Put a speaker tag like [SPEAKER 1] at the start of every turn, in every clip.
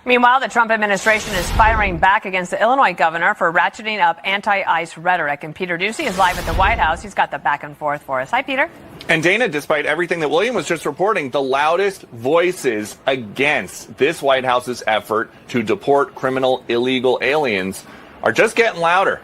[SPEAKER 1] Meanwhile, the Trump administration is firing back against the Illinois governor for ratcheting up anti-ICE rhetoric. And Peter Ducey is live at the White House. He's got the back and forth for us. Hi, Peter.
[SPEAKER 2] And Dana, despite everything that William was just reporting, the loudest voices against this White House's effort to deport criminal illegal aliens are just getting louder.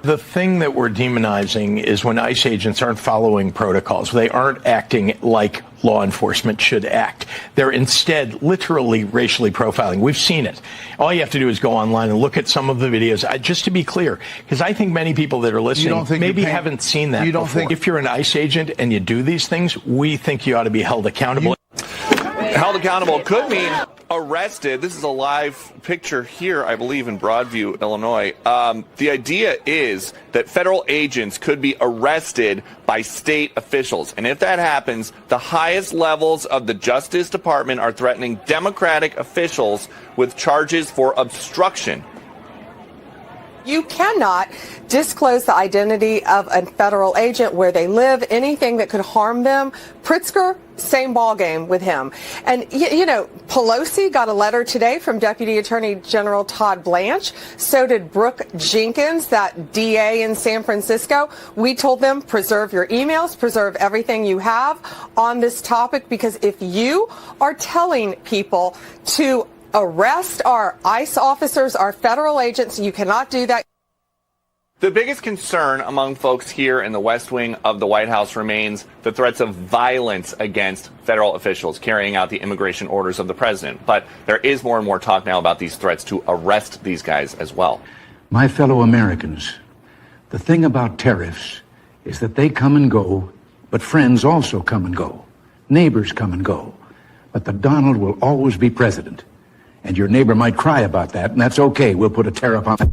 [SPEAKER 3] The thing that we're demonizing is when ICE agents aren't following protocols. They aren't acting like law enforcement should act. They're instead literally racially profiling. We've seen it. All you have to do is go online and look at some of the videos. Just to be clear, because I think many people that are listening maybe haven't seen that before. Think if you're an ICE agent and you do these things, we think you ought to be held accountable.
[SPEAKER 2] Held accountable could mean arrested. This is a live picture here, I believe, in Broadview, Illinois. The idea is that federal agents could be arrested by state officials. And if that happens, the highest levels of the Justice Department are threatening Democratic officials with charges for obstruction.
[SPEAKER 4] You cannot disclose the identity of a federal agent, where they live, anything that could harm them. Pritzker, same ballgame with him. And, you know, Pelosi got a letter today from Deputy Attorney General Todd Blanche. So did Brooke Jenkins, that DA in San Francisco. We told them, preserve your emails, preserve everything you have on this topic, because if you are telling people to arrest our ICE officers, our federal agents, you cannot do that.
[SPEAKER 2] The biggest concern among folks here in the West Wing of the White House remains the threats of violence against federal officials carrying out the immigration orders of the president. But there is more and more talk now about these threats to arrest these guys as well.
[SPEAKER 5] My fellow Americans, the thing about tariffs is that they come and go, but friends also come and go. Neighbors come and go. But the Donald will always be president. And your neighbor might cry about that, and that's okay. We'll put a tariff on it.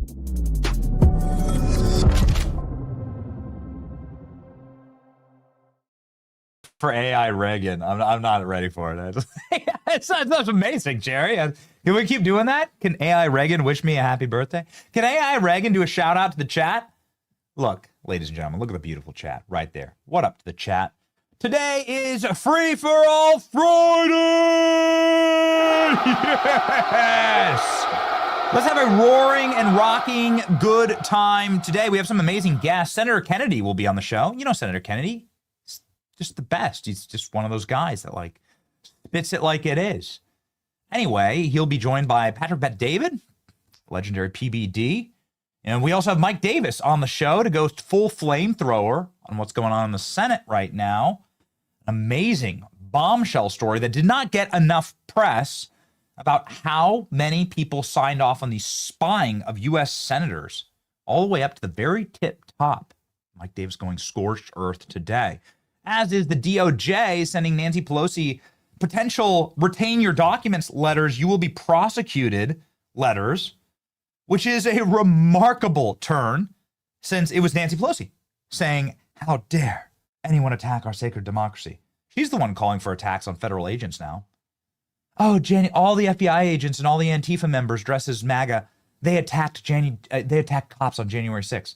[SPEAKER 6] For AI Reagan, I'm not ready for it. That's amazing, Jerry. Can we keep doing that? Can AI Reagan wish me a happy birthday? Can AI Reagan do a shout out to the chat? Look, ladies and gentlemen, look at the beautiful chat right there. What up to the chat? Today is Free for All Friday! Yes! Let's have a roaring and rocking good time today. We have some amazing guests. Senator Kennedy will be on the show. You know Senator Kennedy. He's just the best. He's just one of those guys that, like, spits it like it is. Anyway, he'll be joined by Patrick Bet-David, legendary PBD. And we also have Mike Davis on the show to go full flamethrower on what's going on in the Senate right now. Amazing bombshell story that did not get enough press about how many people signed off on the spying of U.S. senators all the way up to the very tip top. Mike Davis going scorched earth today, as is the DOJ sending Nancy Pelosi potential retain your documents letters, you will be prosecuted letters, which is a remarkable turn since it was Nancy Pelosi saying, how dare anyone attack our sacred democracy. She's the one calling for attacks on federal agents now. Oh, all the FBI agents and all the Antifa members dressed as MAGA, they attacked cops on January 6th.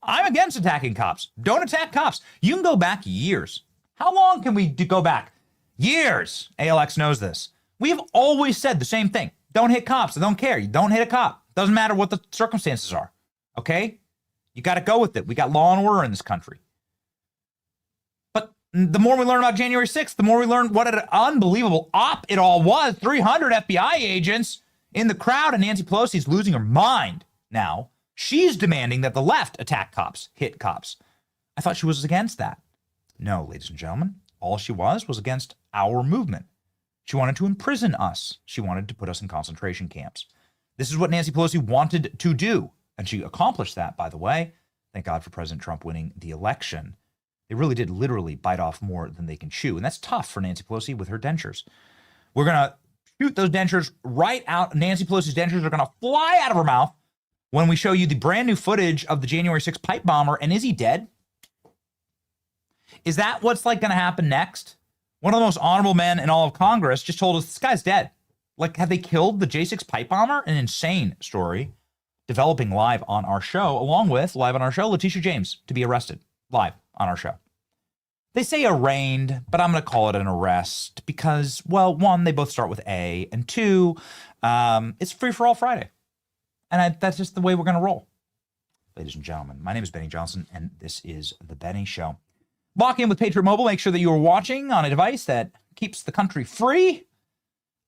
[SPEAKER 6] I'm against attacking cops. Don't attack cops. You can go back years. How long can we go back? Years. ALX knows this. We have always said the same thing. Don't hit cops. I don't care. You don't hit a cop. Doesn't matter what the circumstances are. Okay? You got to go with it. We got law and order in this country. The more we learn about January 6th, the more we learn what an unbelievable op it all was. 300 FBI agents in the crowd, and Nancy Pelosi's losing her mind now. She's demanding that the left attack cops, hit cops. I thought she was against that. No, ladies and gentlemen, all she was against our movement. She wanted to imprison us. She wanted to put us in concentration camps. This is what Nancy Pelosi wanted to do, and she accomplished that, by the way. Thank God for President Trump winning the election. They really did literally bite off more than they can chew. And that's tough for Nancy Pelosi with her dentures. We're going to shoot those dentures right out. Nancy Pelosi's dentures are going to fly out of her mouth when we show you the brand new footage of the January 6th pipe bomber. And is he dead? Is that what's going to happen next? One of the most honorable men in all of Congress just told us this guy's dead. Have they killed the J6 pipe bomber? An insane story developing live on our show, along with live on our show, Letitia James to be arrested live on our show. They say arraigned, but I'm going to call it an arrest because, well, one, they both start with A, and two, it's Free for All Friday. And that's just the way we're going to roll. Ladies and gentlemen, my name is Benny Johnson, and this is The Benny Show. Lock in with Patriot Mobile. Make sure that you are watching on a device that keeps the country free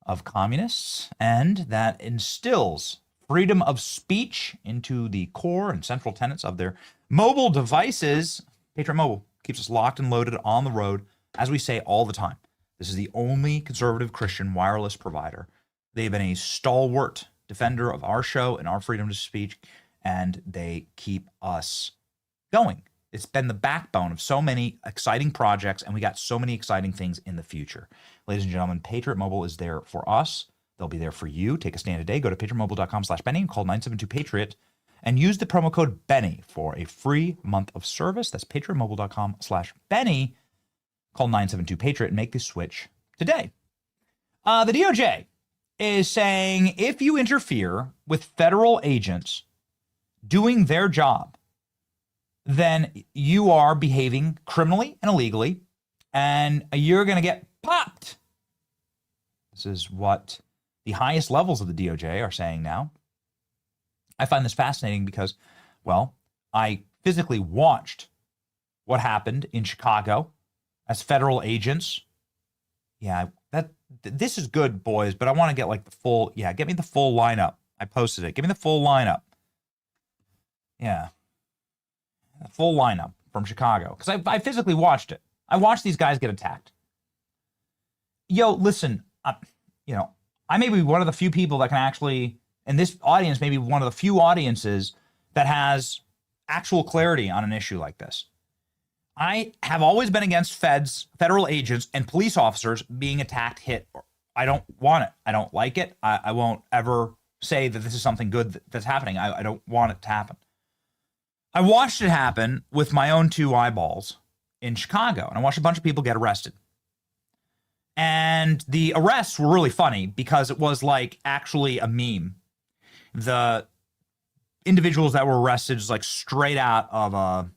[SPEAKER 6] of communists and that instills freedom of speech into the core and central tenets of their mobile devices. Patriot Mobile keeps us locked and loaded on the road, as we say all the time. This is the only conservative Christian wireless provider. They've been a stalwart defender of our show and our freedom of speech, and they keep us going. It's been the backbone of so many exciting projects, and we got so many exciting things in the future. Ladies and gentlemen, Patriot Mobile is there for us. They'll be there for you. Take a stand today. Go to patriotmobile.com/Benny and call 972-PATRIOT and use the promo code Benny for a free month of service. That's patriotmobile.com/Benny. Call 972-PATRIOT and make the switch today. The DOJ is saying if you interfere with federal agents doing their job, then you are behaving criminally and illegally, and you're going to get popped. This is what the highest levels of the DOJ are saying now. I find this fascinating because, well, I physically watched what happened in Chicago as federal agents. Yeah, this is good, boys, but I want to get like the full, get me the full lineup. I posted it. Give me the full lineup. Yeah. The full lineup from Chicago. Because I physically watched it. I watched these guys get attacked. Yo, listen, I may be one of the few people that can actually, and this audience may be one of the few audiences that has actual clarity on an issue like this. I have always been against federal agents and police officers being attacked, hit. I don't want it. I don't like it. I won't ever say that this is something good that's happening. I don't want it to happen. I watched it happen with my own two eyeballs in Chicago, and I watched a bunch of people get arrested. And the arrests were really funny because it was like actually a meme. The individuals that were arrested was like straight out of a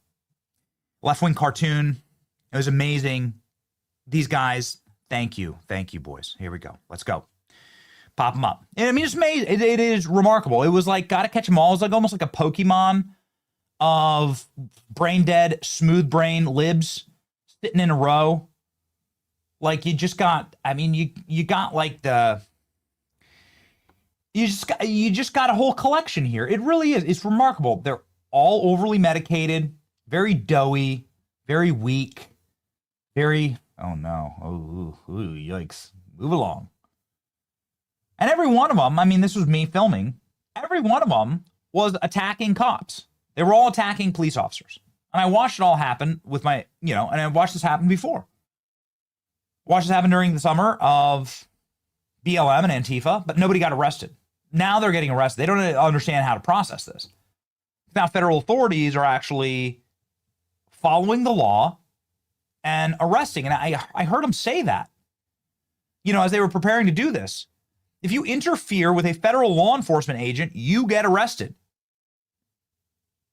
[SPEAKER 6] left-wing cartoon. It was amazing. These guys, thank you, boys. Here we go. Let's go. Pop them up. And I mean, it is remarkable. It was like Gotta Catch 'Em All. It was like almost like a Pokemon of brain dead, smooth brain libs sitting in a row. Like you just got, I mean, you got like you just got a whole collection here. It really is. It's remarkable. They're all overly medicated, very doughy, very weak, very, oh no, ooh, yikes, move along. And every one of them, I mean, this was me filming, every one of them was attacking cops. They were all attacking police officers. And I watched it all happen with my, and I watched this happen before. Watched this happen during the summer of BLM and Antifa, but nobody got arrested. Now they're getting arrested. They don't understand how to process this. Now federal authorities are actually following the law and arresting. And I heard them say that, as they were preparing to do this. If you interfere with a federal law enforcement agent, you get arrested.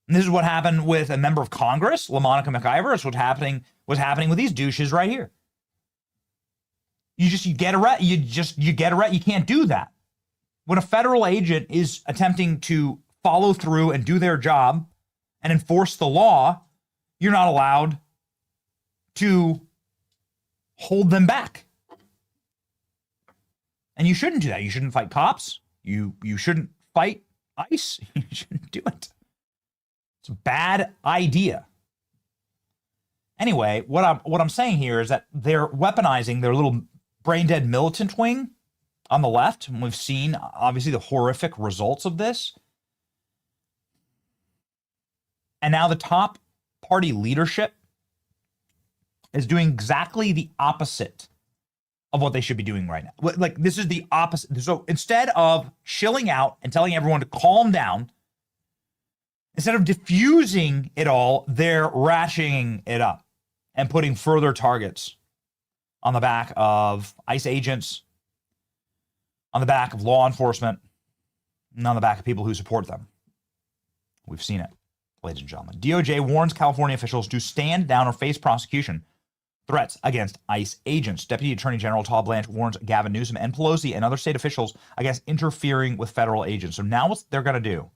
[SPEAKER 6] And this is what happened with a member of Congress, LaMonica McIver. It's what's happening with these douches right here. You get arrested. You get arrested. You can't do that. When a federal agent is attempting to follow through and do their job and enforce the law, you're not allowed to hold them back. And you shouldn't do that. You shouldn't fight cops. You shouldn't fight ICE. You shouldn't do it. It's a bad idea. Anyway, what I'm saying here is that they're weaponizing their little brain dead militant wing on the left. And we've seen obviously the horrific results of this. And now the top party leadership is doing exactly the opposite of what they should be doing right now. Like, this is the opposite. So instead of chilling out and telling everyone to calm down, instead of diffusing it all, they're ratcheting it up and putting further targets on the back of ICE agents, on the back of law enforcement, and on the back of people who support them. We've seen it, ladies and gentlemen. DOJ warns California officials to stand down or face prosecution threats against ICE agents. Deputy Attorney General Todd Blanche warns Gavin Newsom and Pelosi and other state officials against interfering with federal agents. So now what they're going to do,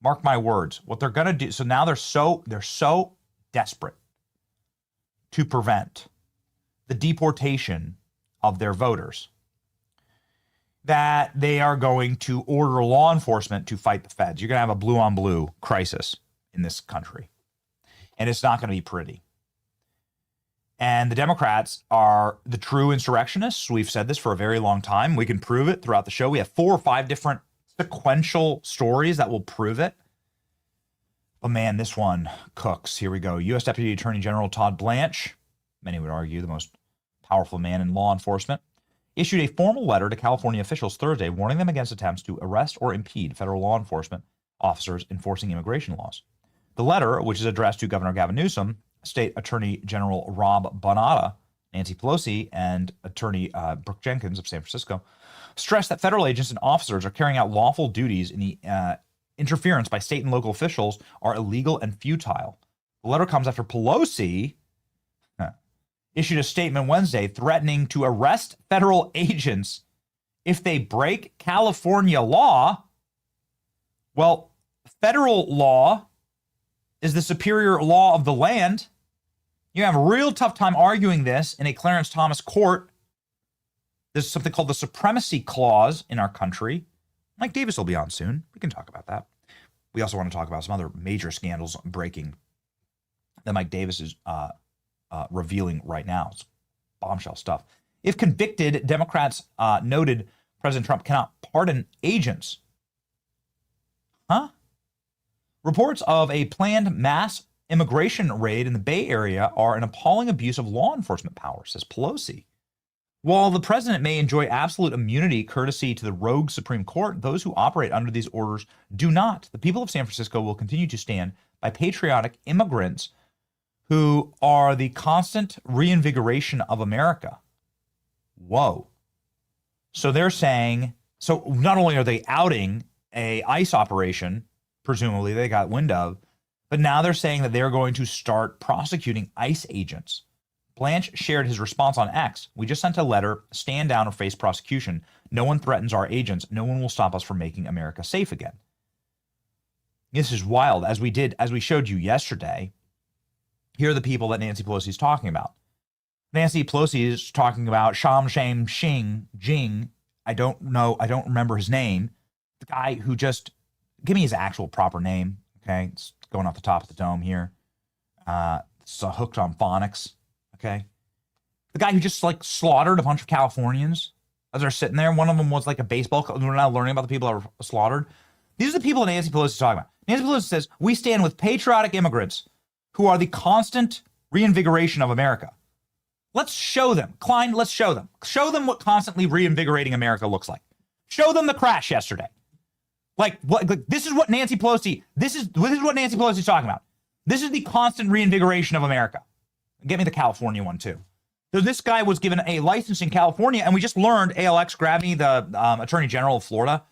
[SPEAKER 6] mark my words, what they're going to do. So now they're so desperate to prevent the deportation of their voters that they are going to order law enforcement to fight the feds. You're going to have a blue on blue crisis in this country. And it's not going to be pretty. And the Democrats are the true insurrectionists. We've said this for a very long time. We can prove it throughout the show. We have 4 or 5 different sequential stories that will prove it. But man, this one cooks. Here we go. U.S. Deputy Attorney General Todd Blanche, many would argue the most powerful man in law enforcement, issued a formal letter to California officials Thursday warning them against attempts to arrest or impede federal law enforcement officers enforcing immigration laws. The letter, which is addressed to Governor Gavin Newsom, State Attorney General Rob Bonata, Nancy Pelosi, and Attorney Brooke Jenkins of San Francisco, stressed that federal agents and officers are carrying out lawful duties in the interference by state and local officials are illegal and futile. The letter comes after Pelosi issued a statement Wednesday threatening to arrest federal agents if they break California law. Well, federal law is the superior law of the land. You have a real tough time arguing this in a Clarence Thomas court. There's something called the Supremacy Clause in our country. Mike Davis will be on soon. We can talk about that. We also want to talk about some other major scandals breaking that Mike Davis is revealing right now. It's bombshell stuff. If convicted, Democrats noted President Trump cannot pardon agents. Reports of a planned mass immigration raid in the Bay Area are an appalling abuse of law enforcement power, says Pelosi. While the president may enjoy absolute immunity courtesy to the rogue Supreme Court, those who operate under these orders do not. The people of San Francisco will continue to stand by patriotic immigrants who are the constant reinvigoration of America. Whoa. So they're saying, so not only are they outing a ICE operation, presumably they got wind of, but now they're saying that they're going to start prosecuting ICE agents. Blanche shared his response on X. We just sent a letter, stand down or face prosecution. No one threatens our agents. No one will stop us from making America safe again. This is wild. As we showed you yesterday, here are the people that Nancy Pelosi is talking about. Nancy Pelosi is talking about Sham Shame Xing Jing. I don't remember his name. The guy who just, give me his actual proper name. Okay, it's going off the top of the dome here. It's hooked on phonics. Okay, the guy who just like slaughtered a bunch of Californians as they're sitting there. One of them was like a baseball. We're now learning about the people that were slaughtered. These are the people that Nancy Pelosi is talking about. Nancy Pelosi says, we stand with patriotic immigrants who are the constant reinvigoration of America. Let's show them. Klein, let's show them. Show them what constantly reinvigorating America looks like. Show them the crash yesterday. Like this is what Nancy Pelosi, this is what Nancy Pelosi is talking about. This is the constant reinvigoration of America. Get me the California one too. So this guy was given a license in California, and we just learned ALX Gravney, the Attorney General of Florida,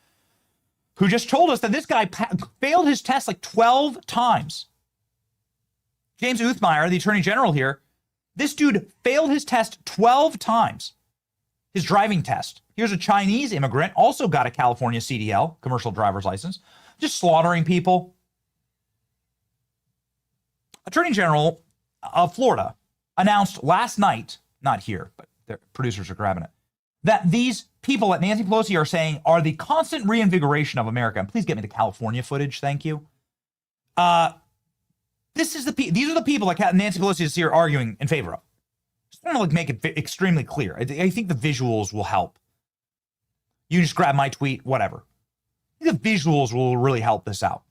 [SPEAKER 6] who just told us that this guy failed his test like 12 times. James Uthmeyer, the Attorney General here, this dude failed his test 12 times, his driving test. Here's a Chinese immigrant, also got a California CDL, commercial driver's license, just slaughtering people. Attorney General of Florida announced last night, not here, but their producers are grabbing it, that these people that Nancy Pelosi are saying are the constant reinvigoration of America. And please get me the California footage, thank you. These are the people that Nancy Pelosi is here arguing in favor of. Just want to like make it extremely clear. I think the visuals will help. You just grab my tweet, whatever. The visuals will really help this out.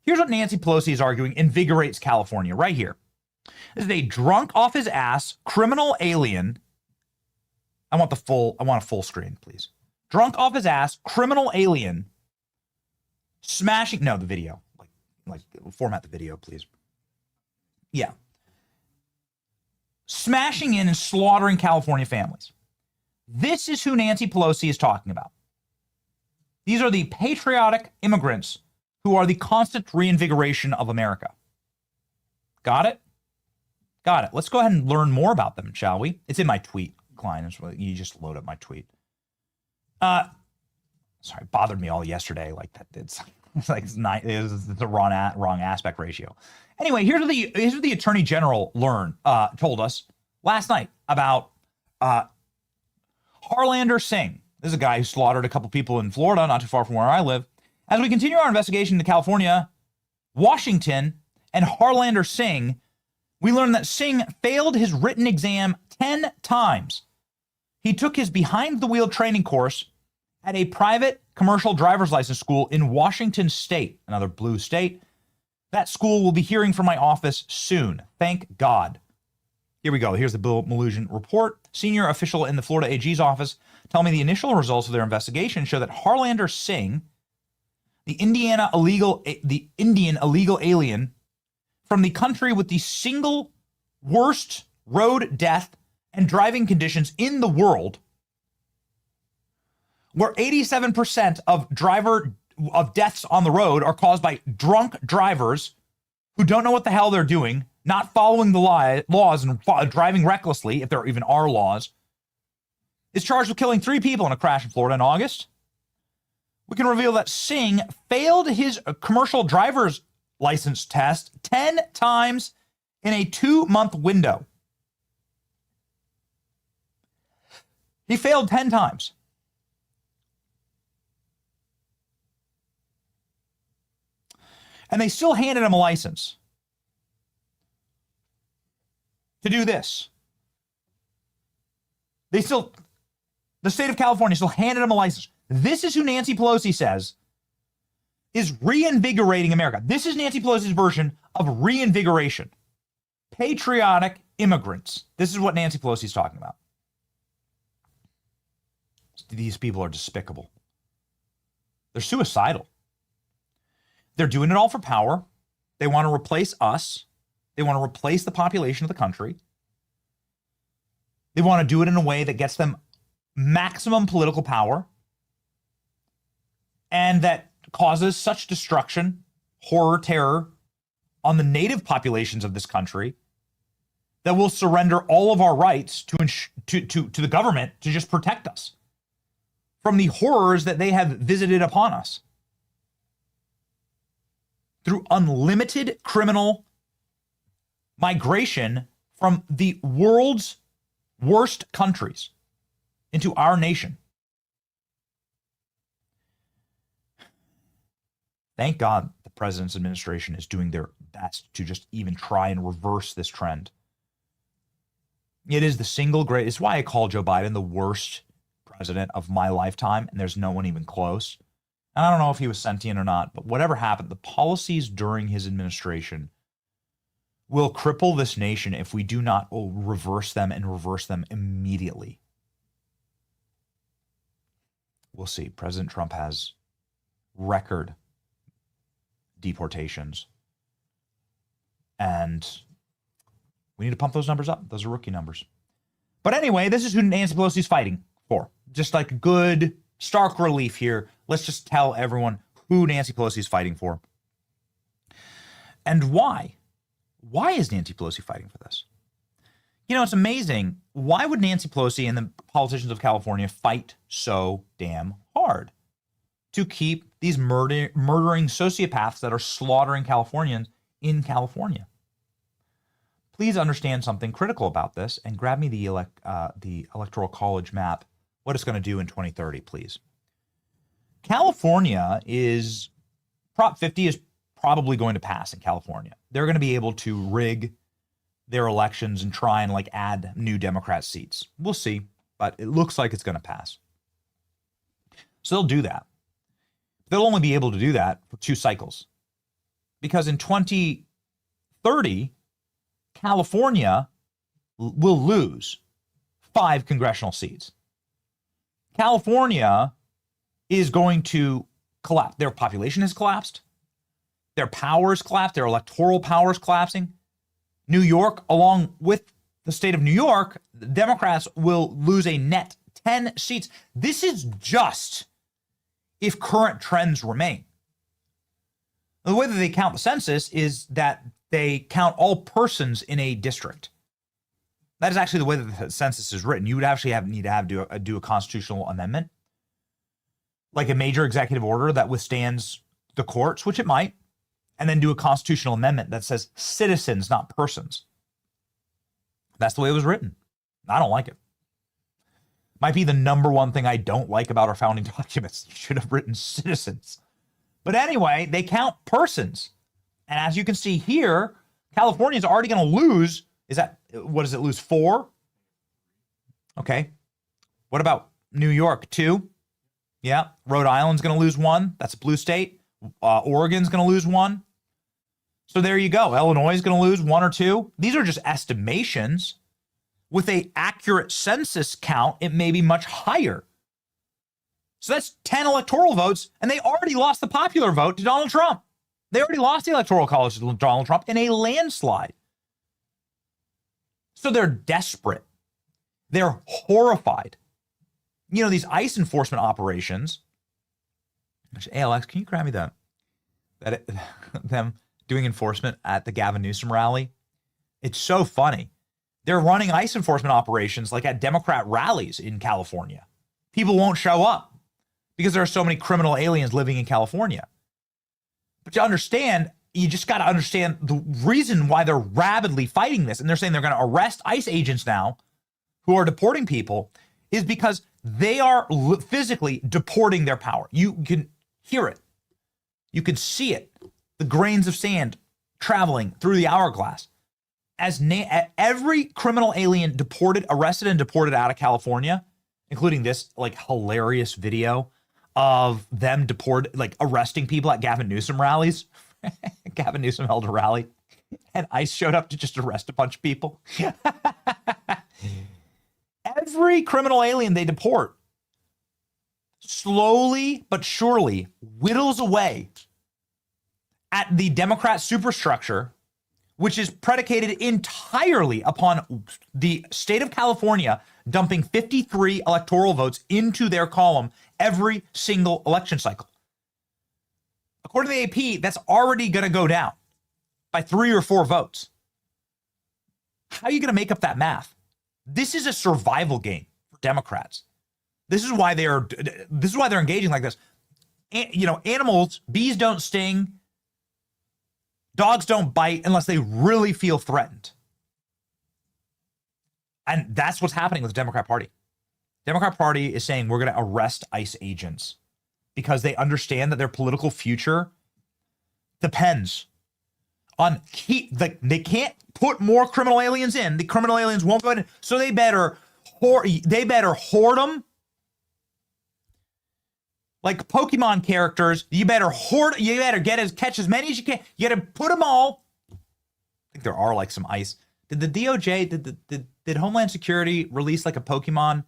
[SPEAKER 6] Here's what Nancy Pelosi is arguing invigorates California right here. This is a drunk off his ass criminal alien. I want a full screen, please. Drunk off his ass criminal alien smashing. No, the video. Like format the video, please. Yeah. Smashing in and slaughtering California families. This is who Nancy Pelosi is talking about. These are the patriotic immigrants who are the constant reinvigoration of America. Got it? Got it. Let's go ahead and learn more about them, shall we? It's in my tweet, Klein. You just load up my tweet. Sorry, it bothered me all yesterday. Like that, it's the wrong aspect ratio. Anyway, here's what the Attorney General told us last night about Harlander Singh. This is a guy who slaughtered a couple people in Florida, not too far from where I live. As we continue our investigation into California, Washington, and Harlander Singh, we learned that Singh failed his written exam 10 times. He took his behind-the-wheel training course at a private commercial driver's license school in Washington State, another blue state. That school will be hearing from my office soon. Thank God. Here we go. Here's the Bill Maloogian report. Senior official in the Florida AG's office tell me the initial results of their investigation show that Harlander Singh, the Indian illegal alien from the country with the single worst road death and driving conditions in the world, where 87% of deaths on the road are caused by drunk drivers who don't know what the hell they're doing, not following the laws and driving recklessly, if there even are laws, is charged with killing 3 people in a crash in Florida in August. We can reveal that Singh failed his commercial driver's license test 10 times in a 2-month window. He failed 10 times. And they still handed him a license to do this. The state of California still handed him a license. This is who Nancy Pelosi says is reinvigorating America. This is Nancy Pelosi's version of reinvigoration. Patriotic immigrants. This is what Nancy Pelosi is talking about. These people are despicable. They're suicidal. They're doing it all for power. They want to replace us. They want to replace the population of the country. They want to do it in a way that gets them maximum political power and that causes such destruction, horror, terror on the native populations of this country that we'll surrender all of our rights to the government to just protect us from the horrors that they have visited upon us through unlimited criminal migration from the world's worst countries into our nation. Thank God the president's administration is doing their best to just even try and reverse this trend. It is the single greatest. It's why I call Joe Biden the worst president of my lifetime, and there's no one even close. And I don't know if he was sentient or not, but whatever happened, the policies during his administration will cripple this nation if we do not reverse them and reverse them immediately. We'll see. President Trump has record deportations. And we need to pump those numbers up. Those are rookie numbers. But anyway, this is who Nancy Pelosi's fighting for. Just like good, stark relief here. Let's just tell everyone who Nancy Pelosi is fighting for. And why. Why is Nancy Pelosi fighting for this? You know, it's amazing. Why would Nancy Pelosi and the politicians of California fight so damn hard to keep these murdering sociopaths that are slaughtering Californians in California? Please understand something critical about this and grab me the Electoral College map, what it's going to do in 2030, please. California is, Prop 50 is probably going to pass in California. They're going to be able to rig their elections and try and add new Democrat seats. We'll see, but it looks like it's going to pass. So they'll do that. They'll only be able to do that for 2 cycles. Because in 2030, California will lose 5 congressional seats. California is going to collapse. Their population has collapsed. Their powers collapsed. Their electoral powers collapsing. New York, along with the state of New York, the Democrats will lose a net 10 seats. This is just if current trends remain. The way that they count the census is that they count all persons in a district. That is actually the way that the census is written. You would actually need to do a constitutional amendment, like a major executive order that withstands the courts, which it might, and then do a constitutional amendment that says citizens, not persons. That's the way it was written. I don't like it. Might be the number one thing I don't like about our founding documents. You should have written citizens. But anyway, they count persons. And as you can see here, California is already going to lose. What does it lose? 4? Okay. What about New York? 2? Yeah. Rhode Island's going to lose 1. That's a blue state. Oregon's going to lose 1. So there you go. Illinois is going to lose 1 or 2. These are just estimations. With an accurate census count, it may be much higher. So that's 10 electoral votes, and they already lost the popular vote to Donald Trump. They already lost the Electoral College to Donald Trump in a landslide. So they're desperate. They're horrified. You know, these ICE enforcement operations. Actually, ALX, can you grab me them doing enforcement at the Gavin Newsom rally? It's so funny. They're running ICE enforcement operations like at Democrat rallies in California. People won't show up because there are so many criminal aliens living in California. But to understand, you just got to understand the reason why they're rabidly fighting this. And they're saying they're going to arrest ICE agents now who are deporting people is because they are physically deporting their power. You can hear it. You can see it. The grains of sand traveling through the hourglass. As every criminal alien arrested and deported out of California, including this like hilarious video of them arresting people at Gavin Newsom rallies. Gavin Newsom held a rally and ICE showed up to just arrest a bunch of people. Every criminal alien they deport slowly but surely whittles away at the Democrat superstructure, which is predicated entirely upon the state of California dumping 53 electoral votes into their column every single election cycle. According to the AP, that's already going to go down by 3 or 4 votes. How are you going to make up that math? This is a survival game for Democrats. This is why they're engaging like this. Animals, bees don't sting. Dogs don't bite unless they really feel threatened. And that's what's happening with the Democrat Party. Democrat Party is saying we're going to arrest ICE agents because they understand that their political future depends on they can't put more criminal aliens in. The criminal aliens won't go in, so they better hoard them. Like Pokemon characters, you better catch as many as you can. You got to put them all. I think there are like some ICE. Did the DOJ, did Homeland Security release like a Pokemon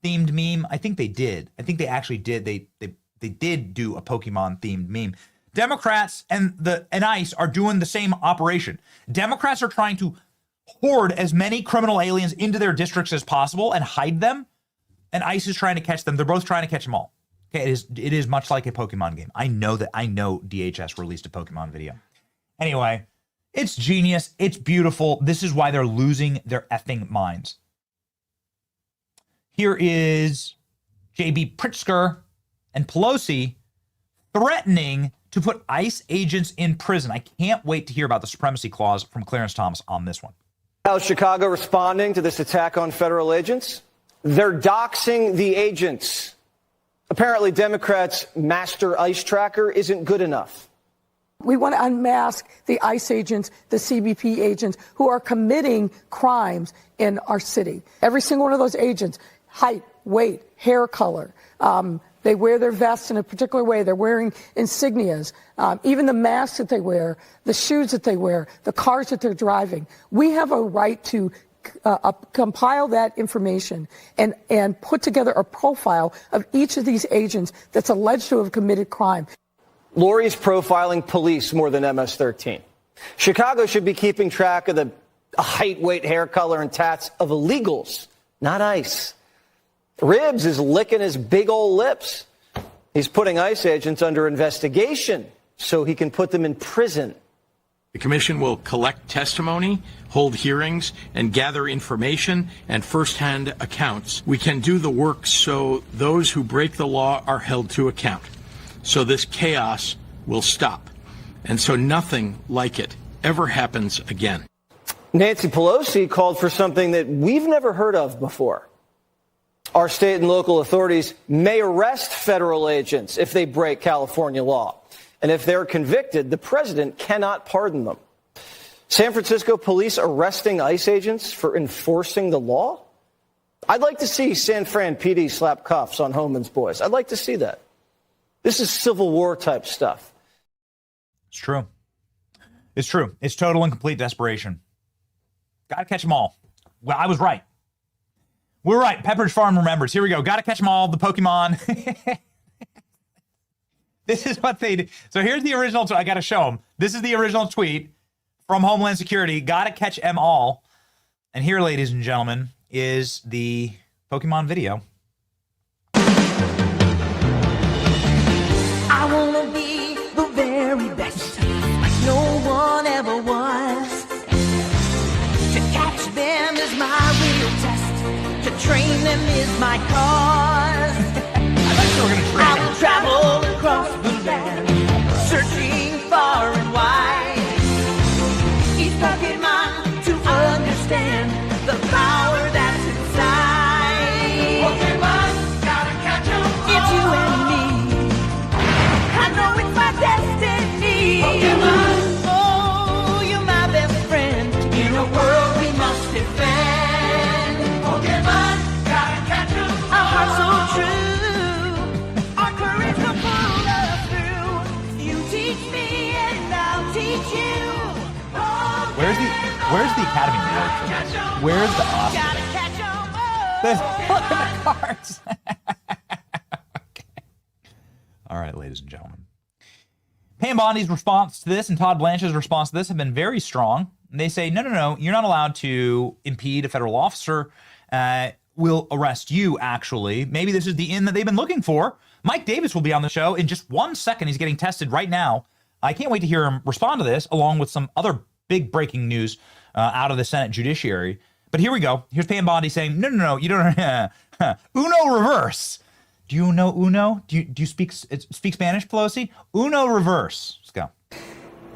[SPEAKER 6] themed meme? I think they did. I think they actually did. They did do a Pokemon themed meme. Democrats and ICE are doing the same operation. Democrats are trying to hoard as many criminal aliens into their districts as possible and hide them. And ICE is trying to catch them. They're both trying to catch them all. Okay, it is much like a Pokemon game. I know DHS released a Pokemon video. Anyway, it's genius. It's beautiful. This is why they're losing their effing minds. Here is J.B. Pritzker and Pelosi threatening to put ICE agents in prison. I can't wait to hear about the supremacy clause from Clarence Thomas on this one.
[SPEAKER 7] How's Chicago responding to this attack on federal agents? They're doxing the agents. Apparently, Democrats' master ICE tracker isn't good enough.
[SPEAKER 8] We want to unmask the ICE agents, the CBP agents who are committing crimes in our city. Every single one of those agents, height, weight, hair color, they wear their vests in a particular way. They're wearing insignias, even the masks that they wear, the shoes that they wear, the cars that they're driving. We have a right to compile that information and put together a profile of each of these agents that's alleged to have committed crime.
[SPEAKER 7] Lori's profiling police more than MS-13. Chicago should be keeping track of the height, weight, hair color, and tats of illegals, not ICE. Ribbs is licking his big old lips. He's putting ICE agents under investigation so he can put them in prison.
[SPEAKER 3] The commission will collect testimony, hold hearings, and gather information and firsthand accounts. We can do the work so those who break the law are held to account. So this chaos will stop. And so nothing like it ever happens again.
[SPEAKER 7] Nancy Pelosi called for something that we've never heard of before. Our state and local authorities may arrest federal agents if they break California law. And if they're convicted, the president cannot pardon them. San Francisco police arresting ICE agents for enforcing the law? I'd like to see San Fran PD slap cuffs on Homan's boys. I'd like to see that. This is Civil War type stuff.
[SPEAKER 6] It's true. It's true. It's total and complete desperation. Got to catch them all. Well, I was right. We're right. Pepperidge Farm remembers. Here we go. Got to catch them all. The Pokemon. This is what they do. So here's the original. I got to show them. This is the original tweet from Homeland Security. Got to catch them all. And here, ladies and gentlemen, is the Pokemon video.
[SPEAKER 9] I want to be the very best, like no one ever was. To catch them is my real test. To train them is my cause. I will travel across the land, searching far and wide. Each Pokemon to understand the power that's inside. Pokemon, gotta catch 'em all. It's you and me. I know it's my destiny. Pokemon, oh, you're my best friend. In a world we must defend. Pokemon, gotta catch 'em all. Our heart's so true. Our courage will pull us through. You teach me and I'll teach you.
[SPEAKER 6] Where's the Academy Award? Where's the Oscar?
[SPEAKER 9] Gotta catch 'em all.
[SPEAKER 6] Look at the cards. Okay. All right, ladies and gentlemen. Pam Bondi's response to this and Todd Blanche's response to this have been very strong. They say, no, you're not allowed to impede a federal officer. We'll arrest you, actually. Maybe this is the in that they've been looking for. Mike Davis will be on the show in just 1 second. He's getting tested right now. I can't wait to hear him respond to this, along with some other big breaking news out of the Senate Judiciary. But here we go. Here's Pam Bondi saying, no, you don't. Uno reverse. Do you know Uno? Do you speak Spanish, Pelosi? Uno reverse. Let's go.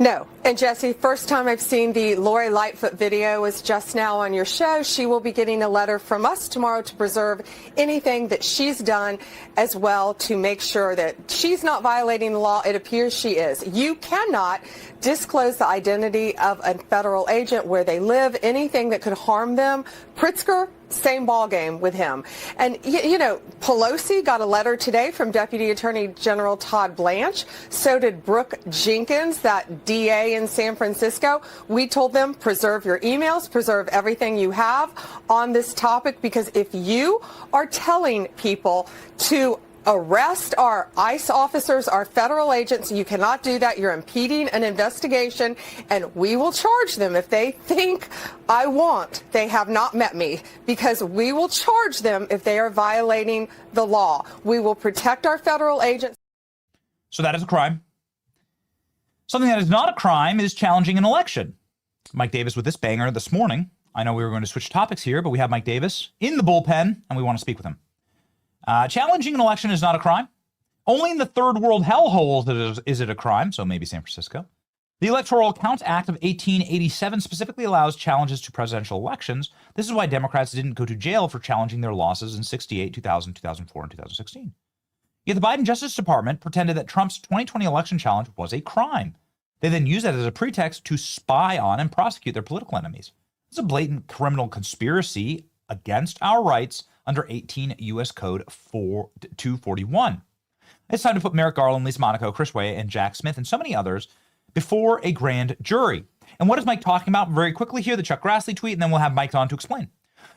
[SPEAKER 4] No. And Jesse, first time I've seen the Lori Lightfoot video is just now on your show. She will be getting a letter from us tomorrow to preserve anything that she's done as well to make sure that she's not violating the law. It appears she is. You cannot disclose the identity of a federal agent, where they live, anything that could harm them. Pritzker, same ballgame with him. And, you know, Pelosi got a letter today from Deputy Attorney General Todd Blanche. So did Brooke Jenkins, that DA in San Francisco. We told them, preserve your emails, preserve everything you have on this topic, because if you are telling people to arrest our ICE officers, our federal agents, you cannot do that. You're impeding an investigation, and we will charge them if they think they have not met me, because we will charge them if they are violating the law. We will protect our federal agents.
[SPEAKER 6] So that is a crime. Something that is not a crime is challenging an election. Mike Davis with this banger this morning. I know we were going to switch topics here, but we have Mike Davis in the bullpen, and we want to speak with him. Challenging an election is not a crime. Only in the third world hellholes is it a crime, so maybe San Francisco. The Electoral Count Act of 1887 specifically allows challenges to presidential elections. This is why Democrats didn't go to jail for challenging their losses in 68, 2000, 2004, and 2016. Yet the Biden Justice Department pretended that Trump's 2020 election challenge was a crime. They then used that as a pretext to spy on and prosecute their political enemies. This is a blatant criminal conspiracy against our rights under 18 U.S. Code 241. It's time to put Merrick Garland, Lisa Monaco, Chris Way, and Jack Smith, and so many others before a grand jury. And what is Mike talking about? Very quickly here, the Chuck Grassley tweet, and then we'll have Mike on to explain.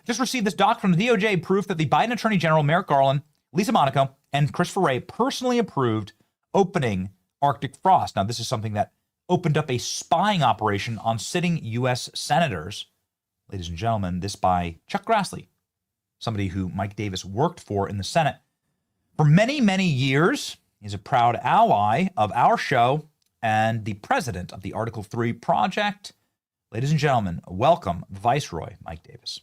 [SPEAKER 6] Just received this doc from the DOJ, proof that the Biden Attorney General Merrick Garland, Lisa Monaco, and Christopher Wray personally approved opening Arctic Frost. Now, this is something that opened up a spying operation on sitting U.S. senators. Ladies and gentlemen, this by Chuck Grassley, somebody who Mike Davis worked for in the Senate for many, many years. He's a proud ally of our show and the president of the Article 3 Project. Ladies and gentlemen, welcome Viceroy Mike Davis.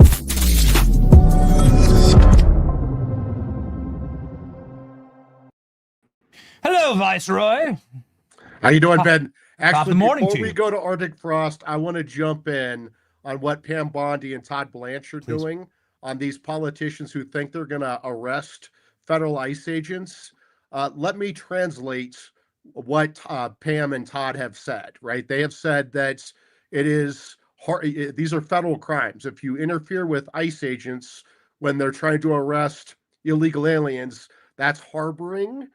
[SPEAKER 6] Hello, Viceroy.
[SPEAKER 10] How you doing, Ben?
[SPEAKER 6] Top
[SPEAKER 10] Actually,
[SPEAKER 6] of the morning
[SPEAKER 10] before
[SPEAKER 6] to
[SPEAKER 10] we
[SPEAKER 6] you.
[SPEAKER 10] go to Arctic Frost, I want to jump in on what Pam Bondi and Todd Blanche are doing on these politicians who think they're going to arrest federal ICE agents. Let me translate what Pam and Todd have said, right? They have said that it is these are federal crimes. If you interfere with ICE agents when they're trying to arrest illegal aliens, that's harboring.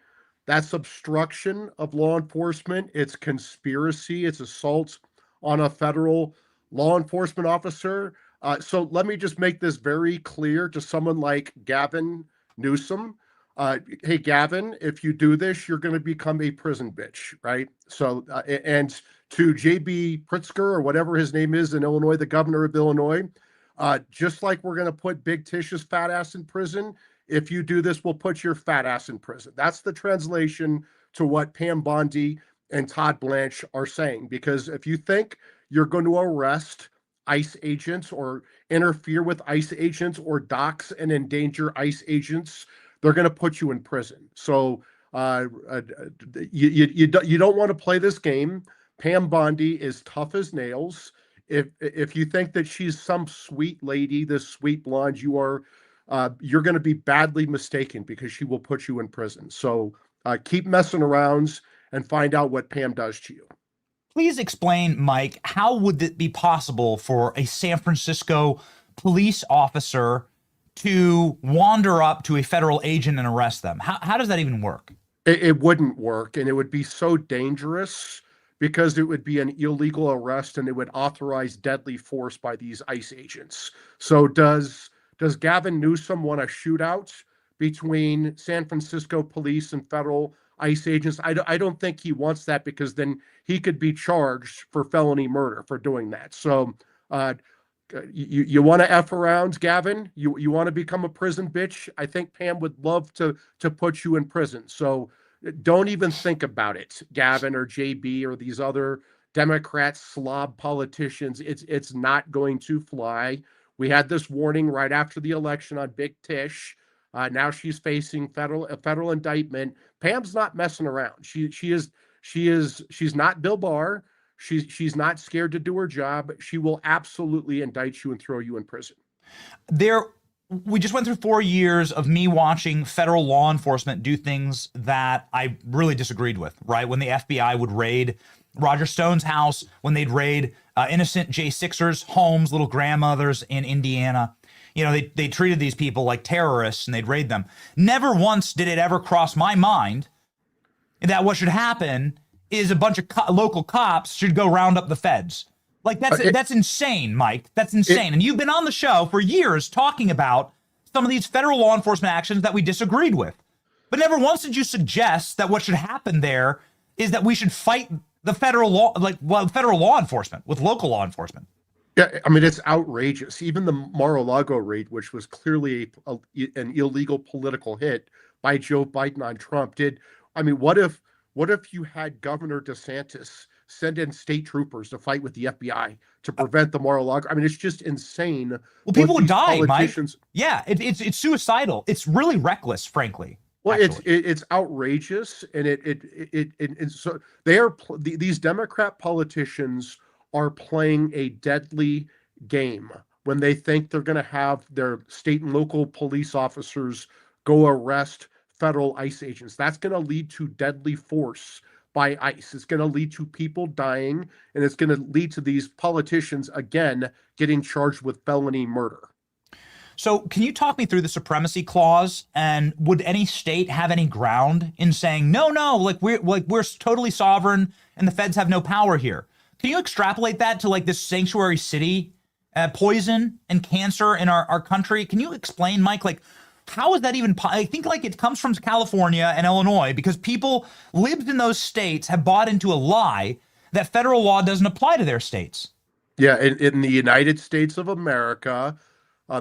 [SPEAKER 10] That's obstruction of law enforcement. It's conspiracy. It's assault on a federal law enforcement officer. So let me just make this very clear to someone like Gavin Newsom. Hey, Gavin, if you do this, you're going to become a prison bitch, right? So, and to JB Pritzker or whatever his name is in Illinois, the governor of Illinois, just like we're going to put Big Tish's fat ass in prison, if you do this, we'll put your fat ass in prison. That's the translation to what Pam Bondi and Todd Blanche are saying. Because if you think you're going to arrest ICE agents or interfere with ICE agents or dox and endanger ICE agents, they're going to put you in prison. So you don't want to play this game. Pam Bondi is tough as nails. If you think that she's some sweet lady, this sweet blonde, you're going to be badly mistaken because she will put you in prison. So keep messing around and find out what Pam does to you.
[SPEAKER 6] Please explain, Mike, how would it be possible for a San Francisco police officer to wander up to a federal agent and arrest them? How does that even work?
[SPEAKER 10] It wouldn't work, and it would be so dangerous because it would be an illegal arrest and it would authorize deadly force by these ICE agents. So does Gavin Newsom want a shootout between San Francisco police and federal ICE agents? I don't think he wants that, because then he could be charged for felony murder for doing that. So you want to F around, Gavin? You want to become a prison bitch? I think Pam would love to put you in prison. So don't even think about it, Gavin or JB or these other Democrat slob politicians. It's not going to fly. We had this warning right after the election on Big Tish. Now she's facing a federal indictment. Pam's not messing around. She's not Bill Barr. She's not scared to do her job. She will absolutely indict you and throw you in prison.
[SPEAKER 6] We just went through 4 years of me watching federal law enforcement do things that I really disagreed with, right? When the FBI would raid Roger Stone's house, when they'd raid innocent J6ers' homes, little grandmothers in Indiana. You know, they treated these people like terrorists and they'd raid them. Never once did it ever cross my mind that what should happen is a bunch of local cops should go round up the feds. Like, that's insane, Mike. That's insane. And you've been on the show for years talking about some of these federal law enforcement actions that we disagreed with. But never once did you suggest that what should happen there is that we should fight the federal law enforcement with local law enforcement.
[SPEAKER 10] Yeah, I mean, it's outrageous. Even the Mar-a-Lago raid, which was clearly an illegal political hit by Joe Biden on Trump, what if you had Governor DeSantis send in state troopers to fight with the FBI to prevent the Mar-a-Lago? I mean, it's just insane.
[SPEAKER 6] Well, people would die, Mike. Yeah, it's suicidal. It's really reckless, frankly.
[SPEAKER 10] Well, it's outrageous, and so these Democrat politicians are playing a deadly game when they think they're going to have their state and local police officers go arrest federal ICE agents. That's going to lead to deadly force by ICE. It's going to lead to people dying, and it's going to lead to these politicians, again, getting charged with felony murder.
[SPEAKER 6] So can you talk me through the supremacy clause, and would any state have any ground in saying, no, we're totally sovereign and the feds have no power here? Can you extrapolate that to this sanctuary city poison and cancer in our country? Can you explain, Mike, how is that even? I think it comes from California and Illinois because people lived in those states have bought into a lie that federal law doesn't apply to their states.
[SPEAKER 10] Yeah, in the United States of America,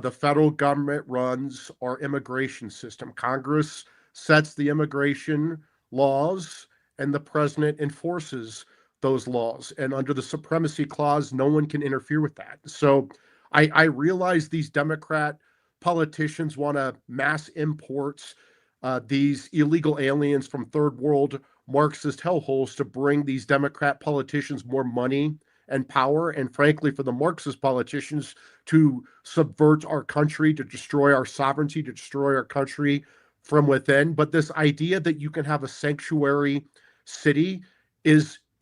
[SPEAKER 10] the federal government runs our immigration system. Congress sets the immigration laws, and the president enforces those laws. And under the supremacy clause, no one can interfere with that. So I realize these Democrat politicians want to mass import these illegal aliens from third world Marxist hellholes to bring these Democrat politicians more money and power, and frankly, for the Marxist politicians to subvert our country, to destroy our sovereignty, to destroy our country from within. But this idea that you can have a sanctuary city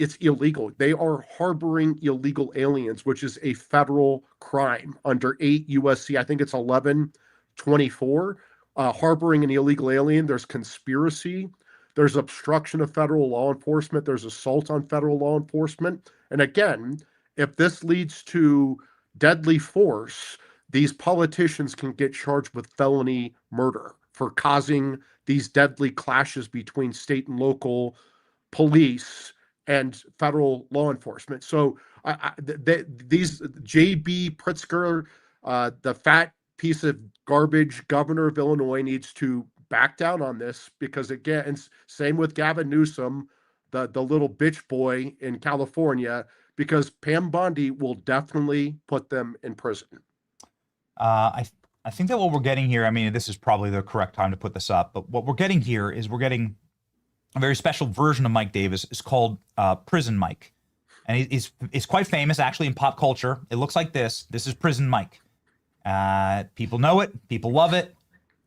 [SPEAKER 10] it's illegal. They are harboring illegal aliens, which is a federal crime under 8 USC. I think it's 1124. Harboring an illegal alien. There's conspiracy. There's obstruction of federal law enforcement. There's assault on federal law enforcement. And again, if this leads to deadly force, these politicians can get charged with felony murder for causing these deadly clashes between state and local police and federal law enforcement. So these J.B. Pritzker, the fat piece of garbage governor of Illinois, needs to back down on this, because again, same with Gavin Newsom, the little bitch boy in California, because Pam Bondi will definitely put them in prison.
[SPEAKER 6] I think that what we're getting here, I mean, this is probably the correct time to put this up, but what we're getting here is we're getting a very special version of Mike Davis. It's called Prison Mike. And he's quite famous, actually, in pop culture. It looks like this. This is Prison Mike. People know it. People love it.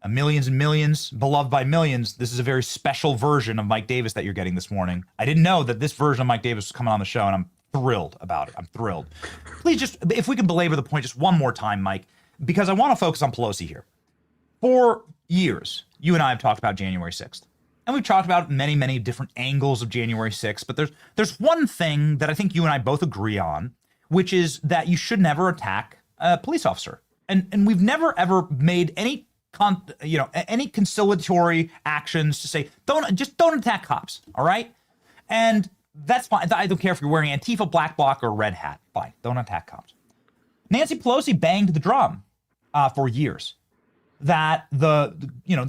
[SPEAKER 6] Millions and millions, beloved by millions. This is a very special version of Mike Davis that you're getting this morning. I didn't know that this version of Mike Davis was coming on the show, and I'm thrilled about it. I'm thrilled. Please just, if we can belabor the point just one more time, Mike, because I want to focus on Pelosi here. For years, you and I have talked about January 6th. And we've talked about many, many different angles of January 6th, but there's one thing that I think you and I both agree on, which is that you should never attack a police officer. And we've never ever made any conciliatory actions to say don't attack cops, all right? And that's fine. I don't care if you're wearing Antifa, black bloc, or red hat. Fine, don't attack cops. Nancy Pelosi banged the drum for years that the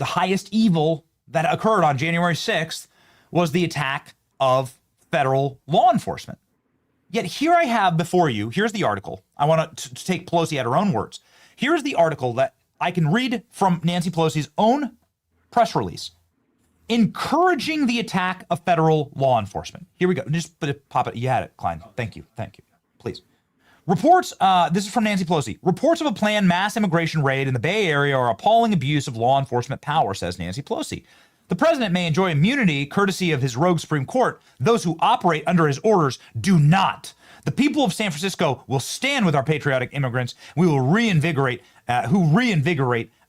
[SPEAKER 6] highest evil that occurred on January 6th was the attack of federal law enforcement. Yet here I have before you, here's the article. I want to take Pelosi at her own words. Here's the article that I can read from Nancy Pelosi's own press release, encouraging the attack of federal law enforcement. Here we go. Just pop it. You had it, Klein. Thank you. Please. Reports, this is from Nancy Pelosi. Reports of a planned mass immigration raid in the Bay Area are appalling abuse of law enforcement power, says Nancy Pelosi. The president may enjoy immunity courtesy of his rogue Supreme Court. Those who operate under his orders do not. The people of San Francisco will stand with our patriotic immigrants. We will reinvigorate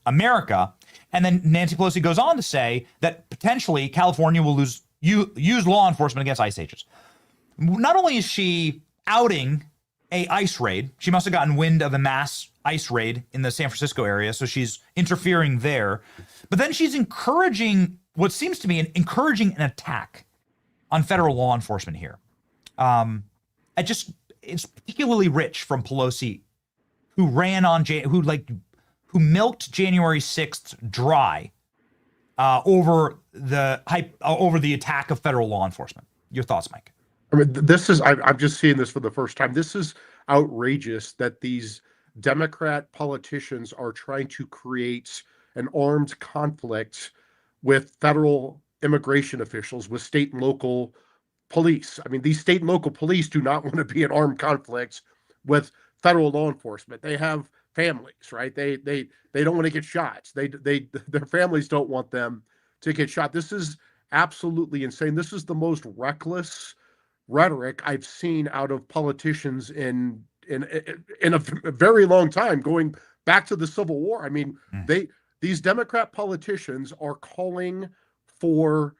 [SPEAKER 6] America. And then Nancy Pelosi goes on to say that potentially California will use law enforcement against ICE agents. Not only is she outing a ICE raid, she must have gotten wind of a mass ICE raid in the San Francisco area, so she's interfering there. But then she's encouraging what seems to be encouraging an attack on federal law enforcement here. It's particularly rich from Pelosi, who milked January 6th dry over the attack of federal law enforcement. Your thoughts, Mike?
[SPEAKER 10] I mean, I'm just seeing this for the first time. This is outrageous that these Democrat politicians are trying to create an armed conflict with federal immigration officials, with state and local police. I mean, these state and local police do not want to be in armed conflicts with federal law enforcement. They have families, right? They don't want to get shot. Their families don't want them to get shot. This is absolutely insane. This is the most reckless rhetoric I've seen out of politicians in a very long time, going back to the Civil War. I mean, these Democrat politicians are calling for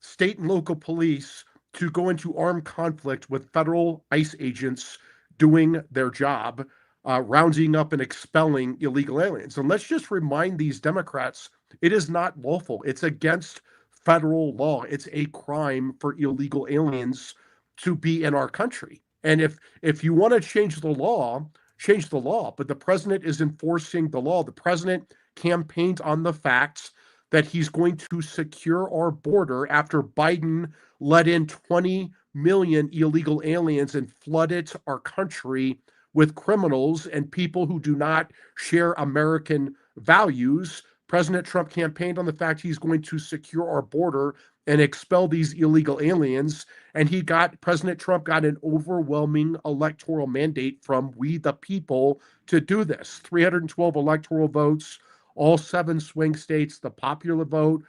[SPEAKER 10] state and local police to go into armed conflict with federal ICE agents doing their job, rounding up and expelling illegal aliens. And let's just remind these Democrats, it is not lawful. It's against federal law. It's a crime for illegal aliens to be in our country. And if you want to change the law, change the law. But the president is enforcing the law. The president campaigned on the facts that he's going to secure our border after Biden let in 20 million illegal aliens and flooded our country with criminals and people who do not share American values. President Trump campaigned on the fact he's going to secure our border and expel these illegal aliens. And President Trump got an overwhelming electoral mandate from we the people to do this. 312 electoral votes, all 7 swing states, the popular vote.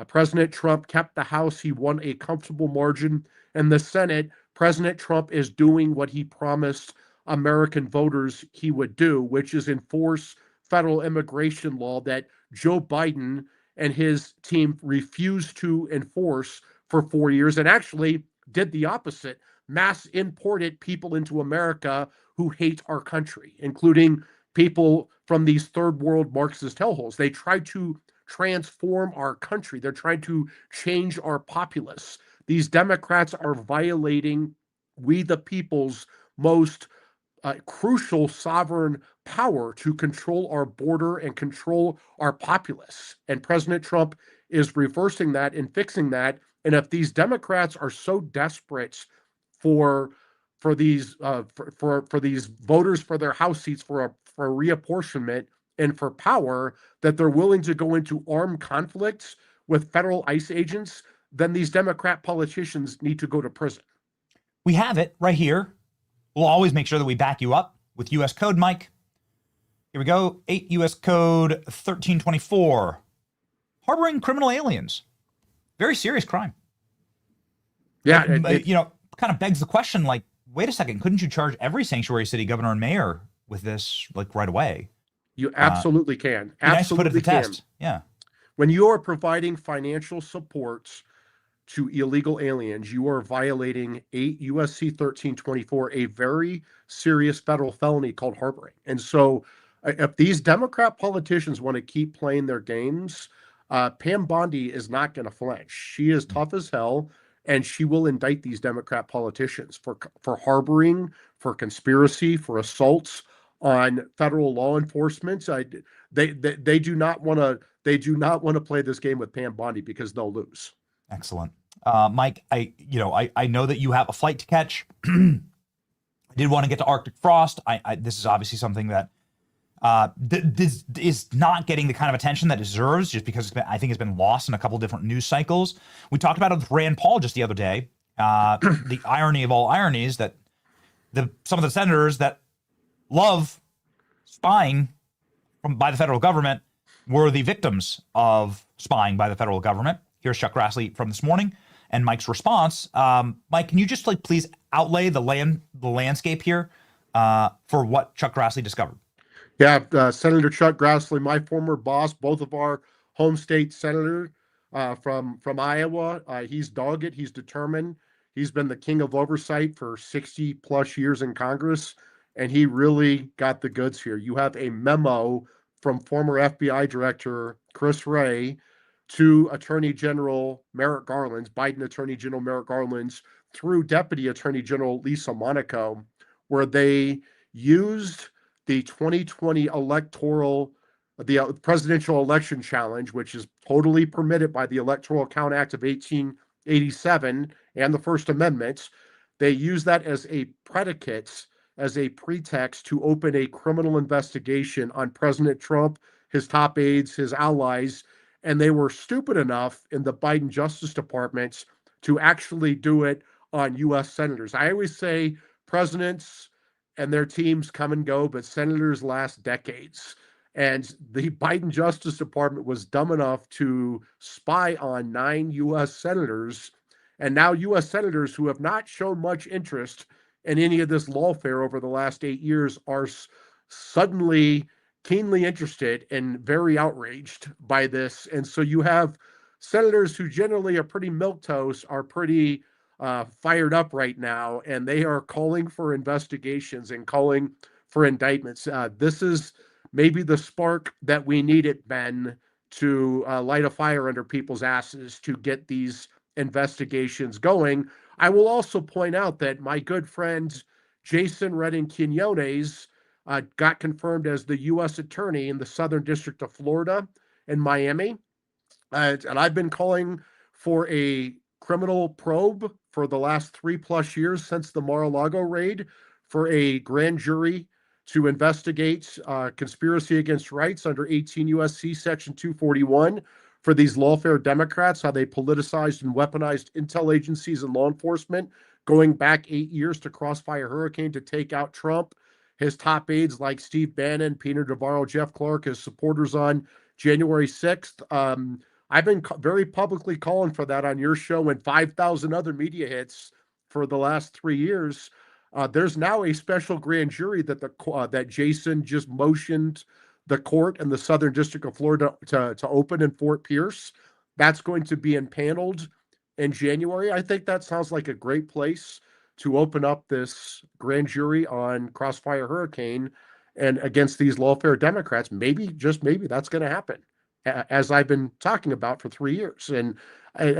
[SPEAKER 10] President Trump kept the House. He won a comfortable margin. And the Senate, President Trump is doing what he promised American voters he would do, which is enforce federal immigration law that Joe Biden and his team refused to enforce for 4 years, and actually did the opposite, mass imported people into America who hate our country, including people from these third world Marxist hellholes. They tried to transform our country. They're trying to change our populace. These Democrats are violating we the people's most crucial sovereign power to control our border and control our populace. And President Trump is reversing that and fixing that. And if these Democrats are so desperate for these for these voters, for their House seats, for reapportionment and for power, that they're willing to go into armed conflicts with federal ICE agents, then these Democrat politicians need to go to prison.
[SPEAKER 6] We have it right here. We'll always make sure that we back you up with U.S. code, Mike. Here we go. 8 U.S. code 1324. Harboring criminal aliens. Very serious crime.
[SPEAKER 10] Yeah.
[SPEAKER 6] Kind of begs the question, like, wait a second, couldn't you charge every sanctuary city governor and mayor with this, like, right away?
[SPEAKER 10] You absolutely can.
[SPEAKER 6] Absolutely nice to put it to the test. Yeah.
[SPEAKER 10] When you are providing financial support to illegal aliens, you are violating 8 USC 1324, a very serious federal felony called harboring. And so if these Democrat politicians want to keep playing their games, Pam Bondi is not going to flinch. She is tough as hell, and she will indict these Democrat politicians for harboring, for conspiracy, for assaults on federal law enforcement. They do not want to play this game with Pam Bondi because they'll lose.
[SPEAKER 6] Excellent. Mike, I know that you have a flight to catch. I did want to get to Arctic frost. This is obviously something that this is not getting the kind of attention that it deserves, just because I think it's been lost in a couple different news cycles. We talked about it with Rand Paul just the other day. The irony of all ironies that some of the senators that love spying by the federal government were the victims of spying by the federal government. Here's Chuck Grassley from this morning and Mike's response. Mike, can you just please outlay the landscape here for what Chuck Grassley discovered?
[SPEAKER 10] Yeah, Senator Chuck Grassley, my former boss, both of our home state senator from Iowa. He's dogged. He's determined. He's been the king of oversight for 60 plus years in Congress, and he really got the goods here. You have a memo from former FBI Director Chris Wray to Attorney General Merrick Garland, Biden Attorney General Merrick Garland, through Deputy Attorney General Lisa Monaco, where they used the 2020 presidential election challenge, which is totally permitted by the Electoral Count Act of 1887 and the First Amendment. They used that as a predicate, as a pretext to open a criminal investigation on President Trump, his top aides, his allies, and they were stupid enough in the Biden Justice Department to actually do it on U.S. senators. I always say presidents and their teams come and go, but senators last decades. And the Biden Justice Department was dumb enough to spy on 9 U.S. senators. And now U.S. senators who have not shown much interest in any of this lawfare over the last 8 years are suddenly keenly interested and very outraged by this. And so you have senators who generally are pretty milquetoast, are pretty fired up right now, and they are calling for investigations and calling for indictments. This is maybe the spark that we needed, Ben, to light a fire under people's asses to get these investigations going. I will also point out that my good friend Jason Redding Quinones got confirmed as the U.S. attorney in the Southern District of Florida in Miami. And I've been calling for a criminal probe for the last 3+ years since the Mar-a-Lago raid, for a grand jury to investigate conspiracy against rights under 18 U.S.C. Section 241 for these lawfare Democrats, how they politicized and weaponized intel agencies and law enforcement, going back 8 years to Crossfire Hurricane to take out Trump, his top aides like Steve Bannon, Peter Navarro, Jeff Clark, his supporters on January 6th. I've been very publicly calling for that on your show and 5,000 other media hits for the last 3 years. There's now a special grand jury that that Jason just motioned the court in the Southern District of Florida to open in Fort Pierce. That's going to be impaneled in January. I think that sounds like a great place to open up this grand jury on Crossfire Hurricane and against these lawfare Democrats. Maybe, just maybe, that's going to happen, as I've been talking about for 3 years. And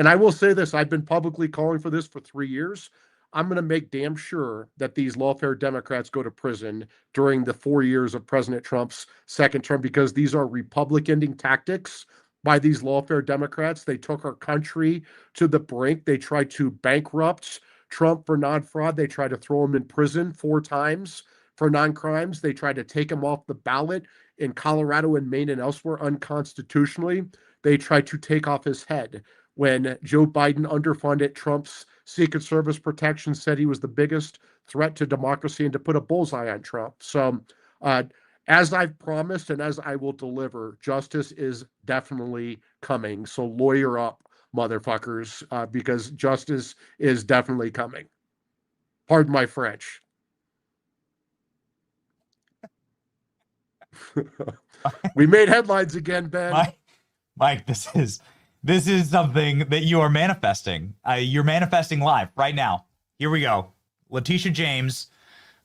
[SPEAKER 10] I will say this, I've been publicly calling for this for 3 years. I'm going to make damn sure that these lawfare Democrats go to prison during the 4 years of President Trump's second term, because these are Republican-ending tactics by these lawfare Democrats. They took our country to the brink. They tried to bankrupt Trump for non-fraud. They tried to throw him in prison 4 times for non-crimes. They tried to take him off the ballot in Colorado and Maine and elsewhere unconstitutionally. They tried to take off his head when Joe Biden underfunded Trump's Secret Service protection, said he was the biggest threat to democracy, and to put a bullseye on Trump. So as I've promised and as I will deliver, justice is definitely coming. So lawyer up, motherfuckers, because justice is definitely coming. Pardon my French. We made headlines again, Ben.
[SPEAKER 6] Mike, this is something that you are manifesting. You're manifesting live right now. Here we go. Letitia James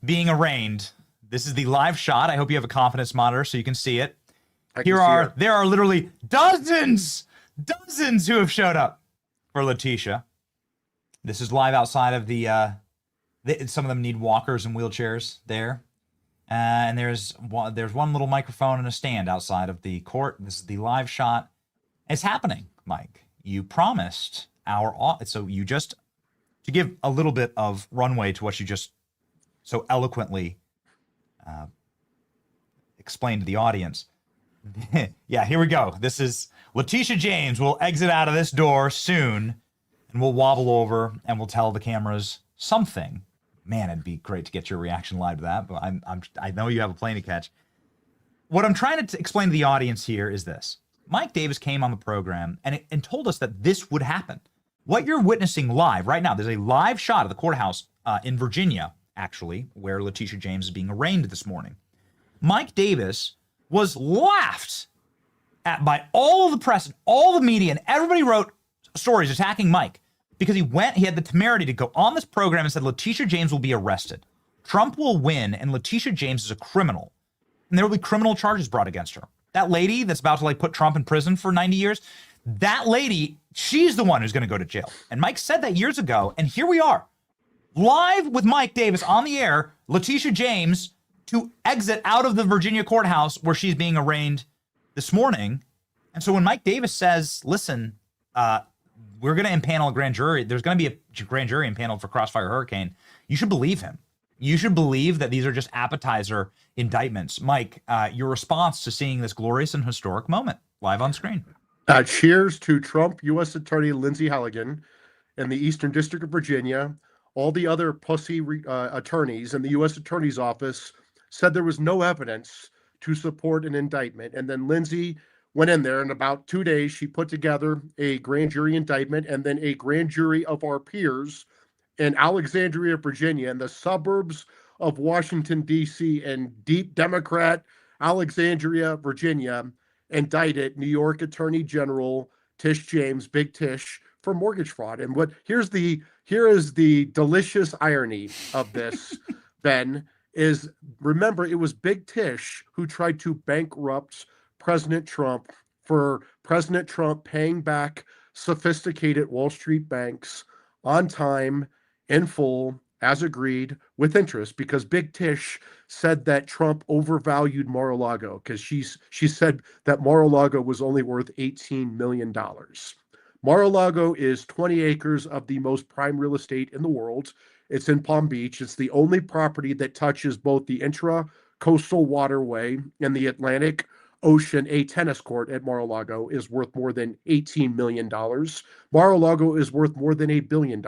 [SPEAKER 6] being arraigned. This is the live shot. I hope you have a confidence monitor so you can see it. There are literally dozens who have showed up for Letitia. This is live outside of some of them need walkers and wheelchairs there. And there's one little microphone and a stand outside of the court. This is the live shot. It's happening, Mike. You promised so you just, to give a little bit of runway to what you just so eloquently explained to the audience. Yeah, here we go. This is Letitia James will exit out of this door soon, and we'll wobble over and we'll tell the cameras something. Man, it'd be great to get your reaction live to that, but I know you have a plane to catch. What I'm trying to explain to the audience here is this. Mike Davis came on the program and told us that this would happen. What you're witnessing live right now, there's a live shot of the courthouse in Virginia, actually, where Letitia James is being arraigned this morning. Mike Davis was laughed at by all of the press and all the media, and everybody wrote stories attacking Mike because he had the temerity to go on this program and said Letitia James will be arrested. Trump will win, and Letitia James is a criminal, and there will be criminal charges brought against her. That lady that's about to put Trump in prison for 90 years, that lady, she's the one who's going to go to jail. And Mike said that years ago, and here we are, live with Mike Davis on the air, Letitia James to exit out of the Virginia courthouse where she's being arraigned this morning. And so when Mike Davis says, listen, we're going to impanel a grand jury, there's going to be a grand jury impaneled for Crossfire Hurricane, you should believe him. You should believe that these are just appetizer indictments. Mike, your response to seeing this glorious and historic moment live on screen.
[SPEAKER 10] Cheers to Trump, U.S. Attorney Lindsey Halligan in the Eastern District of Virginia. All the other pussy attorneys in the U.S. Attorney's Office said there was no evidence to support an indictment. And then Lindsey went in there, in about 2 days, she put together a grand jury indictment and then a grand jury of our peers in Alexandria, Virginia, in the suburbs of Washington, D.C., and deep Democrat Alexandria, Virginia, indicted New York Attorney General Tish James, Big Tish, for mortgage fraud. And here is the delicious irony of this, Ben, is remember, it was Big Tish who tried to bankrupt President Trump for President Trump paying back sophisticated Wall Street banks on time, in full, as agreed, with interest, because Big Tish said that Trump overvalued Mar-a-Lago because she said that Mar-a-Lago was only worth $18 million. Mar-a-Lago is 20 acres of the most prime real estate in the world. It's in Palm Beach. It's the only property that touches both the intra-coastal waterway and the Atlantic Ocean. A tennis court at Mar-a-Lago is worth more than $18 million. Mar-a-Lago is worth more than $1 billion.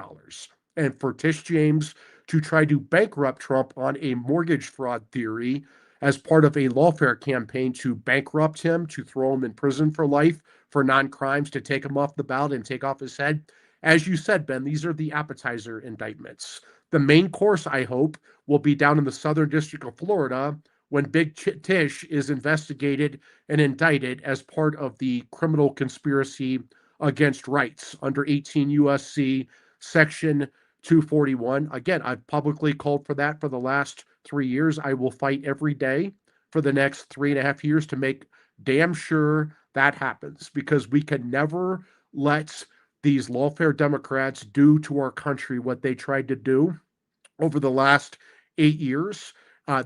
[SPEAKER 10] And for Tish James to try to bankrupt Trump on a mortgage fraud theory as part of a lawfare campaign to bankrupt him, to throw him in prison for life for non-crimes, to take him off the ballot and take off his head. As you said, Ben, these are the appetizer indictments. The main course, I hope, will be down in the Southern District of Florida when Big Tish is investigated and indicted as part of the criminal conspiracy against rights under 18 U.S.C. Section 241. Again, I've publicly called for that for the last 3 years. I will fight every day for the next 3.5 years to make damn sure that happens, because we can never let these lawfare Democrats do to our country what they tried to do over the last 8 years.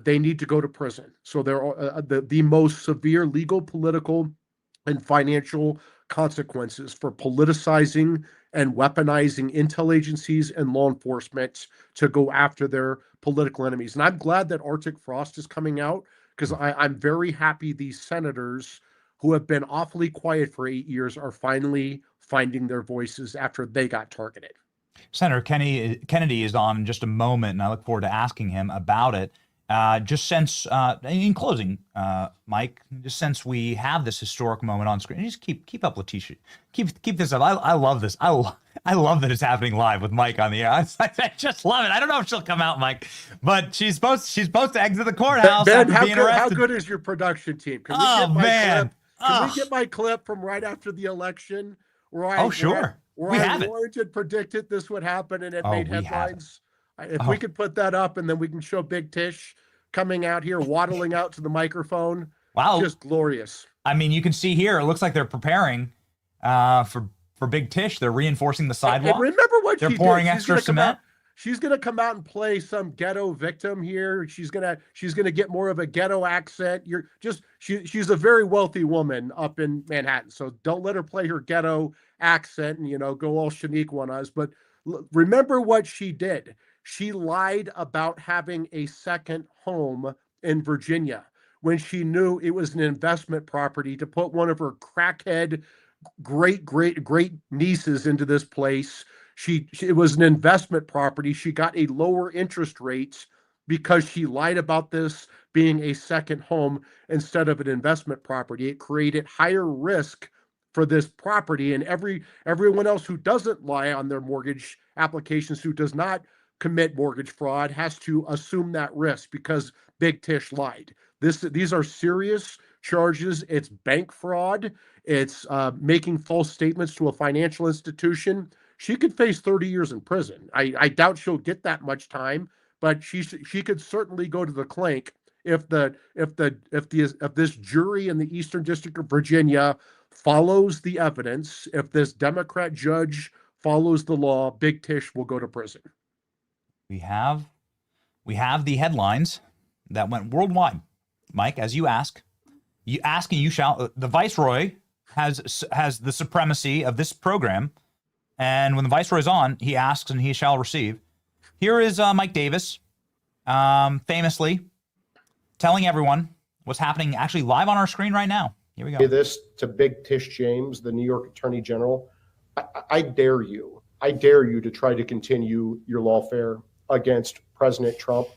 [SPEAKER 10] They need to go to prison. So there are the most severe legal, political, and financial consequences for politicizing and weaponizing intel agencies and law enforcement to go after their political enemies. And I'm glad that Arctic Frost is coming out, because I'm very happy these senators who have been awfully quiet for 8 years are finally finding their voices after they got targeted.
[SPEAKER 6] Senator Kennedy is on in just a moment, and I look forward to asking him about it. Just since, in closing, Mike, just since we have this historic moment on screen, just keep up, Letitia. Keep this up. I love this. I love that it's happening live with Mike on the air. I just love it. I don't know if she'll come out, Mike, but she's supposed to exit the courthouse
[SPEAKER 10] Ben,
[SPEAKER 6] after being arrested.
[SPEAKER 10] How good is your production team? Can we get my clip from right after the election?
[SPEAKER 6] Sure.
[SPEAKER 10] Where I warned and predicted this would happen, and it made headlines. If we could put that up, and then we can show Big Tish coming out here, waddling out to the microphone.
[SPEAKER 6] Wow.
[SPEAKER 10] Just glorious.
[SPEAKER 6] I mean, you can see here, it looks like they're preparing for Big Tish. They're reinforcing the sidewalk.
[SPEAKER 10] And remember what
[SPEAKER 6] they're pouring extra cement.
[SPEAKER 10] She's gonna come out and play some ghetto victim here. She's gonna get more of a ghetto accent. She's a very wealthy woman up in Manhattan, so don't let her play her ghetto accent and go all Shanique on us. But remember what she did. She lied about having a second home in Virginia when she knew it was an investment property to put one of her crackhead great nieces into this place. It was an investment property. She got a lower interest rate because she lied about this being a second home instead of an investment property. It created higher risk for this property, and everyone else who doesn't lie on their mortgage applications, who does not commit mortgage fraud, has to assume that risk because Big Tish lied. These are serious charges. It's bank fraud. It's making false statements to a financial institution. She could face 30 years in prison. I doubt she'll get that much time, but she could certainly go to the clink if this jury in the Eastern District of Virginia follows the evidence. If this Democrat judge follows the law, Big Tish will go to prison.
[SPEAKER 6] We have the headlines that went worldwide, Mike. As you ask and you shall. The Viceroy has the supremacy of this program, and when the Viceroy's on, he asks and he shall receive. Here is Mike Davis, famously telling everyone what's happening, actually live on our screen right now. Here we go.
[SPEAKER 11] This to Big Tish James, the New York Attorney General. I dare you to try to continue your lawfare against President Trump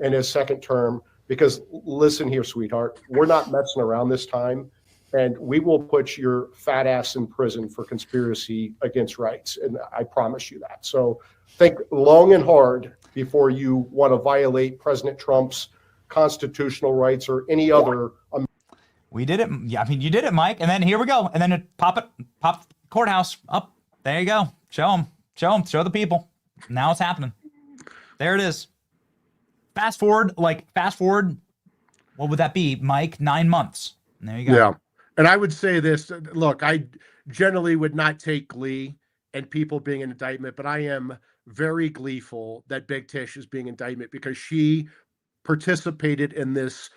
[SPEAKER 11] in his second term, because listen here, sweetheart, we're not messing around this time, and we will put your fat ass in prison for conspiracy against rights, and I promise you that. So think long and hard before you want to violate President Trump's constitutional rights or any other.
[SPEAKER 6] We did it. Yeah, I mean, you did it, Mike. And then here we go. And then pop courthouse up. There you go. Show them. Show the people. Now it's happening. There it is. Fast forward. What would that be, Mike? 9 months. And there you go.
[SPEAKER 10] Yeah. And I would say this. Look, I generally would not take glee and people being an indictment, but I am very gleeful that Big Tish is being indictment because she participated in this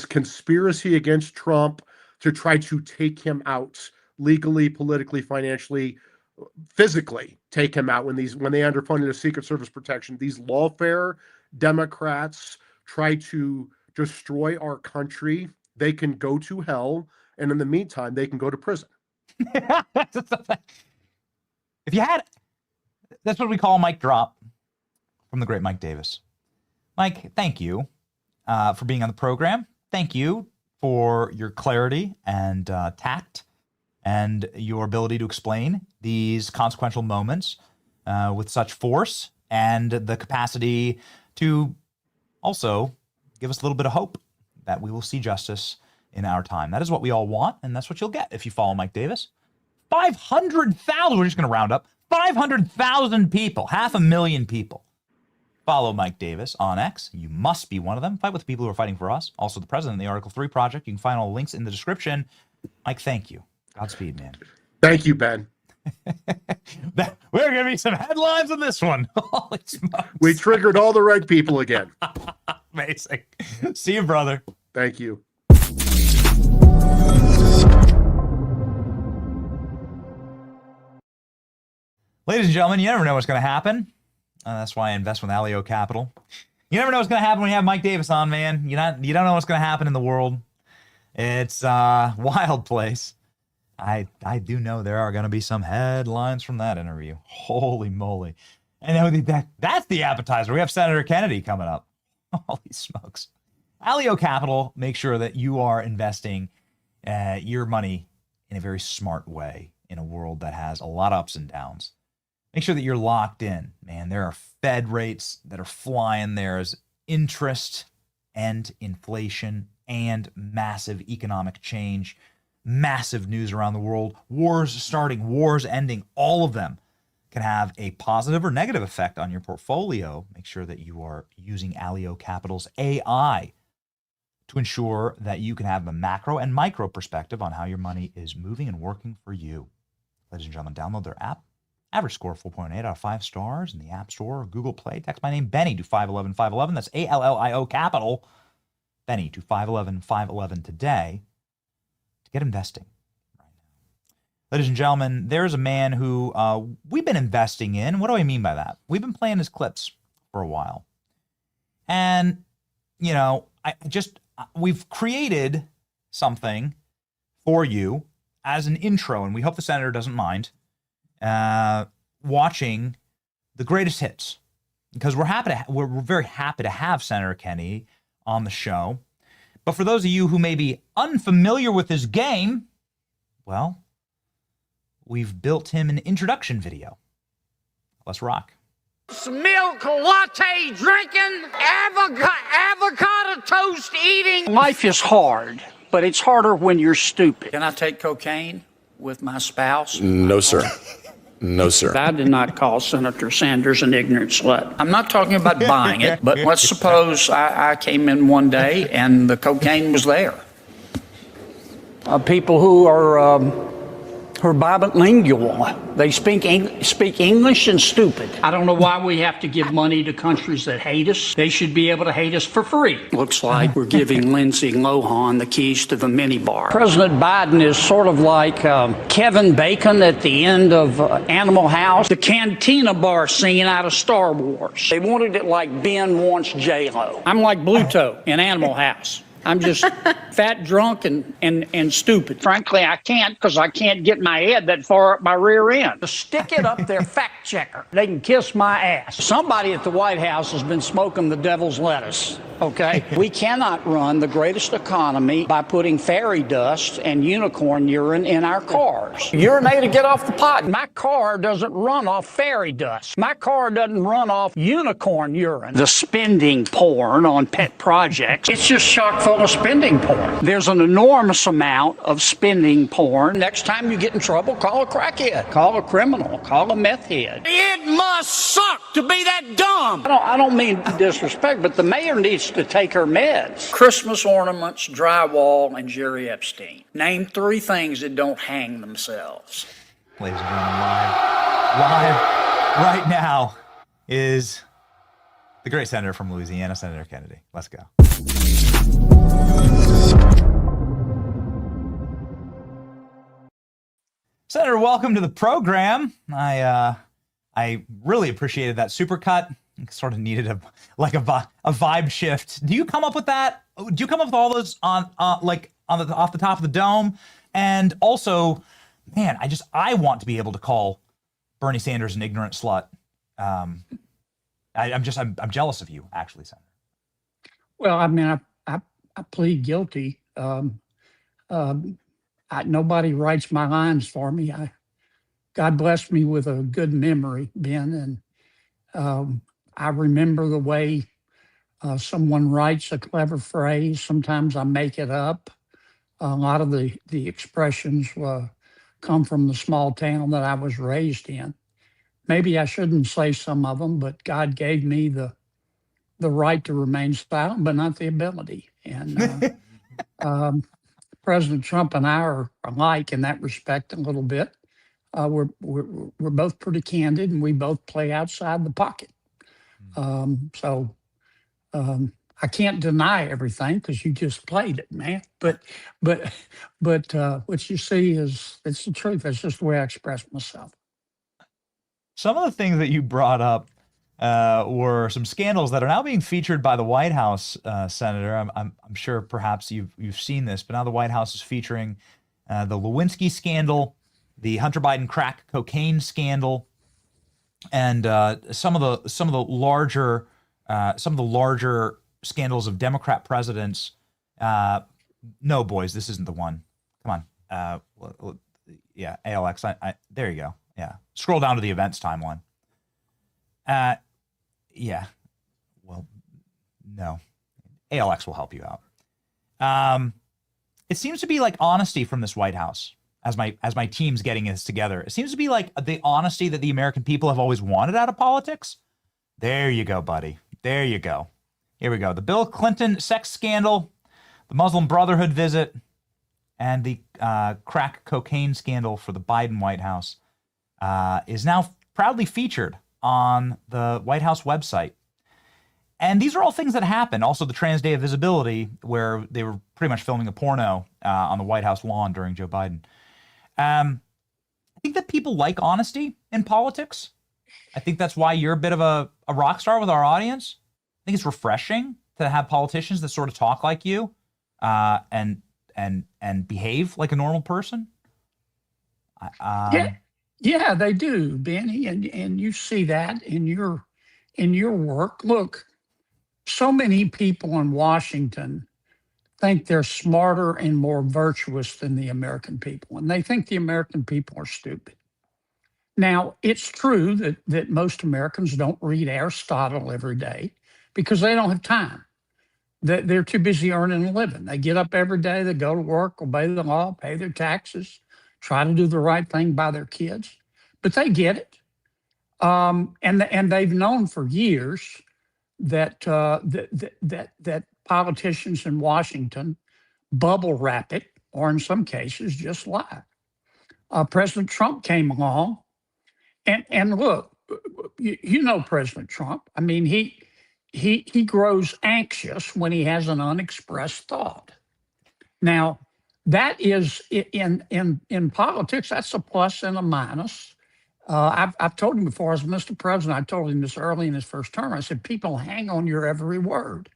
[SPEAKER 10] conspiracy against Trump to try to take him out legally, politically, financially, physically take him out when they underfunded the Secret Service protection. These lawfare Democrats try to destroy our country. They can go to hell, and in the meantime, they can go to prison.
[SPEAKER 6] If you had, that's what we call a mic drop from the great Mike Davis. Mike, thank you for being on the program. Thank you for your clarity and tact and your ability to explain these consequential moments with such force and the capacity to also give us a little bit of hope that we will see justice in our time. That is what we all want, and that's what you'll get if you follow Mike Davis. 500,000, we're just going to round up, 500,000 people, 500,000 people follow Mike Davis on X. You must be one of them. Fight with the people who are fighting for us. Also the president of the Article 3 Project. You can find all the links in the description. Mike, thank you. Godspeed, man.
[SPEAKER 10] Thank you, Ben.
[SPEAKER 6] We're going to be some headlines on this one. Holy smokes.
[SPEAKER 10] We triggered all the right people again.
[SPEAKER 6] Amazing. See you, brother.
[SPEAKER 10] Thank you.
[SPEAKER 6] Ladies and gentlemen, you never know what's going to happen. That's why I invest with Allio Capital. You never know what's going to happen when you have Mike Davis on, man. You don't know what's going to happen in the world. It's a wild place. I do know there are going to be some headlines from that interview. Holy moly. And that's the appetizer. We have Senator Kennedy coming up. Holy smokes. Allio Capital makes sure that you are investing your money in a very smart way in a world that has a lot of ups and downs. Make sure that you're locked in, man. There are Fed rates that are flying. There's interest and inflation and massive economic change, massive news around the world, wars starting, wars ending. All of them can have a positive or negative effect on your portfolio. Make sure that you are using Allio Capital's AI to ensure that you can have a macro and micro perspective on how your money is moving and working for you. Ladies and gentlemen, download their app. Average score 4.8 out of 5 stars in the App Store or Google Play. Text my name, Benny, to 511-511. That's ALLIO Capital. Benny to 511-511 today to get investing right now. Ladies and gentlemen, there's a man who we've been investing in. What do I mean by that? We've been playing his clips for a while. And, you know, we've created something for you as an intro, and we hope the senator doesn't mind. Watching the greatest hits, because we're very happy to have Senator Kennedy on the show. But for those of you who may be unfamiliar with his game, well, we've built him an introduction video. Let's rock.
[SPEAKER 12] Milk latte drinking, avocado toast eating. Life is hard, but it's harder when you're stupid. Can I take cocaine with my spouse?
[SPEAKER 13] No, sir. No, sir.
[SPEAKER 12] I did not call Senator Sanders an ignorant slut. I'm not talking about buying it, but let's suppose I came in one day and the cocaine was there. People who are bilingual, they speak English and stupid. I don't know why we have to give money to countries that hate us. They should be able to hate us for free. Looks like we're giving Lindsay Lohan the keys to the minibar. President Biden is sort of like Kevin Bacon at the end of Animal House, the cantina bar scene out of Star Wars. They wanted it like Ben wants J-Lo. I'm like Bluto in Animal House. I'm just fat, drunk, and stupid. Frankly, I can't, because I can't get my head that far up my rear end. To stick it up their fact checker. They can kiss my ass. Somebody at the White House has been smoking the devil's lettuce, okay? We cannot run the greatest economy by putting fairy dust and unicorn urine in our cars. Urinate to get off the pot. My car doesn't run off fairy dust. My car doesn't run off unicorn urine. The spending porn on pet projects, it's just chock full of spending porn. There's an enormous amount of spending porn. Next time you get in trouble, call a crackhead, call a criminal, call a meth head. It must suck to be that dumb. I don't mean disrespect, but the mayor needs to take her meds. Christmas ornaments, drywall, and Jerry Epstein. Name 3 things that don't hang themselves.
[SPEAKER 6] Ladies and gentlemen, live live right now is the great senator from Louisiana, Senator Kennedy. Let's go. Senator, welcome to the program. I really appreciated that supercut. Sort of needed a vibe shift. Do you come up with that? Do you come up with all those off the top of the dome? And also, man, I want to be able to call Bernie Sanders an ignorant slut. I'm jealous of you, actually, Senator.
[SPEAKER 12] Well, I mean, I plead guilty. Nobody writes my lines for me. God blessed me with a good memory, Ben, and I remember the way someone writes a clever phrase. Sometimes I make it up. A lot of the expressions come from the small town that I was raised in. Maybe I shouldn't say some of them, but God gave me the right to remain silent, but not the ability. And President Trump and I are alike in that respect a little bit. We're both pretty candid, and we both play outside the pocket. So I can't deny everything because you just played it, man. But what you see it's the truth. That's just the way I express myself.
[SPEAKER 6] Some of the things that you brought up were some scandals that are now being featured by the White House, Senator. I'm sure perhaps you've seen this, but now the White House is featuring the Lewinsky scandal, the Hunter Biden crack cocaine scandal, and some of the larger scandals of Democrat presidents. No, boys, this isn't the one. Come on. Yeah, ALX. There you go. Yeah. Scroll down to the events timeline. Yeah. Well, no. ALX will help you out. It seems to be like honesty from this White House as my team's getting this together. It seems to be like the honesty that the American people have always wanted out of politics. There you go, buddy. There you go. Here we go. The Bill Clinton sex scandal, the Muslim Brotherhood visit, and the crack cocaine scandal for the Biden White House is now proudly featured on the White House website. And these are all things that happened. Also, the Trans Day of Visibility, where they were pretty much filming a porno on the White House lawn during Joe Biden. I think that people like honesty in politics. I think that's why you're a bit of a rock star with our audience. I think it's refreshing to have politicians that sort of talk like you and behave like a normal person.
[SPEAKER 12] Yeah, they do, Benny, and you see that in your work. Look, so many people in Washington think they're smarter and more virtuous than the American people, and they think the American people are stupid. Now, it's true that most Americans don't read Aristotle every day because they don't have time. They're too busy earning a living. They get up every day, they go to work, obey the law, pay their taxes, try to do the right thing by their kids, but they get it. And they've known for years that that politicians in Washington bubble wrap it, or in some cases just lie. President Trump came along, and look, you know President Trump. I mean, he grows anxious when he has an unexpressed thought. Now, that is in politics. That's a plus and a minus. I've told him before, as Mr. President, I told him this early in his first term. I said, people hang on your every word.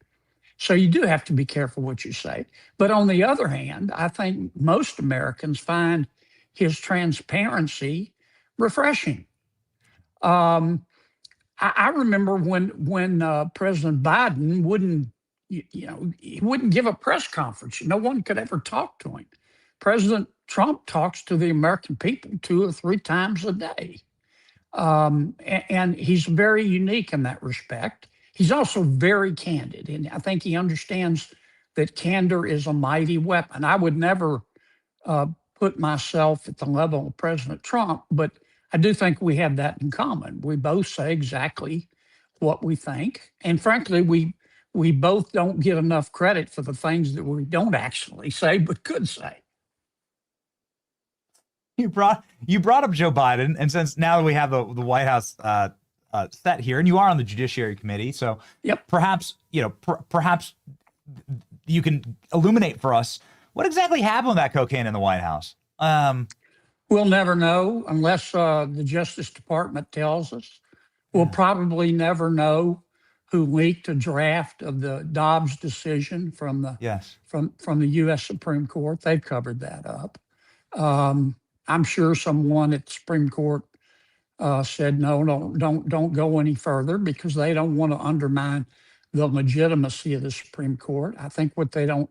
[SPEAKER 12] So you do have to be careful what you say. But on the other hand, I think most Americans find his transparency refreshing. I remember when President Biden wouldn't, he wouldn't give a press conference. No one could ever talk to him. President Trump talks to the American people 2 or 3 times a day. And he's very unique in that respect. He's also very candid. And I think he understands that candor is a mighty weapon. I would never put myself at the level of President Trump, but I do think we have that in common. We both say exactly what we think. And frankly, we both don't get enough credit for the things that we don't actually say, but could say.
[SPEAKER 6] You brought up Joe Biden, and since now we have the White House set here, and you are on the Judiciary Committee, so perhaps perhaps you can illuminate for us what exactly happened with that cocaine in the White House.
[SPEAKER 12] We'll never know unless the Justice Department tells us. We'll probably never know who leaked a draft of the Dobbs decision from the from the U.S. Supreme Court. They've covered that up. I'm sure someone at the Supreme Court said no, don't go any further because they don't want to undermine the legitimacy of the Supreme Court. I think what they don't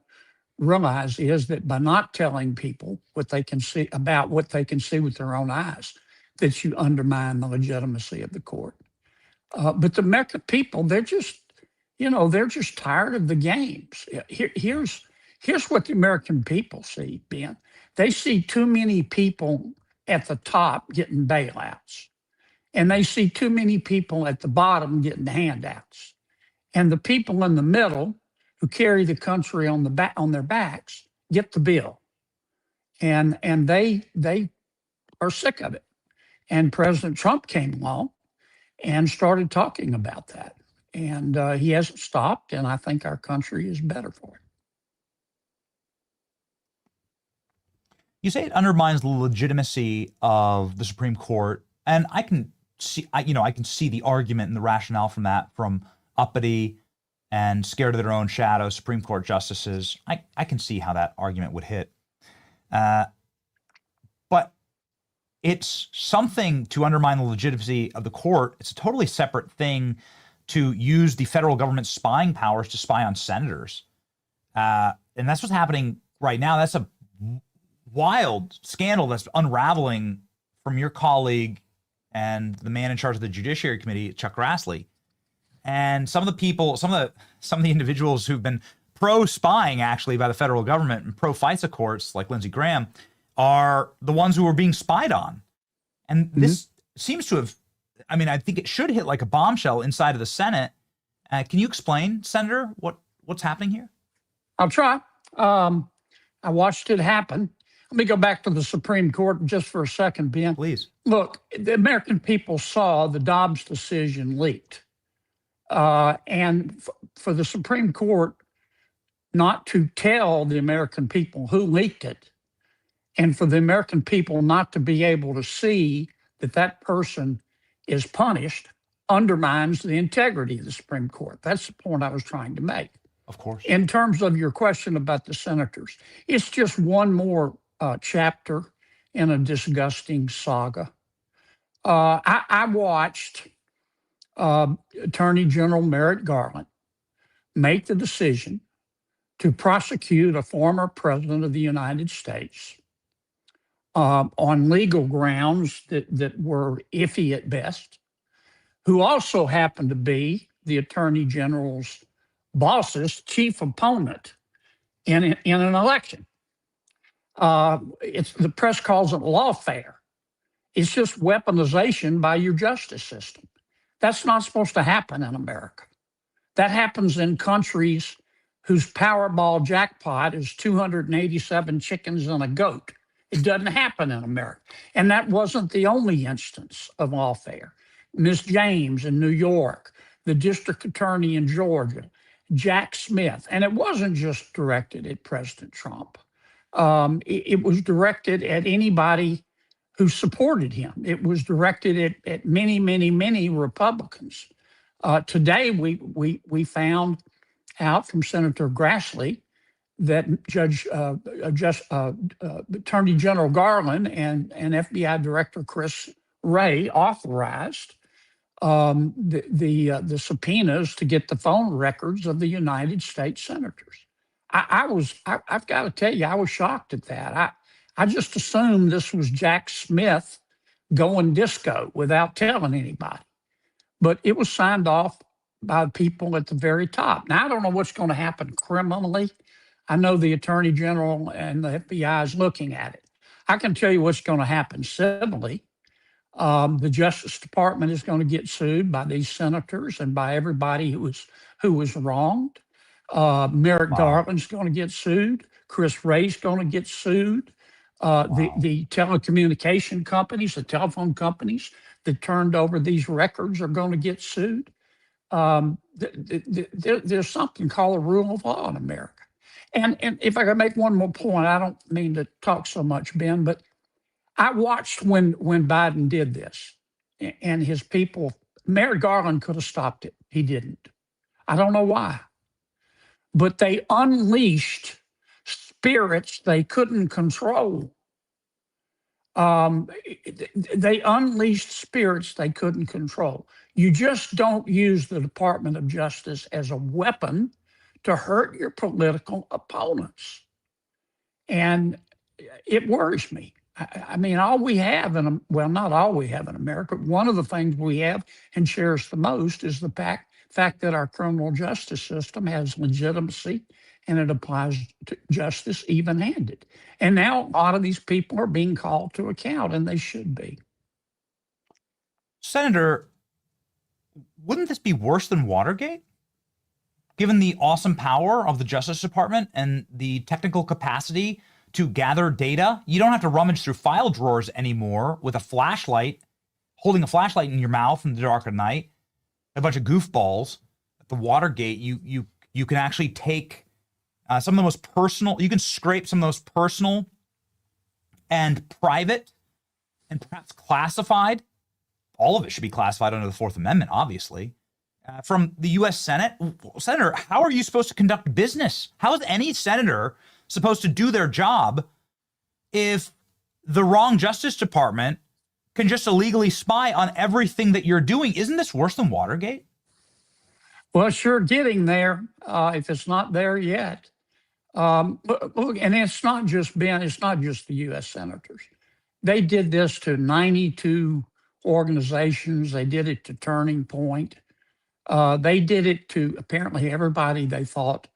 [SPEAKER 12] realize is that by not telling people what they can see about what they can see with their own eyes, that you undermine the legitimacy of the court. But the American people, they're just tired of the games. Here's what the American people see, Ben. They see too many people at the top getting bailouts, and they see too many people at the bottom getting handouts. And the people in the middle who carry the country on their backs get the bill. And they are sick of it. And President Trump came along and started talking about that. And he hasn't stopped, and I think our country is better for it.
[SPEAKER 6] You say it undermines the legitimacy of the Supreme Court, and I can see the argument and the rationale from that, from uppity and scared of their own shadow Supreme Court justices. I can see how that argument would hit. But it's something to undermine the legitimacy of the court. It's a totally separate thing to use the federal government's spying powers to spy on senators. And that's what's happening right now. That's a wild scandal that's unraveling from your colleague and the man in charge of the Judiciary Committee, Chuck Grassley. And some of the individuals who've been pro-spying actually by the federal government and pro-FISA courts, like Lindsey Graham, are the ones who are being spied on. And this seems to have, I think it should hit like a bombshell inside of the Senate. Can you explain, Senator, what's happening here?
[SPEAKER 12] I'll try. I watched it happen. Let me go back to the Supreme Court just for a second, Ben.
[SPEAKER 6] Please.
[SPEAKER 12] Look, the American people saw the Dobbs decision leaked. And for the Supreme Court not to tell the American people who leaked it, and for the American people not to be able to see that that person is punished, undermines the integrity of the Supreme Court. That's the point I was trying to make.
[SPEAKER 6] Of course.
[SPEAKER 12] In terms of your question about the senators, it's just one more chapter in a disgusting saga. I watched Attorney General Merrick Garland make the decision to prosecute a former president of the United States on legal grounds that were iffy at best, who also happened to be the Attorney General's boss's chief opponent in an election. The press calls it lawfare. It's just weaponization by your justice system. That's not supposed to happen in America. That happens in countries whose Powerball jackpot is 287 chickens and a goat. It doesn't happen in America. And that wasn't the only instance of lawfare. Ms. James in New York, the district attorney in Georgia, Jack Smith. And it wasn't just directed at President Trump. It was directed at anybody who supported him. It was directed at many, many, many Republicans. Today, we found out from Senator Grassley that Attorney General Garland and FBI Director Chris Wray authorized the subpoenas to get the phone records of the United States senators. I've got to tell you, I was shocked at that. I just assumed this was Jack Smith going disco without telling anybody. But it was signed off by people at the very top. Now, I don't know what's going to happen criminally. I know the Attorney General and the FBI is looking at it. I can tell you what's going to happen civilly. The Justice Department is going to get sued by these senators and by everybody who was wronged. Merrick Garland's going to get sued. Chris Wray's going to get sued. The telecommunication companies, the telephone companies that turned over these records are going to get sued. There's something called the rule of law in America. And if I could make one more point, I don't mean to talk so much, Ben, but I watched when Biden did this and his people. Merrick Garland could have stopped it. He didn't. I don't know why. But they unleashed spirits they couldn't control. They unleashed spirits they couldn't control. You just don't use the Department of Justice as a weapon to hurt your political opponents. And it worries me. I mean, all we have well, not all we have in America. One of the things we have and cherish the most is the fact that our criminal justice system has legitimacy and it applies to justice even-handed. And now a lot of these people are being called to account, and they should be.
[SPEAKER 6] Senator, wouldn't this be worse than Watergate? Given the awesome power of the Justice Department and the technical capacity to gather data, you don't have to rummage through file drawers anymore with a flashlight, holding a flashlight in your mouth in the dark of night, a bunch of goofballs. At the Watergate, you can actually take some of the most personal, you can scrape some of the most personal and private and perhaps classified, all of it should be classified under the Fourth Amendment, obviously, from the U.S. Senate. Senator, how are you supposed to conduct business? How is any senator supposed to do their job if the wrong Justice Department can just illegally spy on everything that you're doing? Isn't this worse than Watergate?
[SPEAKER 12] Well, sure, getting there, if it's not there yet. Look, and it's not just the U.S. senators. They did this to 92 organizations. They did it to Turning Point. They did it to apparently everybody they thought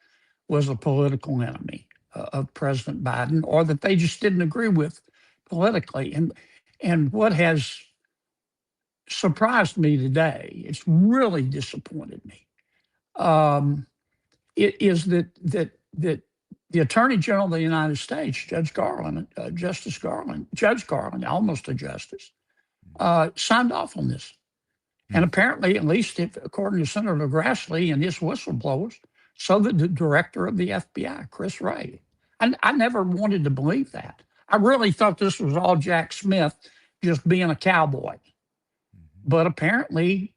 [SPEAKER 12] was a political enemy of President Biden, or that they just didn't agree with politically. And what has surprised me today, it's really disappointed me, it is that the Attorney General of the United States, Judge Garland, almost a justice, signed off on this. And apparently, at least according to Senator Grassley and his whistleblowers, so did the director of the FBI, Chris Wray. I never wanted to believe that. I really thought this was all Jack Smith just being a cowboy. But apparently,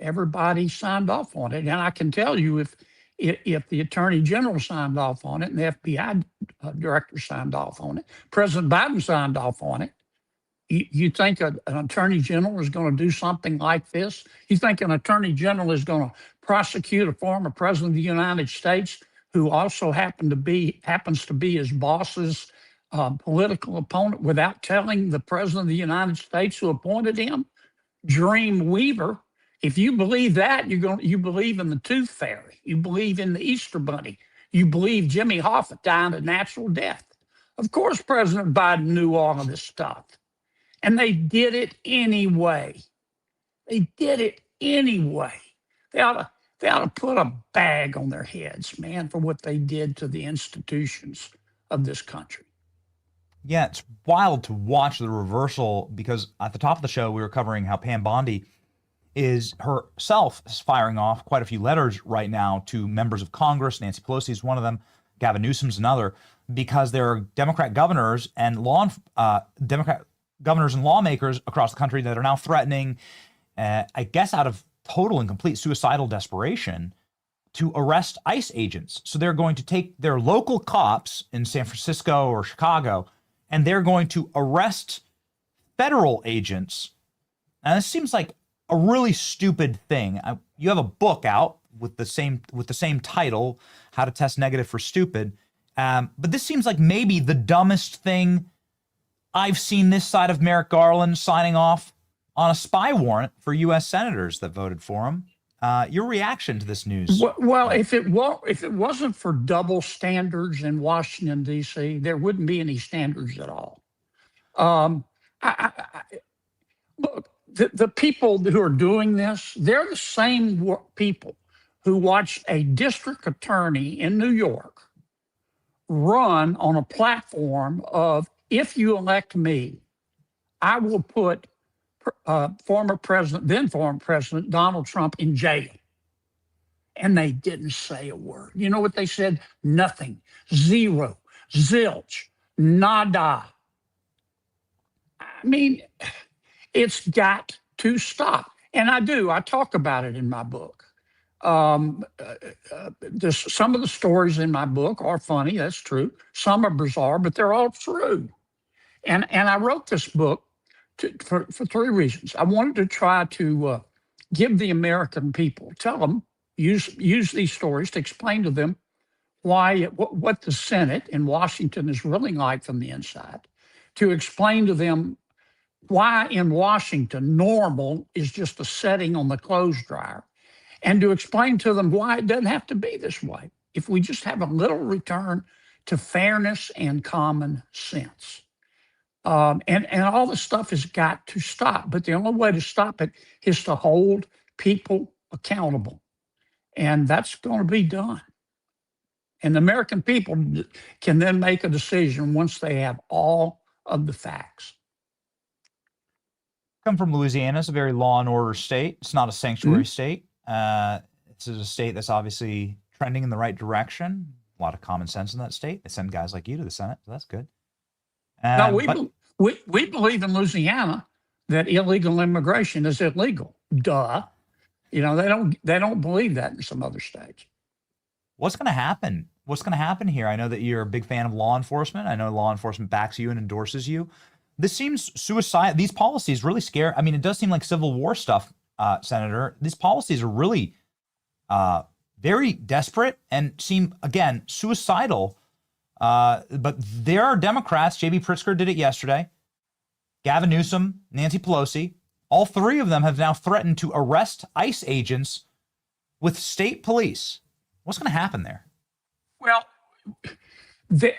[SPEAKER 12] everybody signed off on it. And I can tell you, if the Attorney General signed off on it and the FBI director signed off on it, President Biden signed off on it, you think an Attorney General is going to do something like this? You think an Attorney General is going to prosecute a former President of the United States who also happens to be his boss's political opponent without telling the President of the United States who appointed him? Dream Weaver. If you believe that, you believe in the Tooth Fairy. You believe in the Easter Bunny. You believe Jimmy Hoffa died a natural death. Of course, President Biden knew all of this stuff. And they did it anyway. They did it anyway. They ought to put a bag on their heads, man, for what they did to the institutions of this country.
[SPEAKER 6] Yeah, it's wild to watch the reversal, because at the top of the show, we were covering how Pam Bondi is herself firing off quite a few letters right now to members of Congress. Nancy Pelosi is one of them. Gavin Newsom's another, because there are Democrat governors and Democrat governors and lawmakers across the country that are now threatening, I guess out of total and complete suicidal desperation, to arrest ICE agents. So they're going to take their local cops in San Francisco or Chicago, and they're going to arrest federal agents. And this seems like a really stupid thing. You have a book out with the same title, How to Test Negative for Stupid. But this seems like maybe the dumbest thing I've seen this side of Merrick Garland signing off on a spy warrant for U.S. senators that voted for him. Your reaction to this news?
[SPEAKER 12] Well, if it wasn't for double standards in Washington, D.C., there wouldn't be any standards at all. Look, the people who are doing this, they're the same people who watched a district attorney in New York run on a platform of if you elect me, I will put then former President Donald Trump in jail. And they didn't say a word. You know what they said? Nothing. Zero. Zilch. Nada. I mean, it's got to stop. And I do. I talk about it in my book. Some of the stories in my book are funny. That's true. Some are bizarre, but they're all true. And I wrote this book for three reasons. I wanted to try to give the American people, tell them, use these stories to explain to them what the Senate in Washington is really like from the inside, to explain to them why in Washington normal is just a setting on the clothes dryer, and to explain to them why it doesn't have to be this way if we just have a little return to fairness and common sense. And all this stuff has got to stop. But the only way to stop it is to hold people accountable. And that's going to be done. And the American people can then make a decision once they have all of the facts.
[SPEAKER 6] Come from Louisiana. It's a very law and order state. It's not a sanctuary state. It's a state that's obviously trending in the right direction. A lot of common sense in that state. They send guys like you to the Senate, so that's good.
[SPEAKER 12] No, we believe in Louisiana that illegal immigration is illegal. Duh. You know, they don't believe that in some other states.
[SPEAKER 6] What's going to happen? What's going to happen here? I know that you're a big fan of law enforcement. I know law enforcement backs you and endorses you. This seems suicide. These policies really scare. I mean, it does seem like Civil War stuff, Senator. These policies are really very desperate and seem, again, suicidal. But there are Democrats. J.B. Pritzker did it yesterday. Gavin Newsom, Nancy Pelosi. All three of them have now threatened to arrest ICE agents with state police. What's going to happen there?
[SPEAKER 12] Well, the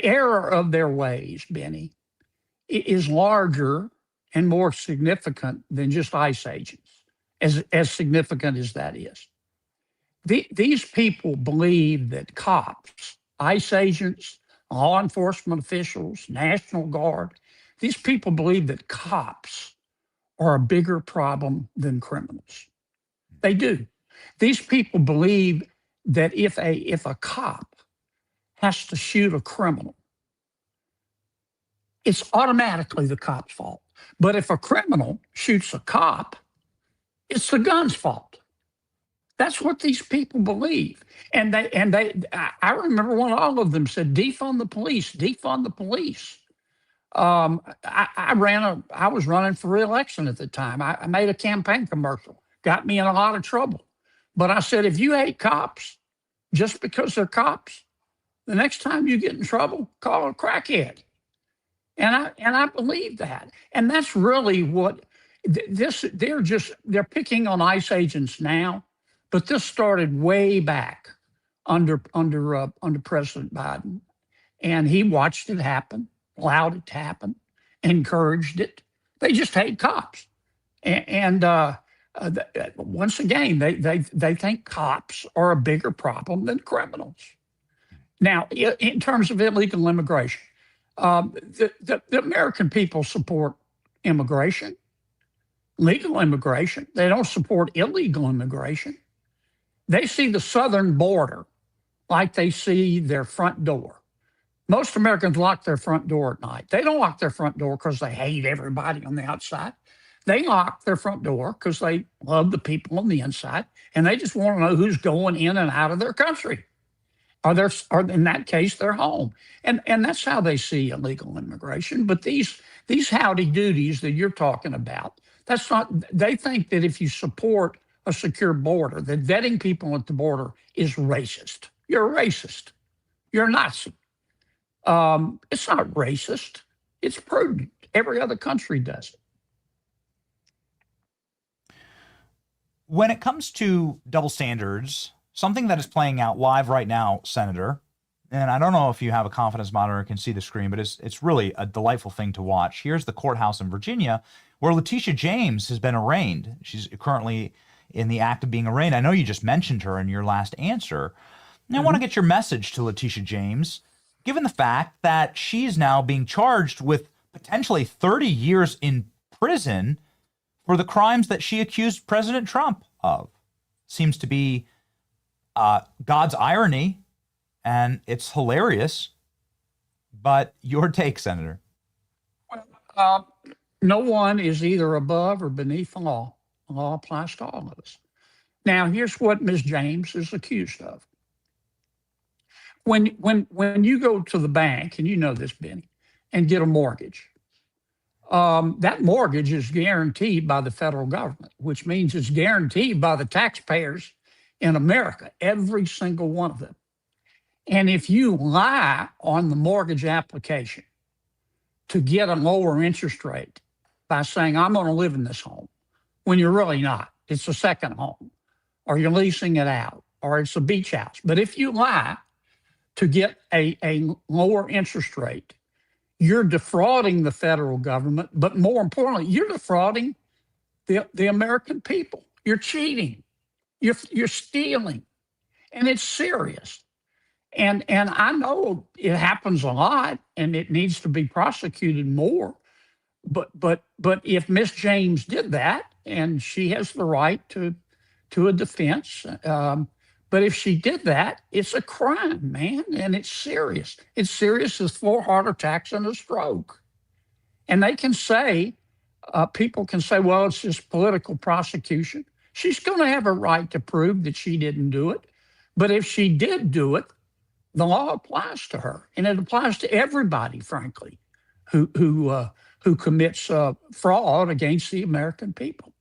[SPEAKER 12] error of their ways, Benny, is larger and more significant than just ICE agents, as significant as that is. These people believe that cops, ICE agents, law enforcement officials, National Guard, these people believe that cops are a bigger problem than criminals. They do. These people believe that if a cop has to shoot a criminal, it's automatically the cop's fault. But if a criminal shoots a cop, it's the gun's fault. That's what these people believe. And I remember when all of them said, defund the police, defund the police. I was running for re-election at the time. I made a campaign commercial, got me in a lot of trouble. But I said, if you hate cops just because they're cops, the next time you get in trouble, call a crackhead. And I believe that. And that's really what they're picking on ICE agents now, but this started way back under President Biden. And he watched it happen, allowed it to happen, encouraged it. They just hate cops. And once again, they think cops are a bigger problem than criminals. Now, in terms of illegal immigration, the American people support immigration, legal immigration. They don't support illegal immigration. They see the southern border like they see their front door. Most Americans lock their front door at night. They don't lock their front door because they hate everybody on the outside. They lock their front door because they love the people on the inside, and they just want to know who's going in and out of their country, or in that case, their home. And that's how they see illegal immigration. But these howdy doodies that you're talking about, that's not. They think that if you support a secure border, that vetting people at the border is racist. You're a racist. You're a Nazi. It's not racist. It's prudent. Every other country does it.
[SPEAKER 6] When it comes to double standards, something that is playing out live right now, Senator, and I don't know if you have a confidence monitor and can see the screen, but it's really a delightful thing to watch. Here's the courthouse in Virginia where Letitia James has been arraigned. She's currently in the act of being arraigned. I know you just mentioned her in your last answer. And I want to get your message to Letitia James. given the fact that she's now being charged with potentially 30 years in prison for the crimes that she accused President Trump of. Seems to be God's irony, and it's hilarious. But your take, Senator?
[SPEAKER 12] No one is either above or beneath the law. The law applies to all of us. Now, here's what Ms. James is accused of. When you go to the bank, and you know this, Benny, and get a mortgage, that mortgage is guaranteed by the federal government, which means it's guaranteed by the taxpayers in America, every single one of them. And if you lie on the mortgage application to get a lower interest rate by saying, I'm going to live in this home, when you're really not, it's a second home, or you're leasing it out, or it's a beach house. But if you lie to get a lower interest rate, you're defrauding the federal government, but more importantly, you're defrauding the American people. You're cheating. You're stealing. And it's serious. And I know it happens a lot, and it needs to be prosecuted more. But if Miss James did that, and she has the right to a defense, but if she did that, it's a crime, man, and it's serious. It's serious as 4 heart attacks and a stroke. And they can say, people can say, well, it's just political prosecution. She's going to have a right to prove that she didn't do it. But if she did do it, the law applies to her, and it applies to everybody, frankly, who commits fraud against the American people.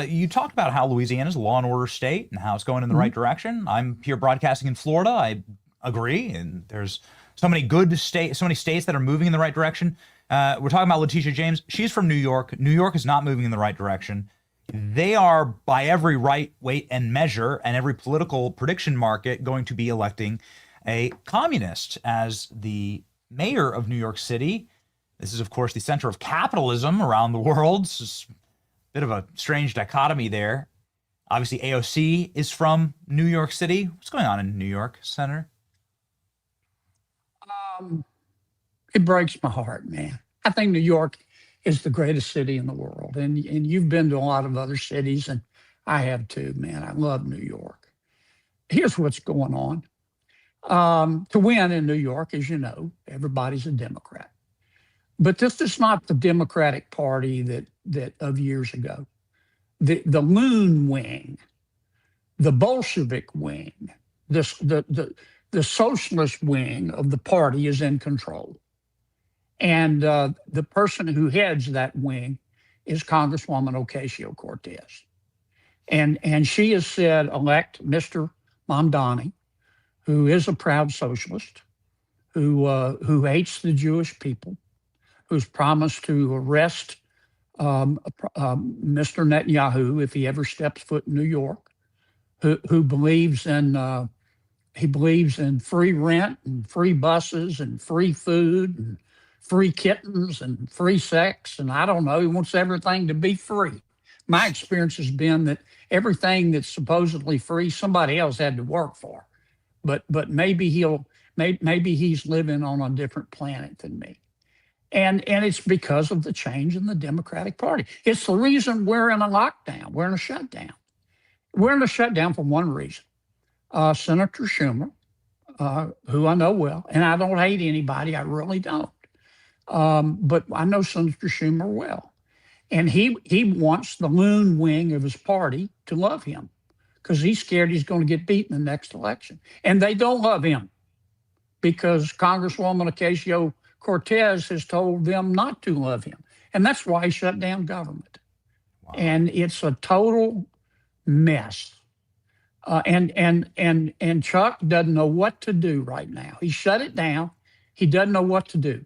[SPEAKER 6] You talked about how Louisiana is a law and order state and how it's going in the right direction. I'm here broadcasting in Florida. I agree, and there's so many good states, so many states that are moving in the right direction. We're talking about Letitia James. She's from New York. New York is not moving in the right direction. They are, by every right, weight, and measure, and every political prediction market, going to be electing a communist as the mayor of New York City. This is, of course, the center of capitalism around the world. This is a bit of a strange dichotomy there. Obviously, AOC is from New York City. What's going on in New York, Senator?
[SPEAKER 12] It breaks my heart, man. I think New York is the greatest city in the world. And you've been to a lot of other cities, and I have too, man. I love New York. Here's what's going on. To win in New York, as you know, everybody's a Democrat. But this is not the Democratic Party that of years ago. The loon wing, the Bolshevik wing, the socialist wing of the party is in control. And the person who heads that wing is Congresswoman Ocasio-Cortez. And she has said, elect Mr. Mamdani, who is a proud socialist, who hates the Jewish people, who's promised to arrest Mr. Netanyahu if he ever steps foot in New York, who believes in free rent and free buses and free food and free kittens and free sex, and I don't know, he wants everything to be free. My experience has been that everything that's supposedly free, somebody else had to work for. But maybe he's living on a different planet than me. And it's because of the change in the Democratic Party. It's the reason we're in a lockdown. We're in a shutdown. We're in a shutdown for one reason. Senator Schumer, who I know well, and I don't hate anybody, I really don't. But I know Senator Schumer well. And he wants the loon wing of his party to love him because he's scared he's going to get beat in the next election. And they don't love him because Congresswoman Ocasio-Cortez has told them not to love him. And that's why he shut down government. Wow. And it's a total mess. And Chuck doesn't know what to do right now. He shut it down. He doesn't know what to do.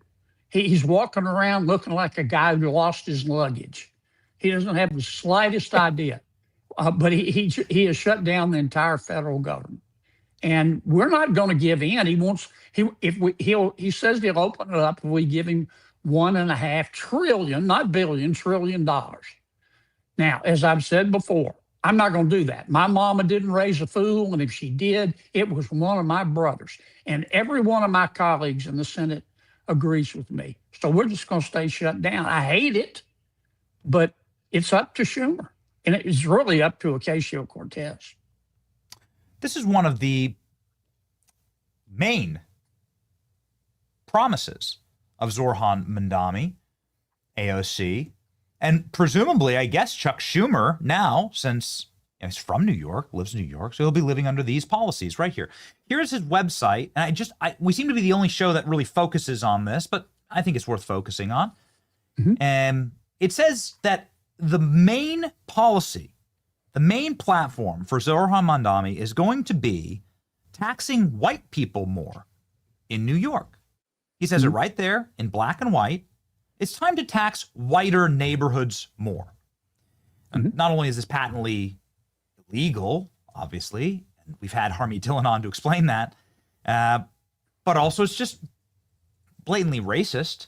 [SPEAKER 12] He's walking around looking like a guy who lost his luggage. He doesn't have the slightest idea. But he has shut down the entire federal government. And we're not going to give in. He says he'll open it up if we give him $1.5 trillion, not billion, $1 trillion. Now, as I've said before, I'm not going to do that. My mama didn't raise a fool, and if she did, it was one of my brothers. And every one of my colleagues in the Senate agrees with me. So we're just going to stay shut down. I hate it, but it's up to Schumer, and it's really up to Ocasio-Cortez.
[SPEAKER 6] This is one of the main promises of Zoran Mandami, AOC, and presumably, I guess, Chuck Schumer now, since he's from New York, lives in New York, so he'll be living under these policies right here. Here's his website, and we seem to be the only show that really focuses on this, but I think it's worth focusing on. And it says that the main policy, the main platform for Zoran Mandami is going to be taxing white people more in New York. He says it right there in black and white. It's time to tax whiter neighborhoods more. And not only is this patently illegal, obviously, and we've had Harmeet Dillon on to explain that, but also it's just blatantly racist.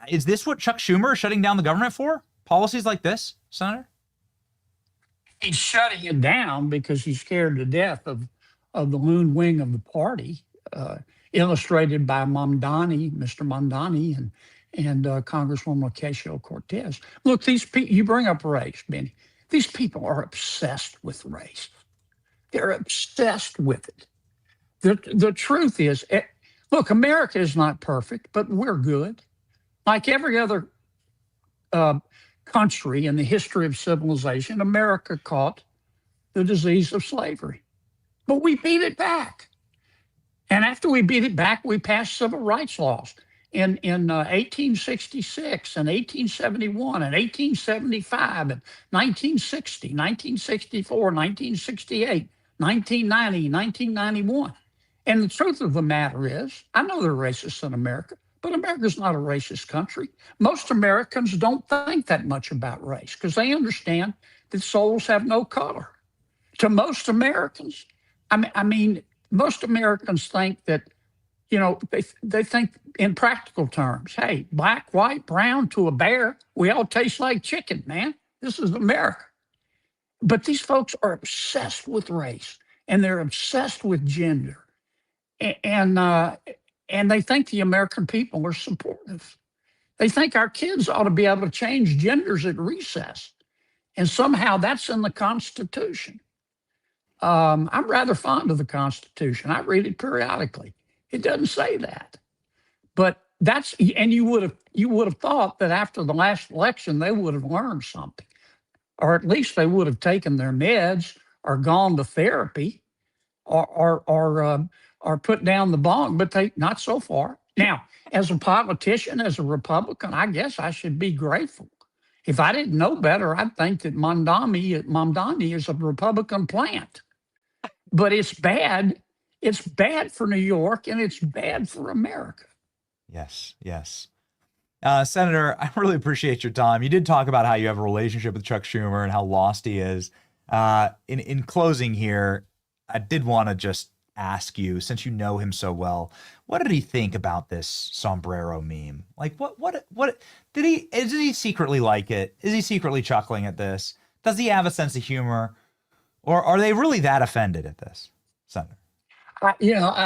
[SPEAKER 6] Is this what Chuck Schumer is shutting down the government for? Policies like this, Senator?
[SPEAKER 12] He's shutting it down because he's scared to death of the loon wing of the party, illustrated by Mamdani, Mr. Mamdani, and Congresswoman Ocasio-Cortez. Look, these people, you bring up race, Benny. These people are obsessed with race. They're obsessed with it. The truth is, look, America is not perfect, but we're good. Like every other country in the history of civilization, America caught the disease of slavery. But we beat it back. And after we beat it back, we passed civil rights laws in 1866 and 1871 and 1875 and 1960, 1964, 1968, 1990, 1991. And the truth of the matter is, I know there are racists in America, but America's not a racist country. Most Americans don't think that much about race because they understand that souls have no color. To most Americans, I mean, most Americans think that, they think in practical terms. Hey, black, white, brown to a bear, we all taste like chicken, man. This is America. But these folks are obsessed with race, and they're obsessed with gender. And they think the American people are supportive. They think our kids ought to be able to change genders at recess. And somehow that's in the Constitution. I'm rather fond of the Constitution. I read it periodically. It doesn't say that. But you would have thought that after the last election, they would have learned something. Or at least they would have taken their meds or gone to therapy or put down the bong, but not so far. Now, as a politician, as a Republican, I guess I should be grateful. If I didn't know better, I'd think that Mamdani is a Republican plant. But it's bad. It's bad for New York, and it's bad for America.
[SPEAKER 6] Yes, yes. Senator, I really appreciate your time. You did talk about how you have a relationship with Chuck Schumer and how lost he is. In closing here, I did want to just ask you, since you know him so well, what did he think about this sombrero meme? Like, what is he secretly like it? Is he secretly chuckling at this? Does he have a sense of humor? Or are they really that offended at this, Senator?
[SPEAKER 12] I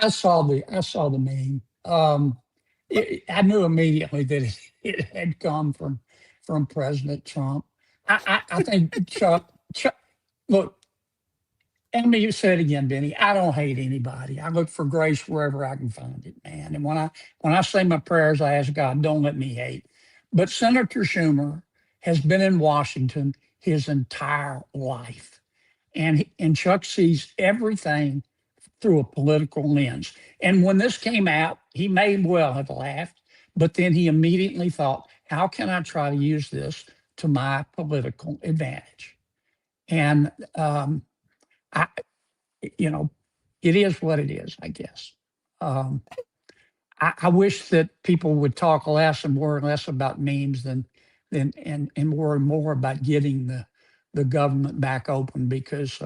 [SPEAKER 12] saw the meme. I knew immediately that it had come from President Trump. I think Chuck, look, and me say it again, Benny, I don't hate anybody. I look for grace wherever I can find it, man. And when I say my prayers, I ask God, don't let me hate. But Senator Schumer has been in Washington his entire life. And Chuck sees everything through a political lens. And when this came out, he may well have laughed, but then he immediately thought, how can I try to use this to my political advantage? And, it is what it is, I guess. I wish that people would talk less and more and less about memes and more and more about getting the government back open, because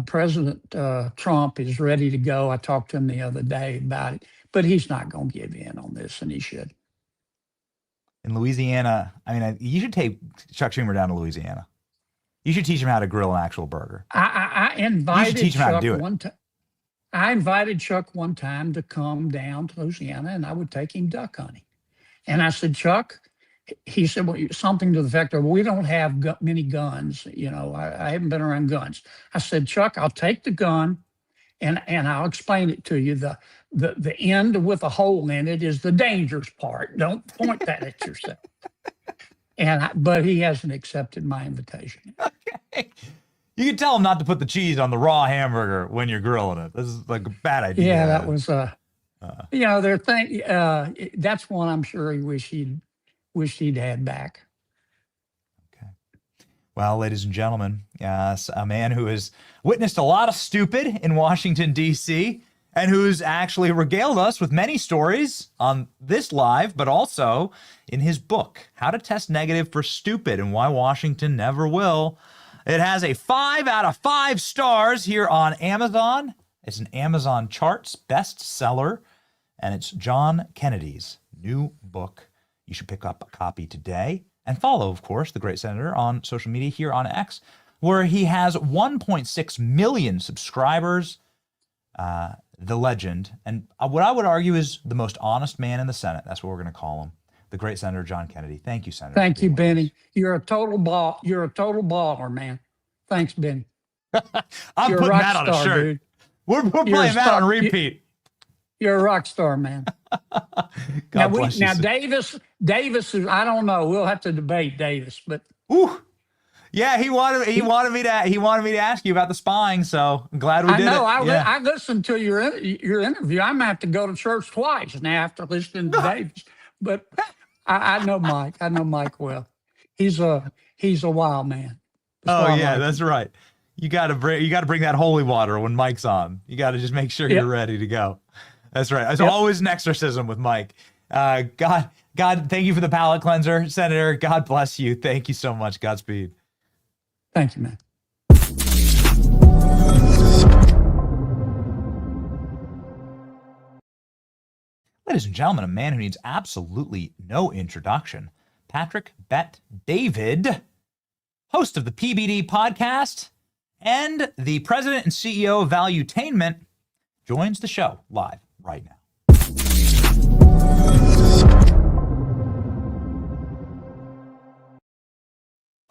[SPEAKER 12] President Trump is ready to go. I talked to him the other day about it, but he's not going to give in on this, and he should.
[SPEAKER 6] In Louisiana, I mean, you should take Chuck Schumer down to Louisiana. You should teach him how to grill an actual burger.
[SPEAKER 12] I
[SPEAKER 6] You should
[SPEAKER 12] invited
[SPEAKER 6] teach him how to
[SPEAKER 12] Chuck
[SPEAKER 6] do it.
[SPEAKER 12] one time. I invited Chuck one time to come down to Louisiana, and I would take him duck hunting. And I said, Chuck, he said, well, something to the effect of, we don't have many guns. You know, I haven't been around guns. I said, Chuck, I'll take the gun and I'll explain it to you. The end with a hole in it is the dangerous part. Don't point that at yourself. But he hasn't accepted my invitation.
[SPEAKER 6] Okay. You can tell him not to put the cheese on the raw hamburger when you're grilling it. This is like a bad idea.
[SPEAKER 12] Yeah, that was, you know, that's one I'm sure he wished he'd had back.
[SPEAKER 6] Okay. Well, ladies and gentlemen, a man who has witnessed a lot of stupid in Washington, D.C., and who's actually regaled us with many stories on this live, but also in his book, How to Test Negative for Stupid and Why Washington Never Will. It has a 5 out of 5 stars here on Amazon. It's an Amazon Charts bestseller, and it's John Kennedy's new book. You should pick up a copy today and follow, of course, the great senator on social media here on X, where he has 1.6 million subscribers. The legend, and what I would argue is the most honest man in the Senate. That's what we're going to call him. The great Senator John Kennedy. Thank you, Senator.
[SPEAKER 12] Thank you, Benny. You're a total baller, man. Thanks, Benny.
[SPEAKER 6] I'm putting that on a shirt. Dude. We're playing that on repeat.
[SPEAKER 12] You're a rock star, man. Now, Davis is, I don't know. We'll have to debate Davis, but
[SPEAKER 6] yeah, he wanted me to ask you about the spying, so I'm glad we did it.
[SPEAKER 12] I listened to your interview. I'm gonna have to go to church twice now after listening to Davis. But I know Mike. I know Mike well. He's a wild man.
[SPEAKER 6] That's right. You got to bring that holy water when Mike's on. You got to just make sure you're ready to go. That's right. It's always an exorcism with Mike. God, thank you for the palate cleanser, Senator. God bless you. Thank you so much. Godspeed.
[SPEAKER 12] Thank you, man.
[SPEAKER 6] Ladies and gentlemen, a man who needs absolutely no introduction, Patrick Bet David, host of the PBD podcast and the president and CEO of Valuetainment, joins the show live right now.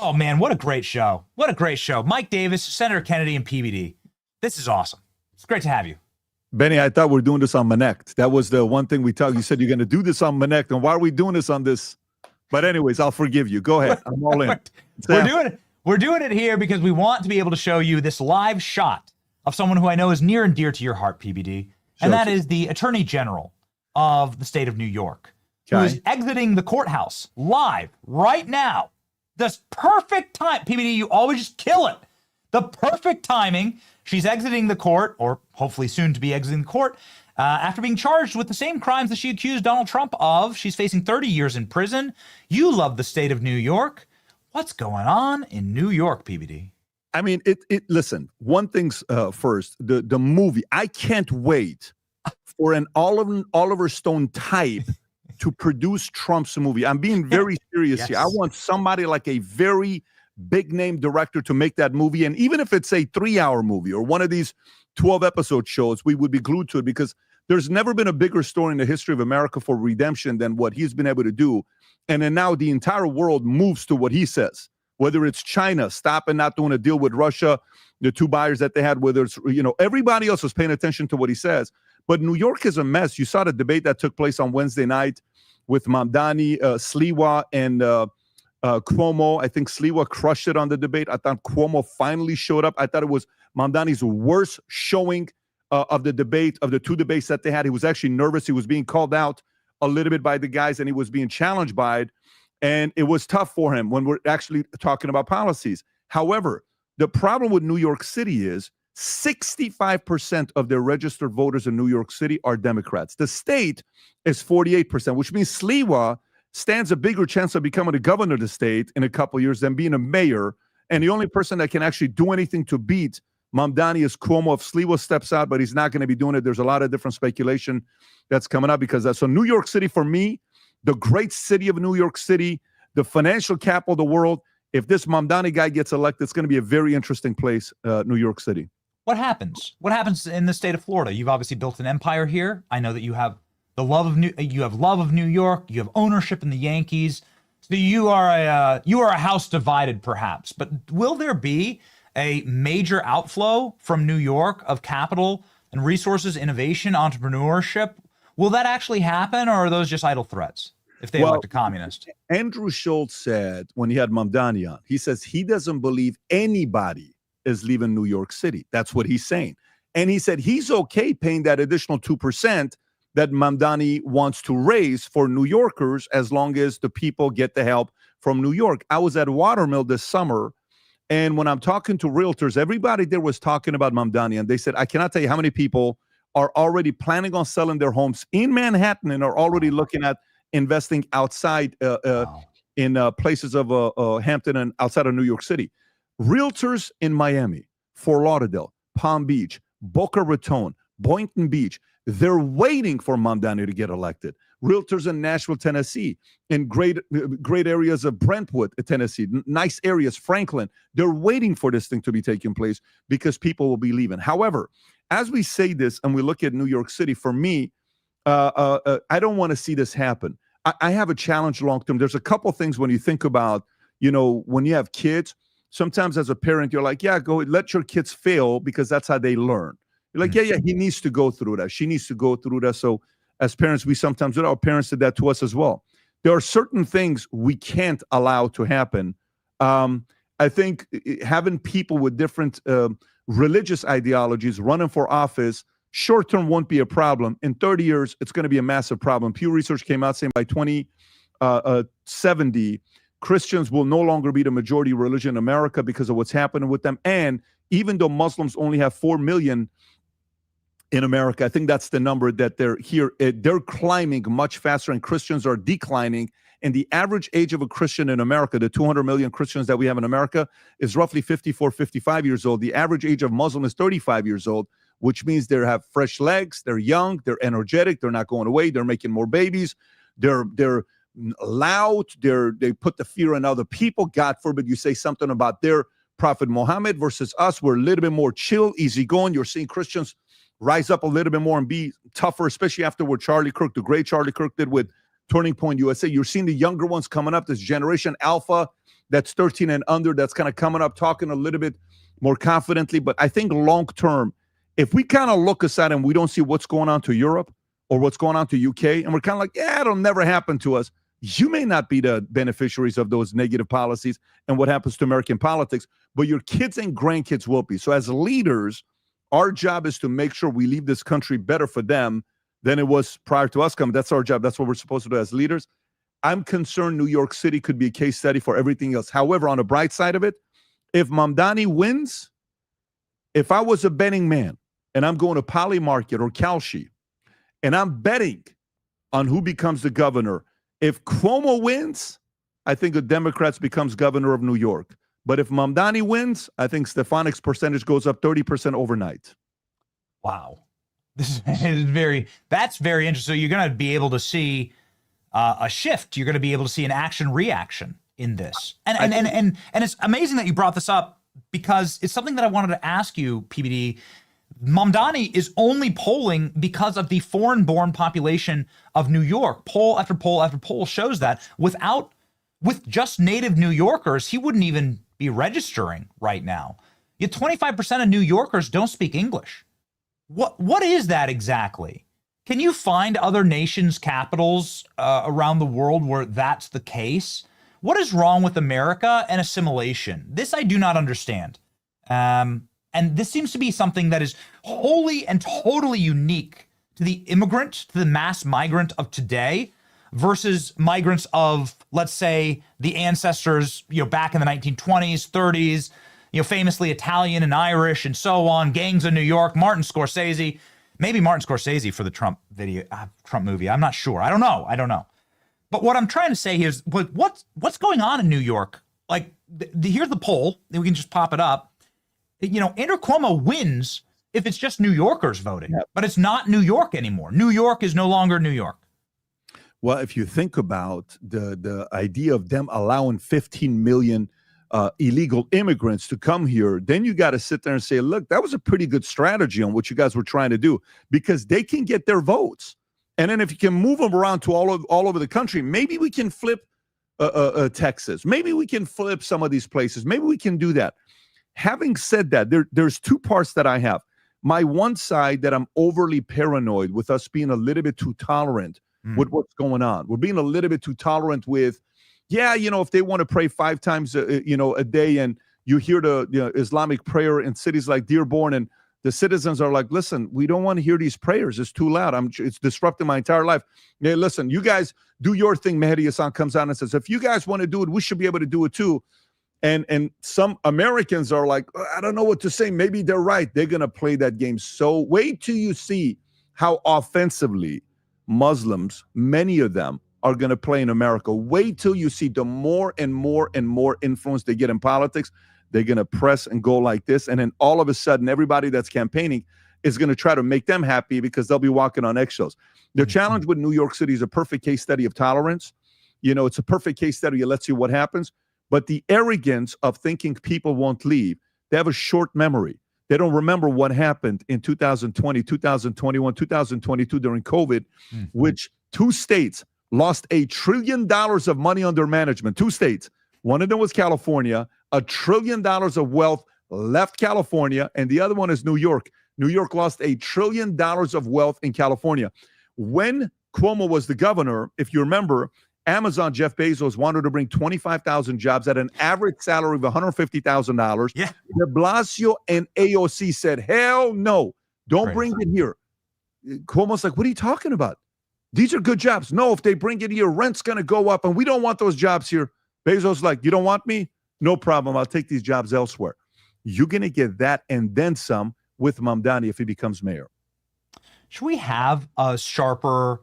[SPEAKER 6] Oh, man, what a great show. What a great show. Mike Davis, Senator Kennedy, and PBD. This is awesome. It's great to have you.
[SPEAKER 14] Benny, I thought we were doing this on Manect. That was the one thing we talked. You said you're going to do this on Manect, and why are we doing this on this? But anyways, I'll forgive you. Go ahead. I'm all in.
[SPEAKER 6] We're doing it here because we want to be able to show you this live shot of someone who I know is near and dear to your heart, PBD, and that is the Attorney General of the state of New York, who is exiting the courthouse live right now. This perfect time. PBD, you always just kill it. The perfect timing. She's exiting the court, or hopefully soon to be exiting the court, after being charged with the same crimes that she accused Donald Trump of. She's facing 30 years in prison. You love the state of New York. What's going on in New York, PBD?
[SPEAKER 14] I mean, listen, one thing's first, the movie. I can't wait for an Oliver Stone type to produce Trump's movie. I'm being very serious here. I want somebody like a very big name director to make that movie. And even if it's a 3-hour movie or one of these 12-episode shows, we would be glued to it, because there's never been a bigger story in the history of America for redemption than what he's been able to do. And then now the entire world moves to what he says, whether it's China stopping not doing a deal with Russia, the 2 buyers that they had, whether it's, everybody else was paying attention to what he says. But New York is a mess. You saw the debate that took place on Wednesday night with Mamdani, Sliwa, and Cuomo. I think Sliwa crushed it on the debate. I thought Cuomo finally showed up. I thought it was Mamdani's worst showing of the debate, of the 2 debates that they had. He was actually nervous. He was being called out a little bit by the guys, and he was being challenged by it. And it was tough for him when we're actually talking about policies. However, the problem with New York City is 65% of their registered voters in New York City are Democrats. The state is 48%, which means Sliwa stands a bigger chance of becoming the governor of the state in a couple of years than being a mayor. And the only person that can actually do anything to beat Mamdani is Cuomo. If Sliwa steps out, but he's not going to be doing it. There's a lot of different speculation that's coming up because of that. So New York City, for me, the great city of New York City, the financial capital of the world. If this Mamdani guy gets elected, it's going to be a very interesting place, New York City.
[SPEAKER 6] What happens? What happens in the state of Florida? You've obviously built an empire here. I know that you have love of New York. You have ownership in the Yankees. So you are a house divided, perhaps. But will there be a major outflow from New York of capital and resources, innovation, entrepreneurship? Will that actually happen, or are those just idle threats if they elect a communist?
[SPEAKER 14] Andrew Schultz said when he had Mamdani on, he says he doesn't believe anybody is leaving New York City. That's what he's saying. And he said he's okay paying that additional 2% that Mamdani wants to raise for New Yorkers as long as the people get the help from New York. I was at Watermill this summer, and when I'm talking to realtors, everybody there was talking about Mamdani, and they said, I cannot tell you how many people are already planning on selling their homes in Manhattan and are already looking at investing outside in places of Hampton and outside of New York City. Realtors in Miami, Fort Lauderdale, Palm Beach, Boca Raton, Boynton Beach, they're waiting for Mamdani to get elected. Realtors in Nashville, Tennessee, in great areas of Brentwood, Tennessee, nice areas, Franklin, they're waiting for this thing to be taking place because people will be leaving. However, as we say this and we look at New York City, for me, I don't want to see this happen. I have a challenge long term. There's a couple things when you think about, when you have kids, sometimes as a parent, you're like, yeah, go let your kids fail because that's how they learn. You're like, yeah, he needs to go through that. She needs to go through that. So as parents, we sometimes, our parents did that to us as well. There are certain things we can't allow to happen. I think having people with different religious ideologies running for office, short-term won't be a problem. In 30 years, it's going to be a massive problem. Pew Research came out saying by 2070, Christians will no longer be the majority religion in America because of what's happening with them. And even though Muslims only have 4 million in America, I think that's the number that they're climbing much faster, and Christians are declining. And the average age of a Christian in America, the 200 million Christians that we have in America, is roughly 54, 55 years old. The average age of Muslim is 35 years old, which means they have fresh legs, they're young, they're energetic, they're not going away, they're making more babies, they're loud, they put the fear in other people. God forbid you say something about their Prophet Muhammad versus us. We're a little bit more chill, easygoing. You're seeing Christians rise up a little bit more and be tougher, especially after what Charlie Kirk, the great Charlie Kirk, did with Turning Point USA. You're seeing the younger ones coming up, this generation Alpha that's 13 and under, that's kind of coming up, talking a little bit more confidently. But I think long term, if we kind of look aside and we don't see what's going on to Europe or what's going on to UK, and we're kind of like, yeah, it'll never happen to us. You may not be the beneficiaries of those negative policies and what happens to American politics, but your kids and grandkids will be. So as leaders, our job is to make sure we leave this country better for them than it was prior to us coming. That's our job. That's what we're supposed to do as leaders. I'm concerned New York City could be a case study for everything else. However, on the bright side of it, if Mamdani wins, if I was a betting man and I'm going to Poly Market or Kalshi and I'm betting on who becomes the governor, if Cuomo wins, I think the Democrats becomes governor of New York. But if Mamdani wins, I think Stefanik's percentage goes up 30% overnight.
[SPEAKER 6] Wow. This is that's very interesting. So you're going to be able to see a shift. You're going to be able to see an action-reaction in this. And it's amazing that you brought this up because it's something that I wanted to ask you, PBD. Mamdani is only polling because of the foreign-born population of New York. Poll after poll after poll shows that. With just native New Yorkers, he wouldn't even be registering right now. Yet 25% of New Yorkers don't speak English. What is that exactly? Can you find other nations' capitals around the world where that's the case? What is wrong with America and assimilation? This I do not understand. And this seems to be something that is wholly and totally unique to the immigrant, to the mass migrant of today versus migrants of, let's say, the ancestors, back in the 1920s, 30s, famously Italian and Irish and so on, gangs in New York, Martin Scorsese, maybe Martin Scorsese for the Trump movie. I'm not sure. I don't know. But what I'm trying to say here is what's going on in New York? Like, here's the poll. We can just pop it up. Andrew Cuomo wins if it's just New Yorkers voting, but it's not New York anymore. New York is no longer New York.
[SPEAKER 14] Well, if you think about the idea of them allowing 15 million illegal immigrants to come here, then you got to sit there and say, look, that was a pretty good strategy on what you guys were trying to do, because they can get their votes. And then if you can move them around to all over the country, maybe we can flip Texas. Maybe we can flip some of these places. Maybe we can do that. Having said that, there's two parts that I have. My one side that I'm overly paranoid with us being a little bit too tolerant with what's going on. We're being a little bit too tolerant with, if they want to pray 5 times, a day, and you hear the Islamic prayer in cities like Dearborn, and the citizens are like, listen, we don't want to hear these prayers. It's too loud. It's disrupting my entire life. Hey, listen, you guys do your thing. Mehdi Hassan comes out and says, if you guys want to do it, we should be able to do it too. And some Americans are like, I don't know what to say. Maybe they're right. They're going to play that game. So wait till you see how offensively Muslims, many of them, are going to play in America. Wait till you see the more and more and more influence they get in politics. They're going to press and go like this. And then all of a sudden, everybody that's campaigning is going to try to make them happy because they'll be walking on eggshells. The challenge with New York City is a perfect case study of tolerance. It's a perfect case study. Let's see what happens. But the arrogance of thinking people won't leave, they have a short memory. They don't remember what happened in 2020, 2021, 2022 during COVID, which 2 states lost $1 trillion of money under management. 2 states. One of them was California. $1 trillion of wealth left California, and the other one is New York. New York lost $1 trillion of wealth in California. When Cuomo was the governor, if you remember, Amazon, Jeff Bezos, wanted to bring 25,000 jobs at an average salary of $150,000.
[SPEAKER 6] Yeah.
[SPEAKER 14] De Blasio and AOC said, hell no, don't bring it here. Cuomo's like, what are you talking about? These are good jobs. No, if they bring it here, rent's going to go up, and we don't want those jobs here. Bezos like, you don't want me? No problem. I'll take these jobs elsewhere. You're going to get that and then some with Mamdani if he becomes mayor.
[SPEAKER 6] Should we have a sharper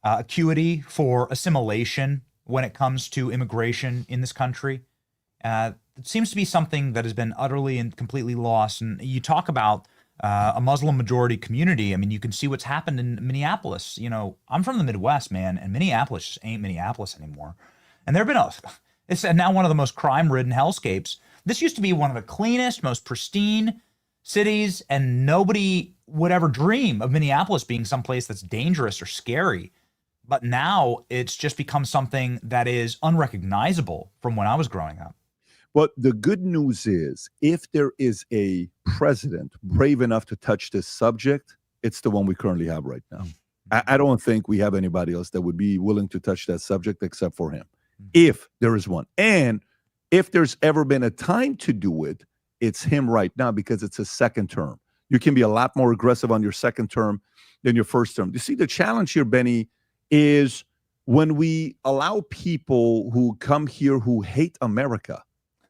[SPEAKER 6] acuity for assimilation when it comes to immigration in this country? It seems to be something that has been utterly and completely lost. And you talk about a Muslim majority community. I mean, you can see what's happened in Minneapolis. I'm from the Midwest, man, and Minneapolis just ain't Minneapolis anymore. And there have been it's now one of the most crime-ridden hellscapes. This used to be one of the cleanest, most pristine cities, and nobody would ever dream of Minneapolis being someplace that's dangerous or scary. But now it's just become something that is unrecognizable from when I was growing up.
[SPEAKER 14] Well, the good news is if there is a president brave enough to touch this subject, it's the one we currently have right now. I don't think we have anybody else that would be willing to touch that subject except for him, if there is one. And if there's ever been a time to do it, it's him right now because it's a second term. You can be a lot more aggressive on your second term than your first term. You see, the challenge here, Benny, is when we allow people who come here who hate America,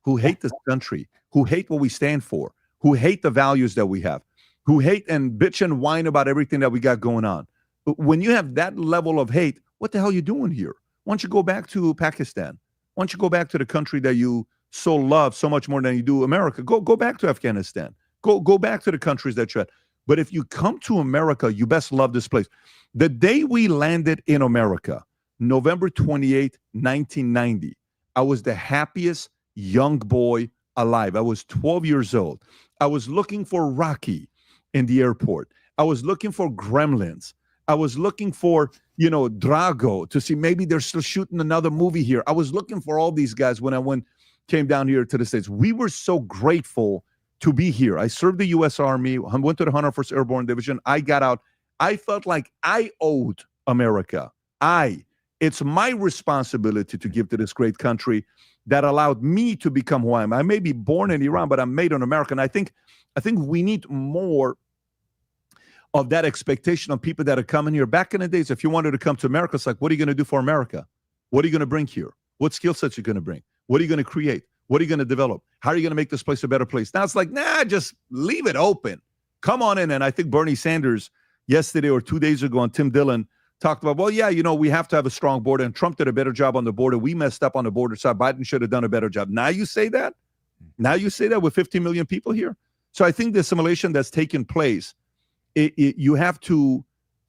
[SPEAKER 14] who hate this country, who hate what we stand for, who hate the values that we have, who hate and bitch and whine about everything that we got going on. But when you have that level of hate, what the hell are you doing here? Why don't you go back to Pakistan? Why don't you go back to the country that you so love so much more than you do America? Go back to Afghanistan. Go back to the countries that you're at. But if you come to America, you best love this place. The day we landed in America, November 28, 1990, I was the happiest young boy alive. I was 12 years old. I was looking for Rocky in the airport. I was looking for Gremlins. I was looking for, Drago to see maybe they're still shooting another movie here. I was looking for all these guys when I came down here to the States. We were so grateful to be here. I served the U.S. Army. I went to the 101st Airborne Division. I got out. I felt like I owed America. It's my responsibility to give to this great country that allowed me to become who I am. I may be born in Iran, but I'm made in America. And I think we need more of that expectation on people that are coming here. Back in the days, if you wanted to come to America, it's like, what are you going to do for America? What are you going to bring here? What skill sets are you going to bring? What are you going to create? What are you going to develop? How are you going to make this place a better place? Now it's like, just leave it open. Come on in. And I think Bernie Sanders yesterday or 2 days ago on Tim Dillon talked about, we have to have a strong border, and Trump did a better job on the border. We messed up on the border side. Biden should have done a better job. Now you say that? Now you say that with 50 million people here? So I think the assimilation that's taken place, you have to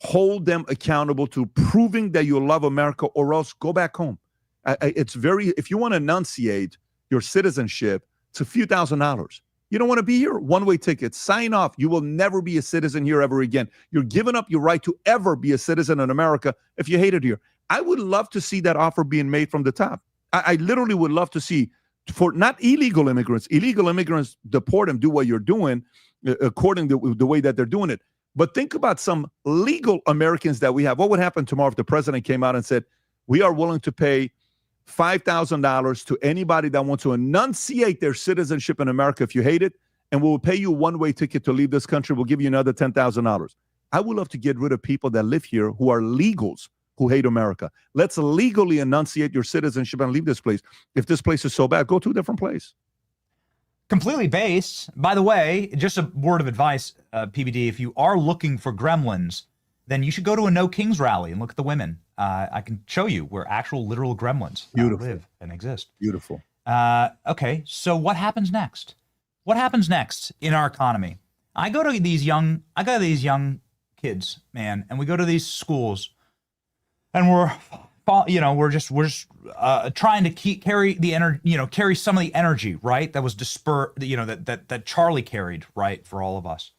[SPEAKER 14] hold them accountable to proving that you love America, or else go back home. If you want to enunciate your citizenship, it's a few $1,000s. You don't want to be here? One-way ticket. Sign off. You will never be a citizen here ever again. You're giving up your right to ever be a citizen in America if you hate it here. I would love to see that offer being made from the top. I literally would love to see, for not illegal immigrants. Illegal immigrants, deport them, do what you're doing according to the way that they're doing it. But think about some legal Americans that we have. What would happen tomorrow if the president came out and said, we are willing to pay $5,000 to anybody that wants to enunciate their citizenship in America if you hate it, and we'll pay you a one-way ticket to leave this country. We'll give you another $10,000. I would love to get rid of people that live here who are legals who hate America. Let's legally enunciate your citizenship and leave this place. If this place is so bad, go to a different place.
[SPEAKER 6] Completely based. By the way, just a word of advice, PBD, if you are looking for gremlins, then you should go to a No Kings rally and look at the women. I can show you where actual literal gremlins live and exist.
[SPEAKER 14] Beautiful.
[SPEAKER 6] Okay, so what happens next? What happens next in our economy? I go to these young kids, man, and we go to these schools, and we're just trying to carry the energy, carry some of the energy, right? That was dispersed, that Charlie carried, right, for all of us.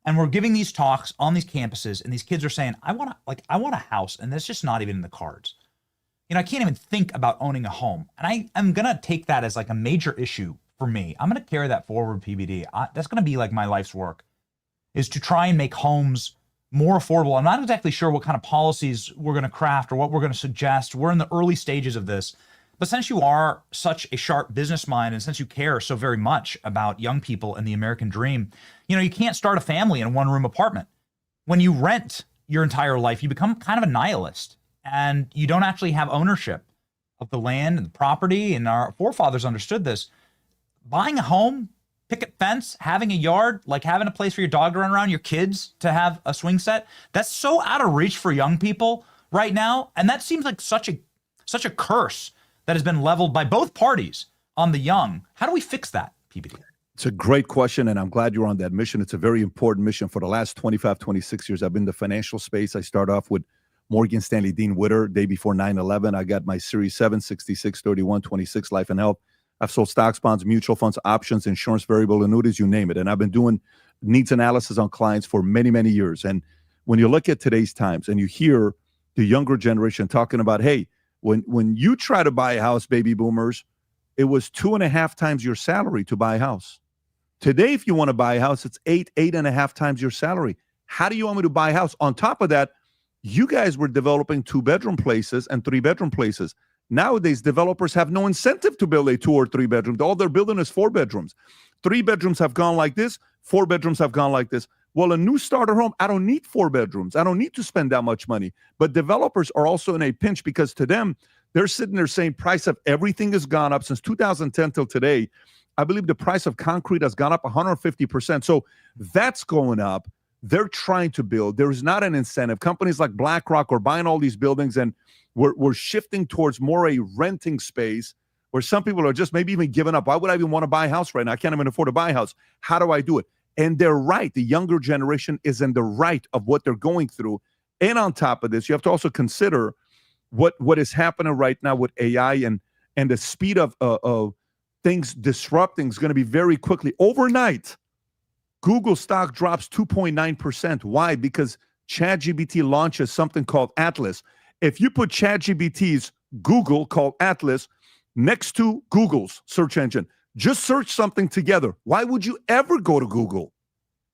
[SPEAKER 6] And we're giving these talks on these campuses, and these kids are saying, I want a house, and that's just not even in the cards. I can't even think about owning a home. And I'm going to take that as like a major issue for me. I'm going to carry that forward, PBD. That's going to be like my life's work, is to try and make homes more affordable. I'm not exactly sure what kind of policies we're going to craft or what we're going to suggest. We're in the early stages of this. But since you are such a sharp business mind, and since you care so very much about young people and the American dream, you can't start a family in a one-room apartment. When you rent your entire life, you become kind of a nihilist, and you don't actually have ownership of the land and the property, and our forefathers understood this. Buying a home, picket fence, having a yard, like having a place for your dog to run around, your kids to have a swing set, that's so out of reach for young people right now, and that seems like such a curse that has been leveled by both parties on the young. How do we fix that, PBD?
[SPEAKER 14] It's a great question, and I'm glad you're on that mission. It's a very important mission. For the last 25, 26 years, I've been in the financial space. I started off with Morgan Stanley Dean Witter, day before 9/11. I got my Series 7, 66, 31, 26 life and health. I've sold stocks, bonds, mutual funds, options, insurance, variable annuities, you name it. And I've been doing needs analysis on clients for many, many years. And when you look at today's times and you hear the younger generation talking about, hey, when you try to buy a house, baby boomers, it was 2.5 times your salary to buy a house. Today, if you want to buy a house, it's 8.5 times your salary. How do you want me to buy a house? On top of that, you guys were developing 2-bedroom places and 3-bedroom places. Nowadays, developers have no incentive to build a 2 or 3 bedrooms. All they're building is 4 bedrooms. 3 bedrooms have gone like this. 4 bedrooms have gone like this. Well, a new starter home, I don't need 4 bedrooms. I don't need to spend that much money. But developers are also in a pinch because to them, they're sitting there saying price of everything has gone up since 2010 till today. I believe the price of concrete has gone up 150%. So that's going up. They're trying to build. There is not an incentive. Companies like BlackRock are buying all these buildings, and we're shifting towards more a renting space where some people are just maybe even giving up. Why would I even want to buy a house right now? I can't even afford to buy a house. How do I do it? And they're right. The younger generation is in the right of what they're going through. And on top of this, you have to also consider what is happening right now with AI and the speed of things disrupting is going to be very quickly. Overnight, Google stock drops 2.9%. Why? Because ChatGPT launches something called Atlas. If you put ChatGPT's Google called Atlas next to Google's search engine, just search something together. Why would you ever go to Google?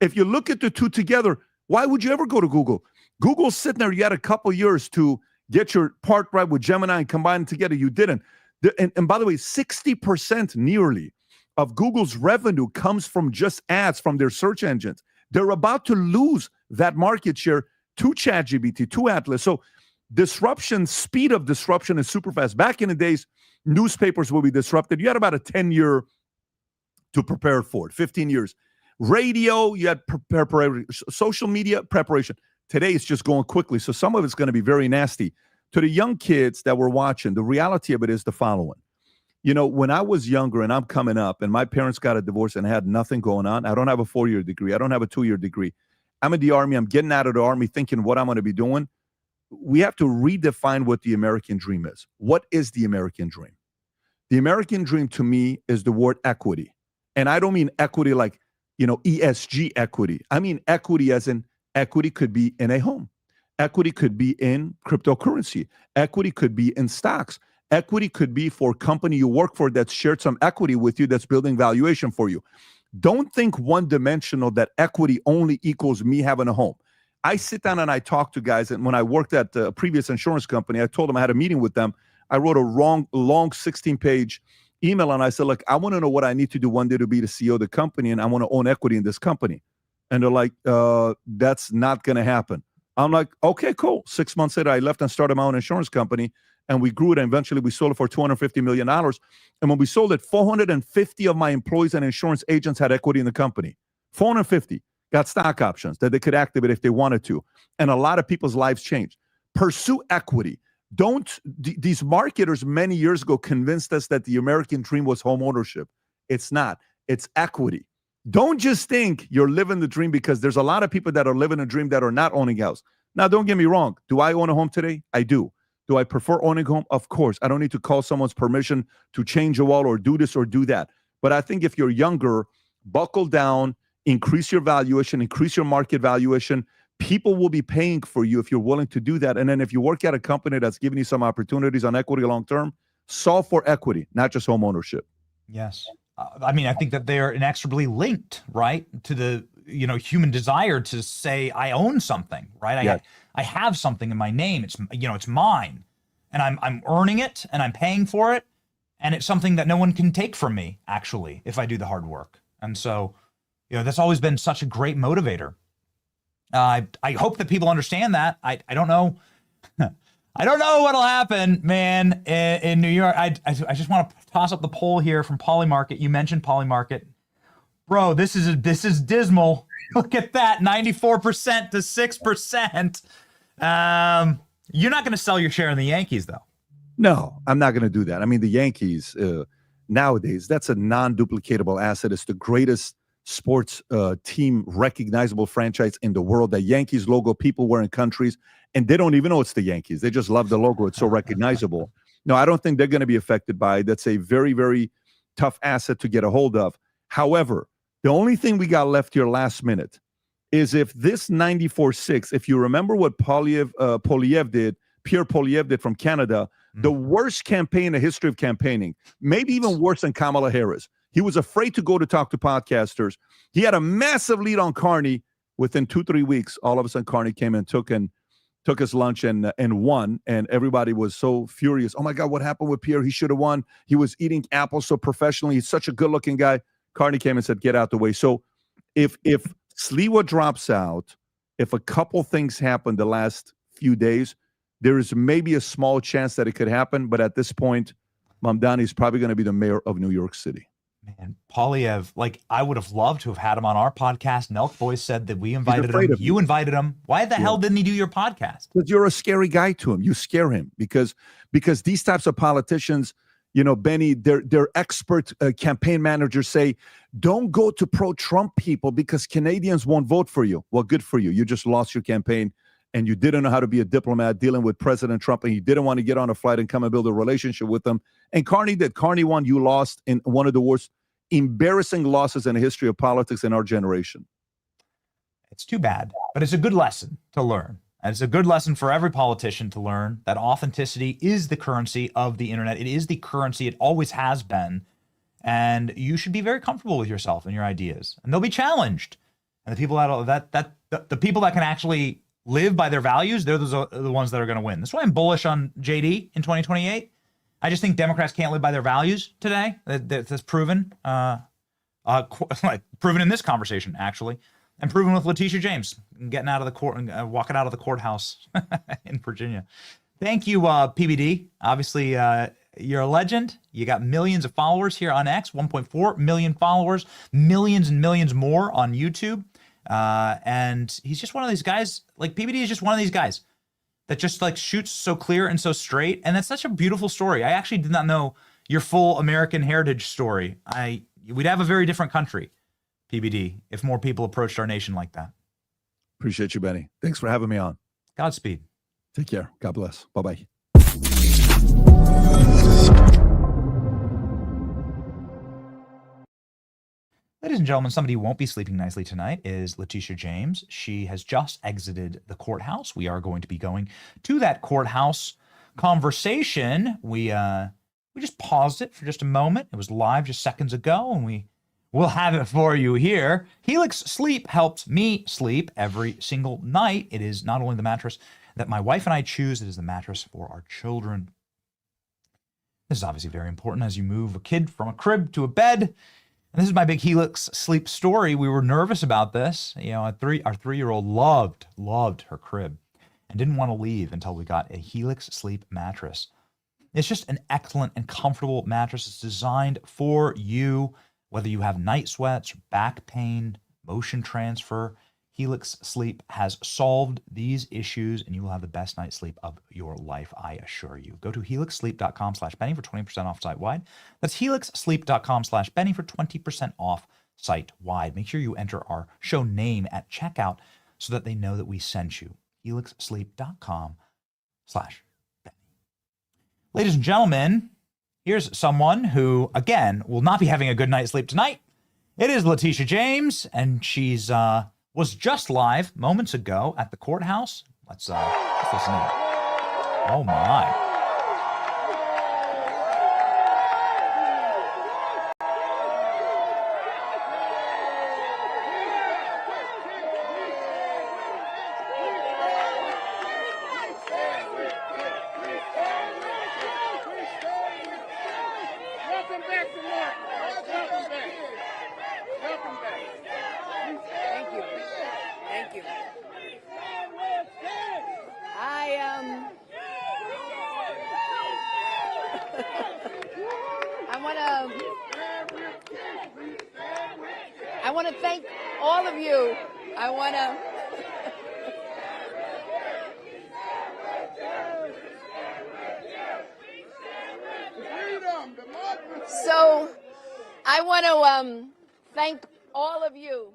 [SPEAKER 14] If you look at the two together, why would you ever go to Google? Google's sitting there. You had a couple years to get your part right with Gemini and combine it together. You didn't. And by the way, 60% nearly of Google's revenue comes from just ads from their search engines. They're about to lose that market share to ChatGPT, to Atlas. So speed of disruption is super fast. Back in the days, newspapers will be disrupted. You had about a 10-year to prepare for it, 15 years. Radio, you had preparation. Social media, preparation. Today, it's just going quickly. So some of it's going to be very nasty. To the young kids that were watching, the reality of it is the following. When I was younger and I'm coming up and my parents got a divorce and had nothing going on, I don't have a 4-year degree. I don't have a 2-year degree. I'm in the Army. I'm getting out of the Army thinking what I'm going to be doing. We have to redefine what the American dream is. What is the American dream? The American dream to me is the word equity. And I don't mean equity like, ESG equity. I mean equity as in equity could be in a home. Equity could be in cryptocurrency. Equity could be in stocks. Equity could be for a company you work for that's shared some equity with you that's building valuation for you. Don't think one-dimensional that equity only equals me having a home. I sit down and I talk to guys, and when I worked at a previous insurance company, I told them I had a meeting with them. I wrote a long 16-page email, and I said, look, I want to know what I need to do one day to be the CEO of the company, and I want to own equity in this company. And they're like, that's not going to happen. I'm like, okay, cool. 6 months later, I left and started my own insurance company, and we grew it, and eventually we sold it for $250 million. And when we sold it, 450 of my employees and insurance agents had equity in the company. 450 got stock options that they could activate if they wanted to. And a lot of people's lives changed. Pursue equity. These marketers many years ago convinced us that the American dream was home ownership. It's not. It's equity. Don't just think you're living the dream, because there's a lot of people that are living a dream that are not owning a house. Now, don't get me wrong. Do I own a home today? I do. Do I prefer owning a home? Of course. I don't need to call someone's permission to change a wall or do this or do that. But I think if you're younger, buckle down, increase your valuation, increase your market valuation. People will be paying for you if you're willing to do that. And then if you work at a company that's giving you some opportunities on equity long-term, solve for equity, not just home ownership.
[SPEAKER 6] Yes. I think that they're inexorably linked, right, to the human desire to say I own something, right?
[SPEAKER 14] Yes.
[SPEAKER 6] I have something in my name. It's it's mine, and I'm earning it, and I'm paying for it, and it's something that no one can take from me, actually, if I do the hard work. And so, that's always been such a great motivator. I hope that people understand that. I don't know. I don't know what'll happen, man, in New York. I just want to toss up the poll here from Polymarket. You mentioned Polymarket. Bro, this is dismal. Look at that, 94% to 6%. You're not going to sell your share in the Yankees, though.
[SPEAKER 14] No, I'm not going to do that. I mean, the Yankees, nowadays, that's a non-duplicatable asset. It's the greatest sports team, recognizable franchise in the world. The Yankees logo, people wear in countries, and they don't even know it's the Yankees. They just love the logo. It's so recognizable. No, I don't think they're going to be affected by it. That's a very, very tough asset to get a hold of. However, the only thing we got left here last minute is if this 94.6, if you remember what Pierre Poilievre did from Canada, the worst campaign in the history of campaigning, maybe even worse than Kamala Harris. He was afraid to go to talk to podcasters. He had a massive lead on Carney. Within 2-3 weeks, all of a sudden Carney came and took his lunch and won, and everybody was so furious. Oh my God, what happened with Pierre? He should have won. He was eating apples so professionally. He's such a good-looking guy. Carney came and said, get out the way. So if Sliwa drops out, if a couple things happen the last few days, there is maybe a small chance that it could happen. But at this point, Mamdani is probably going to be the mayor of New York City.
[SPEAKER 6] Man, Poilievre, I would have loved to have had him on our podcast. Nelk Boys said that we invited him. You invited him. Why the hell didn't he do your podcast?
[SPEAKER 14] Because you're a scary guy to him. You scare him because these types of politicians, Benny, their expert campaign managers say, don't go to pro-Trump people because Canadians won't vote for you. Well, good for you. You just lost your campaign, and you didn't know how to be a diplomat dealing with President Trump, and you didn't want to get on a flight and come and build a relationship with them. And Carney did. Carney won. You lost in one of the worst embarrassing losses in the history of politics in our generation.
[SPEAKER 6] It's too bad, but it's a good lesson to learn. And it's a good lesson for every politician to learn that authenticity is the currency of the internet. It is the currency. It always has been. And you should be very comfortable with yourself and your ideas. And they'll be challenged. And the people the people that can actually live by their values, they're the ones that are going to win. That's why I'm bullish on JD in 2028. I just think Democrats can't live by their values today. That's proven, proven in this conversation, actually, and proven with Letitia James getting out of the court and walking out of the courthouse in Virginia. Thank you, PBD. Obviously, you're a legend. You got millions of followers here on X, 1.4 million followers, millions and millions more on YouTube. And he's just one of these guys, PBD is just one of these guys that just shoots so clear and so straight. And that's such a beautiful story. I actually did not know your full American heritage story. We'd have a very different country, PBD, if more people approached our nation like that.
[SPEAKER 14] Appreciate you, Benny. Thanks for having me on.
[SPEAKER 6] Godspeed.
[SPEAKER 14] Take care. God bless. Bye-bye.
[SPEAKER 6] Ladies and gentlemen, somebody who won't be sleeping nicely tonight is Letitia James. She has just exited the courthouse. We are going to be going to that courthouse conversation. We just paused it for just a moment. It was live just seconds ago, and we'll have it for you here. Helix Sleep helps me sleep every single night. It is not only the mattress that my wife and I choose, it is the mattress for our children. This is obviously very important as you move a kid from a crib to a bed. And this is my big Helix Sleep story. We were nervous about this. You know, our 3-year-old loved her crib and didn't want to leave until we got a Helix Sleep mattress. It's just an excellent and comfortable mattress. It's designed for you, whether you have night sweats, back pain, motion transfer. Helix Sleep has solved these issues, and you will have the best night's sleep of your life, I assure you. Go to helixsleep.com/Benny for 20% off site-wide. That's helixsleep.com/Benny for 20% off site-wide. Make sure you enter our show name at checkout so that they know that we sent you. helixsleep.com/Benny. Ladies and gentlemen, here's someone who, again, will not be having a good night's sleep tonight. It is Letitia James, and she's was just live moments ago at the courthouse. Let's listen in. Oh my.
[SPEAKER 15] I want to thank all of you. I want to thank all of you.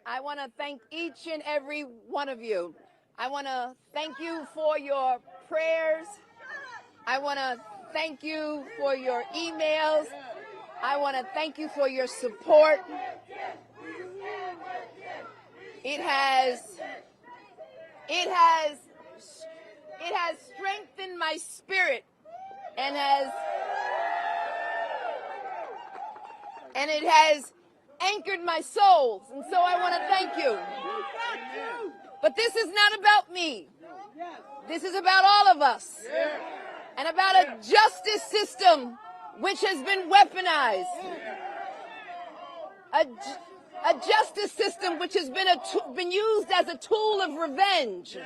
[SPEAKER 15] I want to thank each and every one of you. I want to thank you for your prayers. I want to thank you for your emails. I want to thank you for your support. It has strengthened my spirit and it has anchored my soul. And so I want to thank you. But this is not about me. This is about all of us. And about a justice system which has been weaponized. A justice system which has been used as a tool of revenge.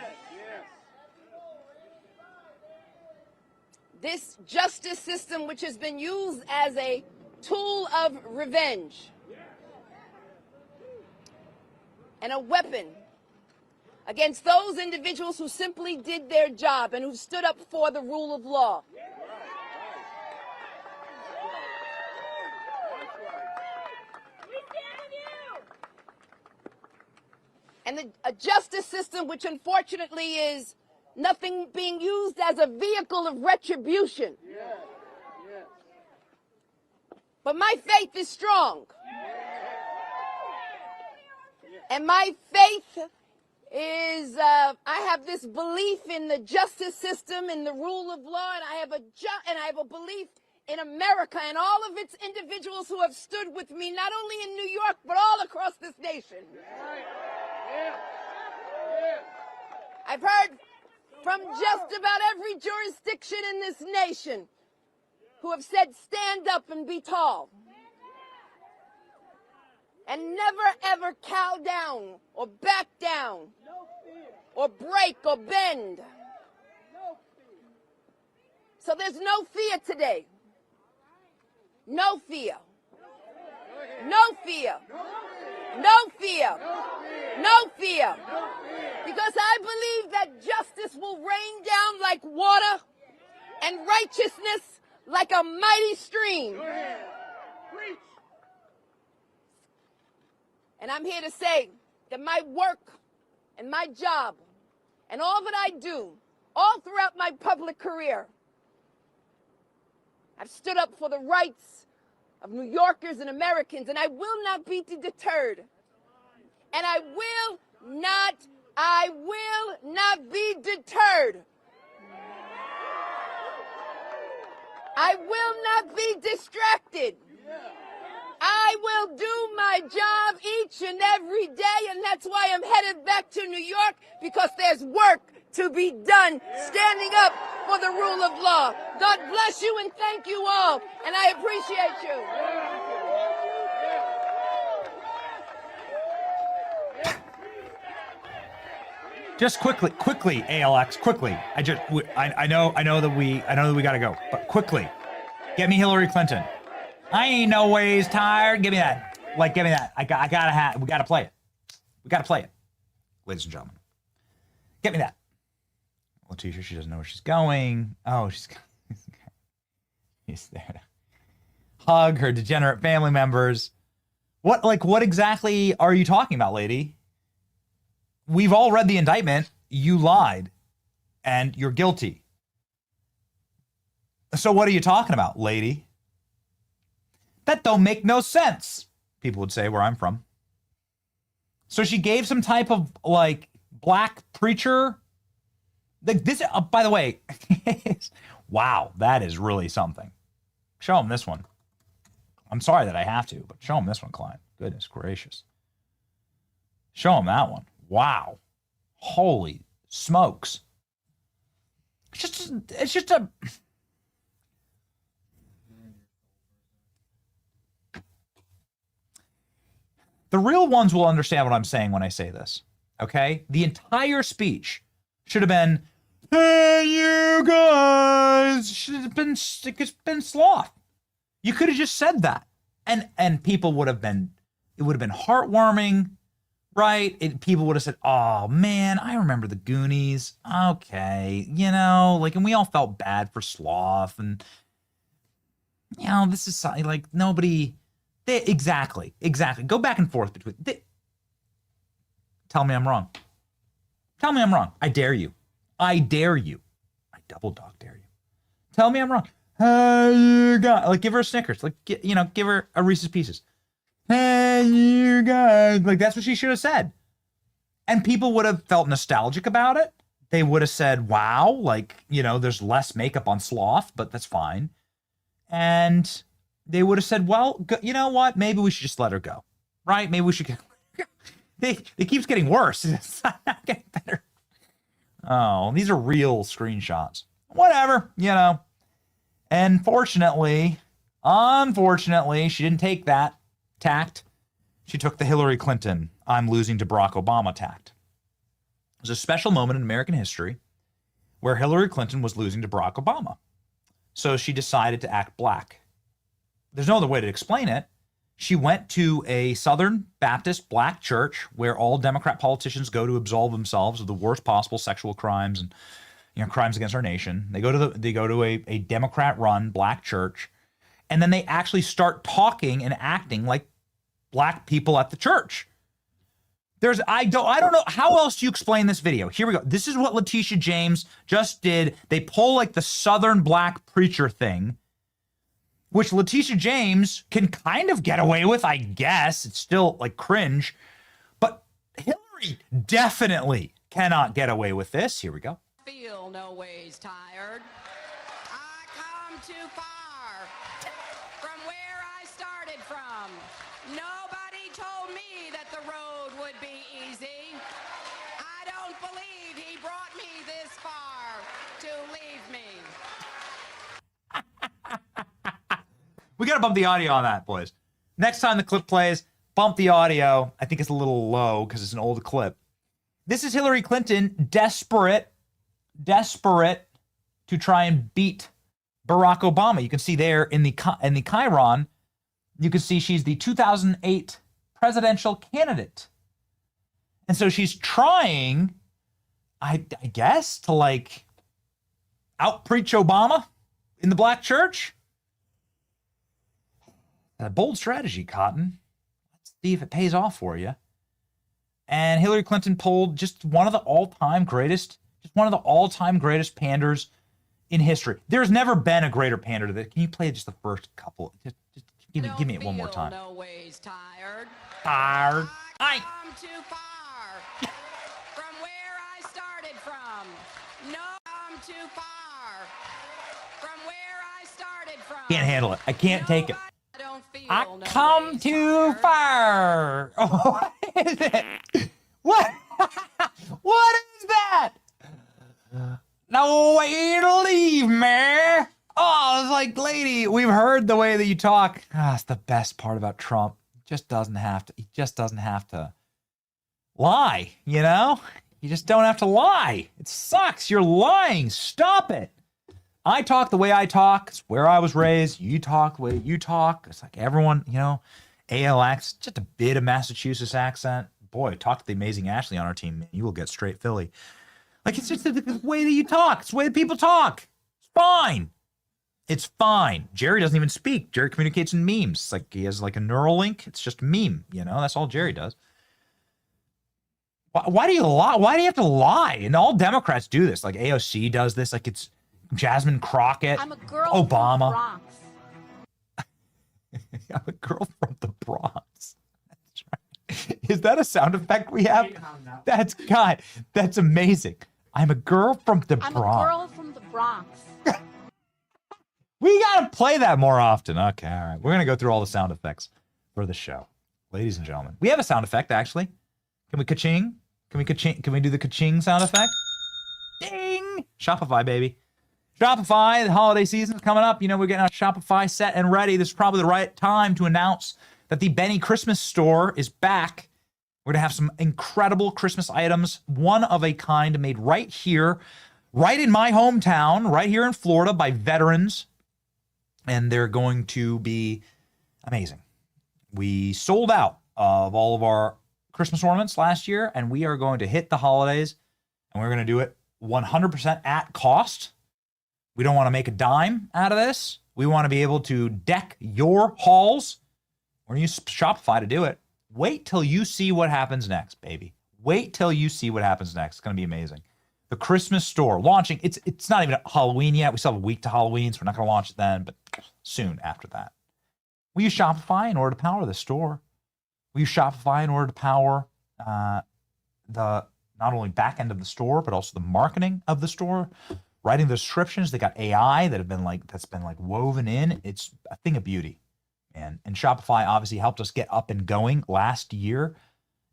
[SPEAKER 15] This justice system which has been used as a tool of revenge. And a weapon against those individuals who simply did their job and who stood up for the rule of law. And a justice system which unfortunately is nothing being used as a vehicle of retribution. But my faith is strong. And my faith is, I have this belief in the justice system, in the rule of law, and I have a belief in America and all of its individuals who have stood with me, not only in New York, but all across this nation. I've heard from just about every jurisdiction in this nation who have said, stand up and be tall. And never, ever cow down or back down or break or bend. So there's no fear today. No fear. No fear. No fear. No fear. Because I believe that justice will rain down like water and righteousness like a mighty stream. And I'm here to say that my work and my job and all that I do, all throughout my public career, I've stood up for the rights of New Yorkers and Americans, and I will not be deterred. And I will not be deterred. I will not be distracted. I will do my job each and every day, and that's why I'm headed back to New York, because there's work to be done standing up for the rule of law. God bless you and thank you all, and I appreciate you.
[SPEAKER 6] Just quickly, ALX, quickly. I know that we gotta go, but quickly, get me Hillary Clinton. I ain't no ways tired. Give me that. Give me that. We gotta play it. We gotta play it, ladies and gentlemen. Get me that. Letitia, she doesn't know where she's going. Oh, she's there to hug her degenerate family members. What exactly are you talking about, lady? We've all read the indictment. You lied, and you're guilty. So what are you talking about, lady? That don't make no sense, people would say where I'm from. So she gave some type of, black preacher. This, by the way, wow, that is really something. Show him this one. I'm sorry that I have to, but show him this one, Klein. Goodness gracious. Show him that one. Wow. Holy smokes. It's just a... The real ones will understand what I'm saying when I say this, okay? The entire speech should have been, hey, you guys, should have been, it's been sloth. You could have just said that. And people would have been, it would have been heartwarming, right? People would have said, oh, man, I remember the Goonies. Okay, and we all felt bad for sloth. And, this is nobody... Exactly. Go back and forth between. Tell me I'm wrong. Tell me I'm wrong. I dare you. I double dog dare you. Tell me I'm wrong. Hey, you guys. Give her a Snickers. Give her a Reese's Pieces. Hey, you guys. That's what she should have said. And people would have felt nostalgic about it. They would have said, wow, there's less makeup on sloth, but that's fine. And they would have said, well, you know what? Maybe we should just let her go, right? Maybe we should get... It keeps getting worse. It's not getting better. Oh, these are real screenshots. Whatever, Unfortunately, she didn't take that tact. She took the Hillary Clinton, I'm losing to Barack Obama tact. It was a special moment in American history where Hillary Clinton was losing to Barack Obama. So she decided to act black. There's no other way to explain it. She went to a Southern Baptist black church where all Democrat politicians go to absolve themselves of the worst possible sexual crimes and crimes against our nation. They go to a Democrat-run black church, and then they actually start talking and acting like black people at the church. I don't know how else do you explain this video. Here we go. This is what Letitia James just did. They pull the Southern black preacher thing, which Letitia James can kind of get away with, I guess. It's still cringe. But Hillary definitely cannot get away with this. Here we go.
[SPEAKER 16] Feel no ways tired. I come too far from where I started from. Nobody told me that the road would be easy. I don't believe he brought me this far to leave me.
[SPEAKER 6] We got to bump the audio on that, boys. Next time the clip plays, bump the audio. I think it's a little low because it's an old clip. This is Hillary Clinton desperate to try and beat Barack Obama. You can see there in the Chiron, you can see she's the 2008 presidential candidate. And so she's trying, I guess, to out-preach Obama in the black church. A bold strategy, Cotton. Let's see if it pays off for you. And Hillary Clinton pulled just one of the all-time greatest panders in history. There's never been a greater pander to this. Can you play just the first couple? Just give me it one more time.
[SPEAKER 16] No ways tired.
[SPEAKER 6] Tired.
[SPEAKER 16] I come too far from where I started from. No, I'm too far from where I started from.
[SPEAKER 6] Can't handle it. I can't take it. I
[SPEAKER 16] No
[SPEAKER 6] come
[SPEAKER 16] ways
[SPEAKER 6] too far. Oh, what is it? What? What is that? No way to leave, man. Oh, it's like, lady, we've heard the way that you talk. It's the best part about Trump. He just doesn't have to lie, you know? You just don't have to lie. It sucks. You're lying. Stop it. I talk the way I talk. It's where I was raised. You talk the way you talk. It's like everyone, you know, ALX, just a bit of Massachusetts accent. Boy, talk to the amazing Ashley on our team. You will get straight Philly. Like, it's just the way that you talk. It's the way that people talk. It's fine. It's fine. Jerry doesn't even speak. Jerry communicates in memes. It's like he has like a neural link. It's just a meme, you know? That's all Jerry does. Why do you lie? Why do you have to lie? And all Democrats do this. Like AOC does this. Like it's Jasmine Crockett,
[SPEAKER 15] I'm a girl
[SPEAKER 6] Obama.
[SPEAKER 15] from the Bronx.
[SPEAKER 6] I'm a girl from the Bronx. That's right. Is that a sound effect we have? That's amazing. I'm a girl from the Bronx.
[SPEAKER 15] I'm a girl from the Bronx.
[SPEAKER 6] We gotta play that more often. Okay, all right. We're gonna go through all the sound effects for the show, ladies and gentlemen. We have a sound effect actually. Can we ka-ching? Can we do the ka-ching sound effect? Ding! Shopify, baby. Shopify, the holiday season is coming up. You know, we're getting our Shopify set and ready. This is probably the right time to announce that the Benny Christmas store is back. We're going to have some incredible Christmas items, one of a kind, made right here, right in my hometown, right here in Florida by veterans. And they're going to be amazing. We sold out of all of our Christmas ornaments last year, and we are going to hit the holidays, and we're going to do it 100% at cost. We don't want to make a dime out of this. We want to be able to deck your halls. We're going to use Shopify to do it. Wait till you see what happens next, baby. Wait till you see what happens next. It's going to be amazing. The Christmas store launching. It's not even Halloween yet. We still have a week to Halloween, so we're not going to launch it then, but soon after that. We use Shopify in order to power the store. We use Shopify in order to power the not only back end of the store, but also the marketing of the store. Writing the descriptions, they got AI that's been woven in. It's a thing of beauty, man. And Shopify obviously helped us get up and going last year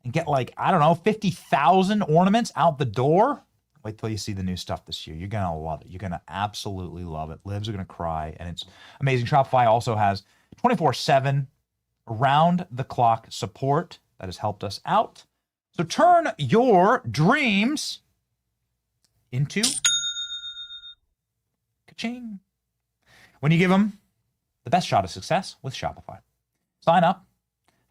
[SPEAKER 6] and get 50,000 ornaments out the door. Wait till you see the new stuff this year. You're gonna love it. You're gonna absolutely love it. Livs are gonna cry, and it's amazing. Shopify also has 24/7 around-the-clock support that has helped us out. So turn your dreams into ka-ching when you give them the best shot of success with Shopify. Sign up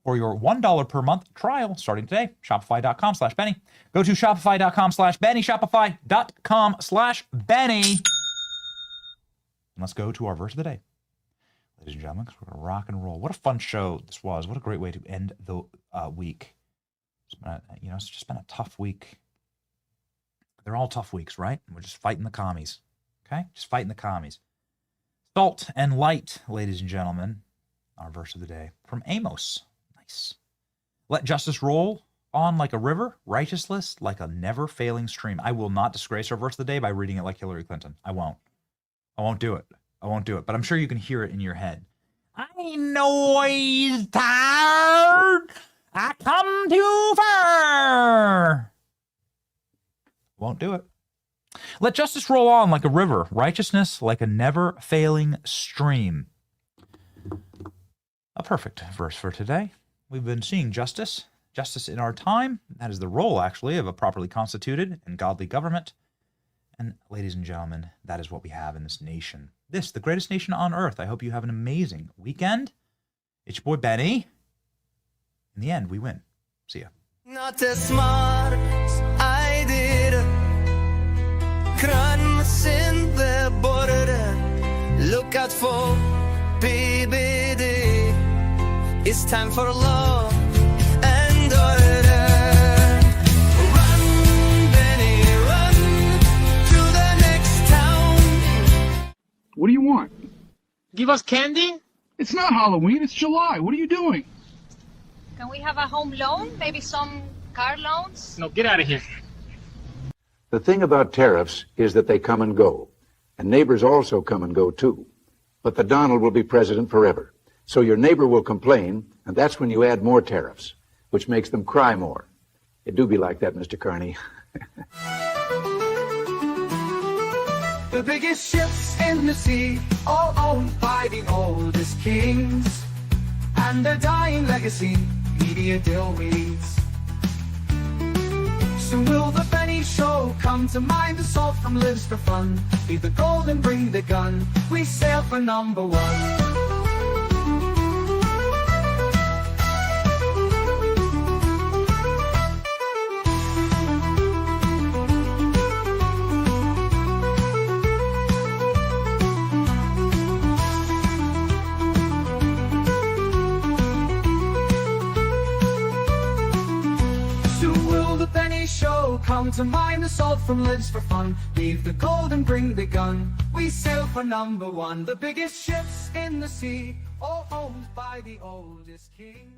[SPEAKER 6] for your $1 per month trial starting today. Shopify.com/Benny. Go to Shopify.com/Benny. Shopify.com/Benny. And let's go to our verse of the day. Ladies and gentlemen, we're going to rock and roll. What a fun show this was. What a great way to end the week. It's just been a tough week. They're all tough weeks, right? We're just fighting the commies. Okay? Just fighting the commies. Salt and light, ladies and gentlemen. Our verse of the day from Amos. Nice. Let justice roll on like a river, righteousness like a never-failing stream. I will not disgrace our verse of the day by reading it like Hillary Clinton. I won't do it. But I'm sure you can hear it in your head. I know he's tired. I come too far. Won't do it. Let justice roll on like a river, righteousness like a never-failing stream. A perfect verse for today. We've been seeing justice in our time. That is the role, actually, of a properly constituted and godly government. And ladies and gentlemen, that is what we have in this nation. This, the greatest nation on earth. I hope you have an amazing weekend. It's your boy, Benny. In the end, we win. See ya.
[SPEAKER 9] Not as smart as I did. Krans in the border. Look out for PBD. It's time for law and order.
[SPEAKER 17] Give us candy?
[SPEAKER 18] It's not Halloween, it's July. What are you doing?
[SPEAKER 19] Can we have a home loan? Maybe some car loans?
[SPEAKER 17] No, get out of here.
[SPEAKER 5] The thing about tariffs is that they come and go. And neighbors also come and go too. But the Donald will be president forever. So your neighbor will complain, and that's when you add more tariffs, which makes them cry more. It do be like that, Mr. Carney.
[SPEAKER 9] The biggest ships in the sea, all owned by the oldest kings. And their dying legacy, media deal reads. Soon will the penny show come to mind. The salt from lives for fun. Leave the gold and bring the gun. We sail for number one. Show come to mind. The salt from lives for fun. Leave the gold and bring the gun. We sail for number one. The biggest ships in the sea, all owned by the oldest king.